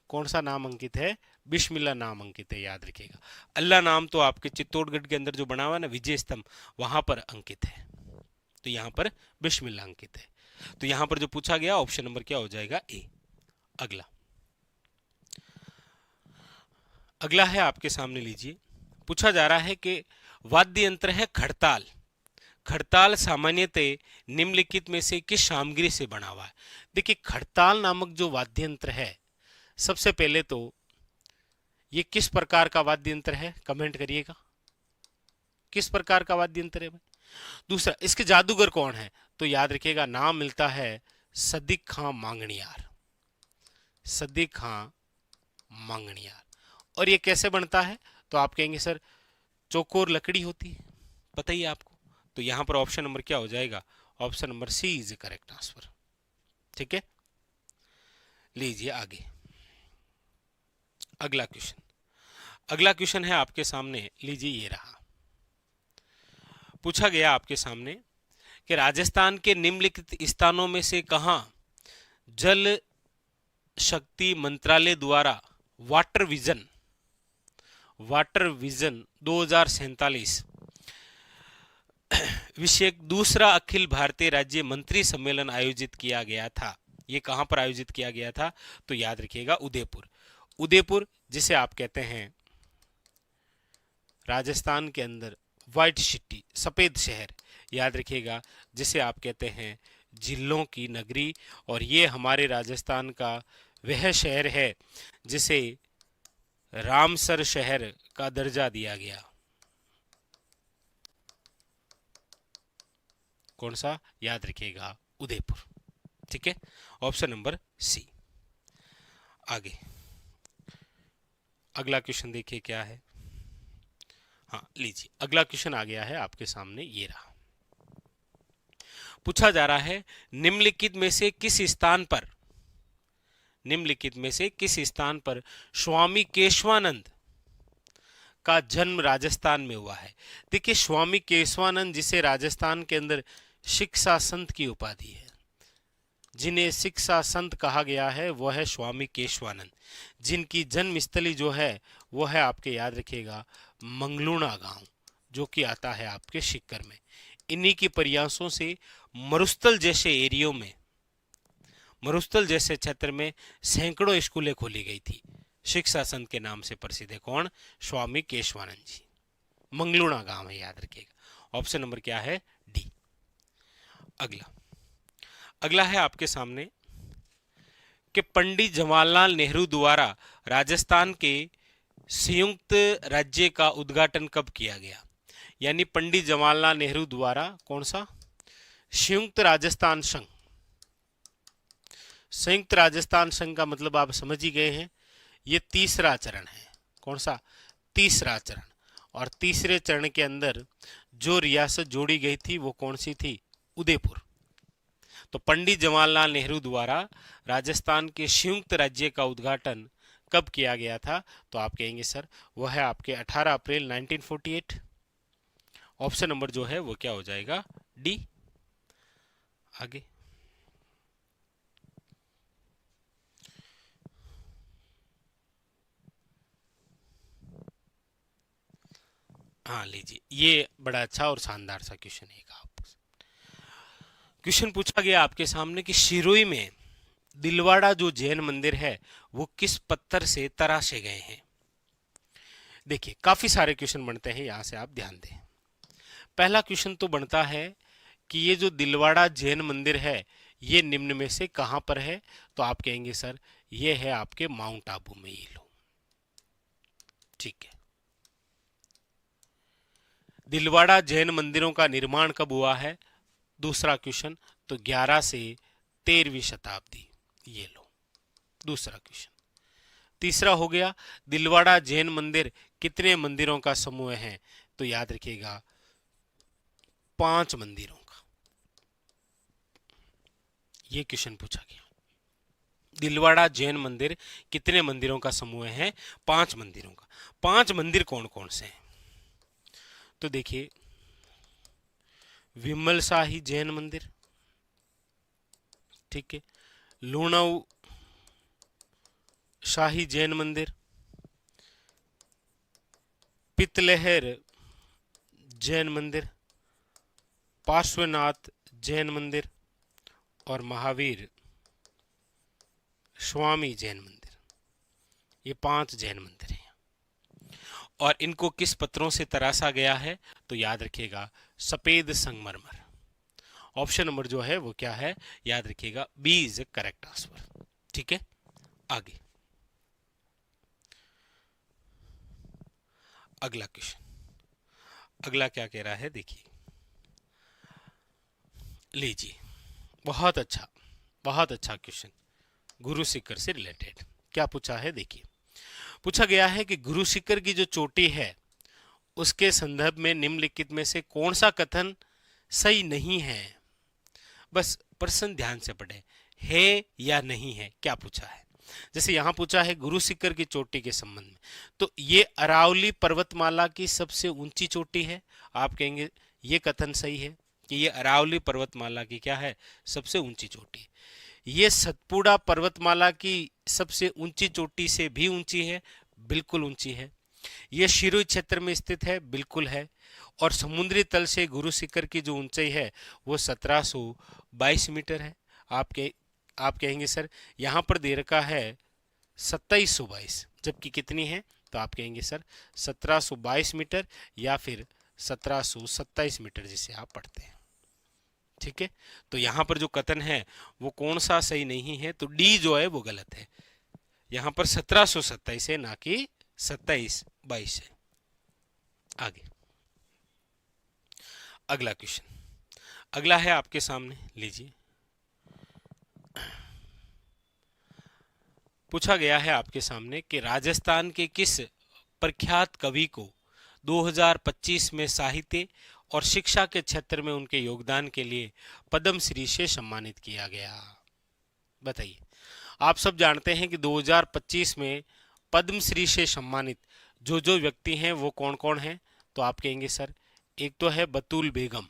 कौन सा नाम अंकित है, बिस्मिल्लाह नाम अंकित है, याद रखिएगा। अल्लाह नाम तो आपके चित्तौड़गढ़ के अंदर जो बना हुआ है ना विजय स्तंभ, वहां पर अंकित है, तो यहां पर बिस्मिल्लाह अंकित है। तो यहां पर जो पूछा गया ऑप्शन नंबर क्या हो जाएगा, ए। अगला, अगला है आपके सामने, लीजिए। पूछा जा रहा है कि वाद्य यंत्र है खड़ताल। खड़ताल सामान्यतः निम्नलिखित में से किस सामग्री से बना हुआ है। देखिए खड़ताल नामक जो वाद्य यंत्र है, सबसे पहले तो ये किस प्रकार का वाद्य यंत्र है, कमेंट करिएगा, किस प्रकार का वाद्य यंत्र है भाई। दूसरा, इसके जादूगर कौन है, तो याद रखिएगा नाम मिलता है सदिक खां मांगणियार, सदिक खां मांगणियार। और ये कैसे बनता है? तो आप कहेंगे सर चौकोर लकड़ी होती है, पता ही है आपको। तो यहां पर ऑप्शन नंबर क्या हो जाएगा? Option number C is correct answer. ठीक है, लीजिए आगे अगला क्वेश्चन। अगला क्वेश्चन है आपके सामने, लीजिए ये रहा। पूछा गया आपके सामने कि राजस्थान के निम्नलिखित स्थानों में से कहां जल शक्ति मंत्रालय द्वारा वाटर विजन 2047 विषयक दूसरा अखिल भारतीय राज्य मंत्री सम्मेलन आयोजित किया गया था? ये कहां पर आयोजित किया गया था? तो याद रखिएगा उदयपुर, जिसे आप कहते हैं राजस्थान के अंदर व्हाइट सिटी, सफेद शहर, याद रखिएगा, जिसे आप कहते हैं जिलों की नगरी। और ये हमारे राजस्थान का वह शहर है जिसे रामसर शहर का दर्जा दिया गया। कौन सा? याद रखिएगा उदयपुर। ठीक है, ऑप्शन नंबर सी। आगे अगला क्वेश्चन देखिए क्या है। हाँ लीजिए, अगला क्वेश्चन आ गया है आपके सामने, ये रहा। पूछा जा रहा है निम्नलिखित में से किस स्थान पर स्वामी केशवानंद का जन्म राजस्थान में हुआ है? देखिए, स्वामी केशवानंद जिसे राजस्थान के अंदर शिक्षा संत की उपाधि है, जिन्हें शिक्षा संत कहा गया है, वह है स्वामी केशवानंद, जिनकी जन्मस्थली जो है वो है आपके, याद रखिएगा, मंगलूना गांव, जो कि आता है आपके सीकर में। इन्हीं के प्रयासों से मरुस्थल जैसे क्षेत्र में सैकड़ों स्कूलें खोली गई थी। शिक्षा संत के नाम से प्रसिद्ध है कौन? स्वामी केशवानंद जी। मंगलूना गांव है, याद रखिएगा। ऑप्शन नंबर क्या है? डी। अगला है आपके सामने कि पंडित जवाहरलाल नेहरू द्वारा राजस्थान के संयुक्त राज्य का उद्घाटन कब किया गया? यानी पंडित जवाहरलाल नेहरू द्वारा कौन सा? संयुक्त राजस्थान संघ का मतलब आप समझ ही गए हैं, ये तीसरा चरण है। कौन सा? तीसरा चरण। और तीसरे चरण के अंदर जो रियासत जोड़ी गई थी वो कौन सी थी? उदयपुर। तो पंडित जवाहरलाल नेहरू द्वारा राजस्थान के संयुक्त राज्य का उद्घाटन कब किया गया था? तो आप कहेंगे सर वह है आपके 18 अप्रैल 1948। ऑप्शन नंबर जो है वो क्या हो जाएगा? डी। आगे हाँ लीजिए, ये बड़ा अच्छा और शानदार सा क्वेश्चन है। क्वेश्चन पूछा गया आपके सामने कि शिरोई में दिलवाड़ा जो जैन मंदिर है वो किस पत्थर से तराशे गए हैं? देखिए, काफी सारे क्वेश्चन बनते हैं, यहां से आप ध्यान दें। पहला क्वेश्चन तो बनता है कि ये जो दिलवाड़ा जैन मंदिर है ये निम्न में से कहां पर है? तो आप कहेंगे सर ये है आपके माउंट आबू में, ये लो। ठीक है, दिलवाड़ा जैन मंदिरों का निर्माण कब हुआ है? दूसरा क्वेश्चन, तो 11 से 13वीं शताब्दी, ये लो दूसरा क्वेश्चन। तीसरा हो गया दिलवाड़ा जैन मंदिर कितने मंदिरों का समूह है? तो याद रखिएगा 5 मंदिरों का, ये क्वेश्चन पूछा गया। दिलवाड़ा जैन मंदिर कितने मंदिरों का समूह है? 5 मंदिरों का। 5 मंदिर कौन कौन से हैं? तो देखिए, विमल शाही जैन मंदिर, ठीक है, लूणव शाही जैन मंदिर, पितलहर जैन मंदिर, पार्श्वनाथ जैन मंदिर और महावीर स्वामी जैन मंदिर। ये 5 जैन मंदिर हैं और इनको किस पत्थरों से तराशा गया है? तो याद रखिएगा सफेद संगमरमर। ऑप्शन नंबर जो है वो क्या है? याद रखिएगा बी इज करेक्ट आंसर। ठीक है, आगे अगला क्वेश्चन। अगला क्या कह रहा है देखिए, लीजिए, बहुत अच्छा क्वेश्चन, गुरु शिखर से रिलेटेड क्या पूछा है देखिए। पूछा गया है कि गुरु शिखर की जो चोटी है उसके संदर्भ में निम्नलिखित में से कौन सा कथन सही नहीं है। बस प्रश्न ध्यान से पढ़े, है या नहीं है, क्या पूछा है। जैसे यहां पूछा है गुरु शिखर की चोटी के संबंध में, तो ये अरावली पर्वतमाला की सबसे ऊंची चोटी है। आप कहेंगे ये कथन सही है कि ये अरावली पर्वतमाला की क्या है, सबसे ऊंची चोटी। ये सतपुड़ा पर्वतमाला की सबसे ऊंची चोटी से भी ऊंची है, बिल्कुल ऊंची है। ये शिरोई क्षेत्र में स्थित है, बिल्कुल है। और समुद्री तल से गुरु शिखर की जो ऊंचाई है वो 1722 मीटर है। आप कहेंगे सर यहाँ पर दे रखा है 2722, जबकि कितनी है, तो आप कहेंगे सर 1722 मीटर या फिर 1727 मीटर जिसे आप पढ़ते हैं। ठीक है, तो यहाँ पर जो कथन है वो कौन सा सही नहीं है, तो डी जो है वो गलत है। यहाँ पर 1727 है, ना कि 2722 है। आगे अगला क्वेश्चन, अगला है आपके सामने, लीजिए। पूछा गया है आपके सामने कि राजस्थान के किस प्रख्यात कवि को 2025 में साहित्य और शिक्षा के क्षेत्र में उनके योगदान के लिए पद्मश्री से सम्मानित किया गया। बताइए, आप सब जानते हैं कि 2025 में पद्मश्री से सम्मानित जो व्यक्ति हैं वो कौन कौन हैं, तो आप कहेंगे सर एक तो है बतूल बेगम,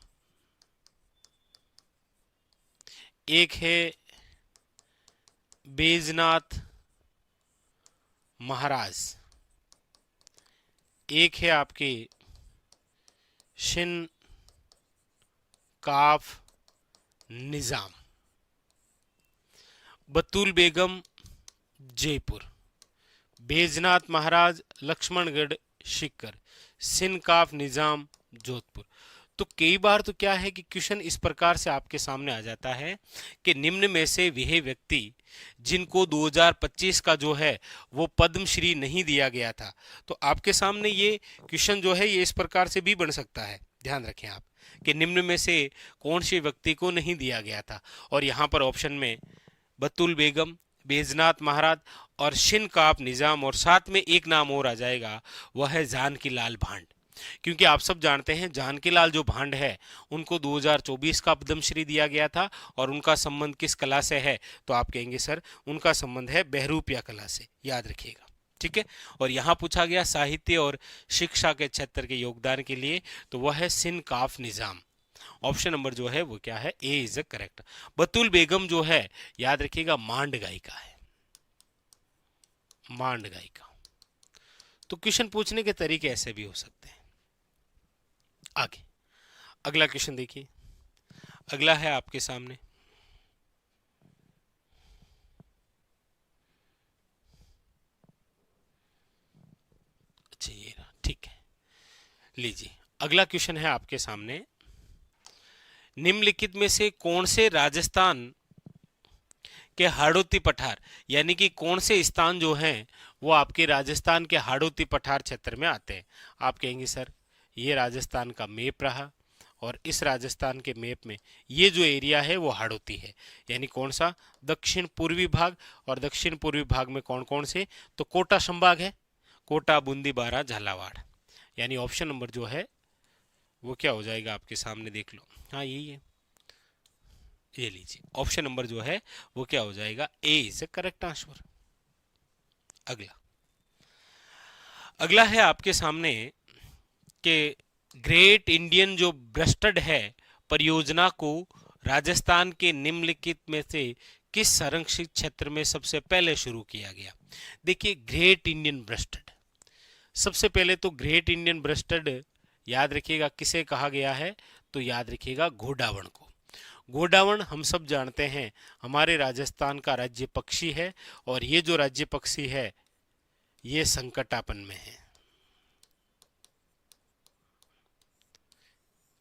एक है बैजनाथ महाराज, एक है आपके शिन काफ निजाम। बतूल बेगम जयपुर, बैजनाथ महाराज लक्ष्मणगढ़ सीकर, सिनकाफ निजाम जोधपुर। तो कई बार तो क्या है कि क्वेश्चन इस प्रकार से आपके सामने आ जाता है कि निम्न में से वह व्यक्ति जिनको 2025 का जो है वो पद्मश्री नहीं दिया गया था, तो आपके सामने ये क्वेश्चन जो है ये इस प्रकार से भी बन सकता है। ध्यान रखें आप कि निम्न में से कौन से व्यक्ति को नहीं दिया गया था, और यहाँ पर ऑप्शन में बतुल बेगम, बैजनाथ महाराज और शिनकाफ निजाम, और साथ में एक नाम और आ जाएगा, वह है जानकी लाल भांड। क्योंकि आप सब जानते हैं जानकी लाल जो भांड है उनको 2024 का पद्मश्री दिया गया था, और उनका संबंध किस कला से है, तो आप कहेंगे सर उनका संबंध है बहरूपिया कला से, याद रखिएगा। ठीक है, और यहाँ पूछा गया साहित्य और शिक्षा के क्षेत्र के योगदान के लिए, तो वह है सिनकाफ निजाम। ऑप्शन नंबर जो है वो क्या है, ए इज करेक्ट। बतुल बेगम जो है याद रखिएगा मांड गायिका है, मांड गायिका। तो क्वेश्चन पूछने के तरीके ऐसे भी हो सकते हैं। आगे अगला क्वेश्चन देखिए, अगला है आपके सामने, अच्छा ये ठीक है, लीजिए अगला क्वेश्चन है आपके सामने। निम्नलिखित में से कौन से राजस्थान के हाड़ौती पठार, यानी कि कौन से स्थान जो हैं वो आपके राजस्थान के हाड़ौती पठार क्षेत्र में आते हैं। आप कहेंगे सर ये राजस्थान का मैप रहा, और इस राजस्थान के मैप में ये जो एरिया है वो हाड़ौती है, यानी कौन सा, दक्षिण पूर्वी भाग। और दक्षिण पूर्वी भाग में कौन कौन से, तो कोटा संभाग है, कोटा, बूंदी, बारा, झालावाड़। यानी ऑप्शन नंबर जो है वो क्या हो जाएगा आपके सामने, देख लो, हाँ यही है, ये लीजिए ऑप्शन नंबर जो है वो क्या हो जाएगा, ए इज करेक्ट आंसर। अगला अगला है आपके सामने कि ग्रेट इंडियन जो ब्रस्टर्ड है परियोजना को राजस्थान के निम्नलिखित में से किस संरक्षित क्षेत्र में सबसे पहले शुरू किया गया। देखिए ग्रेट इंडियन ब्रस्टर्ड, सबसे पहले तो ग्रेट इंडियन ब्रस्टर्ड याद रखिएगा किसे कहा गया है, तो याद रखिएगा घोड़ावण को। घोड़ावण हम सब जानते हैं हमारे राजस्थान का राज्य पक्षी है, और ये जो राज्य पक्षी है ये संकटापन में है,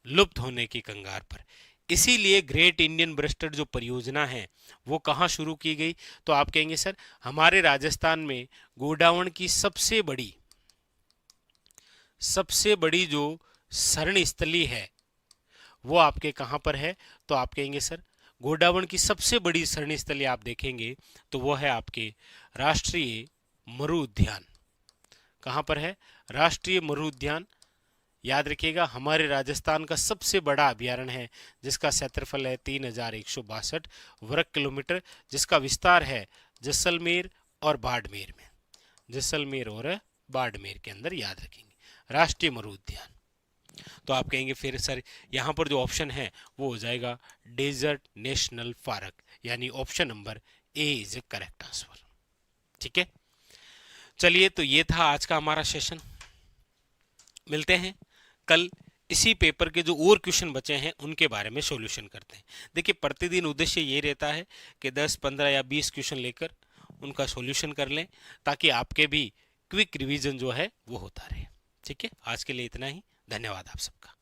लुप्त होने की कगार पर। इसीलिए ग्रेट इंडियन ब्रस्टर्ड जो परियोजना है वो कहाँ शुरू की गई, तो आप कहेंगे सर हमारे राजस्थान में घोड़ावण की सबसे बड़ी जो शरण स्थली है वो आपके कहाँ पर है, तो आप कहेंगे सर घोड़ावण की सबसे बड़ी शरण स्थली आप देखेंगे तो वो है आपके राष्ट्रीय मरु उद्यान, कहाँ पर है? राष्ट्रीय मरु उद्यान। याद रखिएगा, हमारे राजस्थान का सबसे बड़ा अभयारण्य है, जिसका क्षेत्रफल है 3162 वर्ग किलोमीटर, जिसका विस्तार है जैसलमेर और बाड़मेर में। जैसलमेर और बाड़मेर के अंदर, याद रखेंगे, राष्ट्रीय मरु उद्यान। तो आप कहेंगे फिर सर यहाँ पर जो ऑप्शन है वो हो जाएगा डेजर्ट नेशनल पार्क, यानी option number A is a correct answer. ठीक है, चलिए, तो ये था आज का हमारा सेशन। मिलते हैं कल इसी पेपर के जो और क्वेश्चन बचे हैं उनके बारे में सॉल्यूशन करते हैं। देखिए, प्रतिदिन उद्देश्य ये रहता है कि 10, 15 या 20 क्वेश्चन लेकर उनका सॉल्यूशन कर लें, ताकि आपके भी क्विक रिवीजन जो है वो होता रहे। ठीक है, आज के लिए इतना ही। धन्यवाद आप सबका।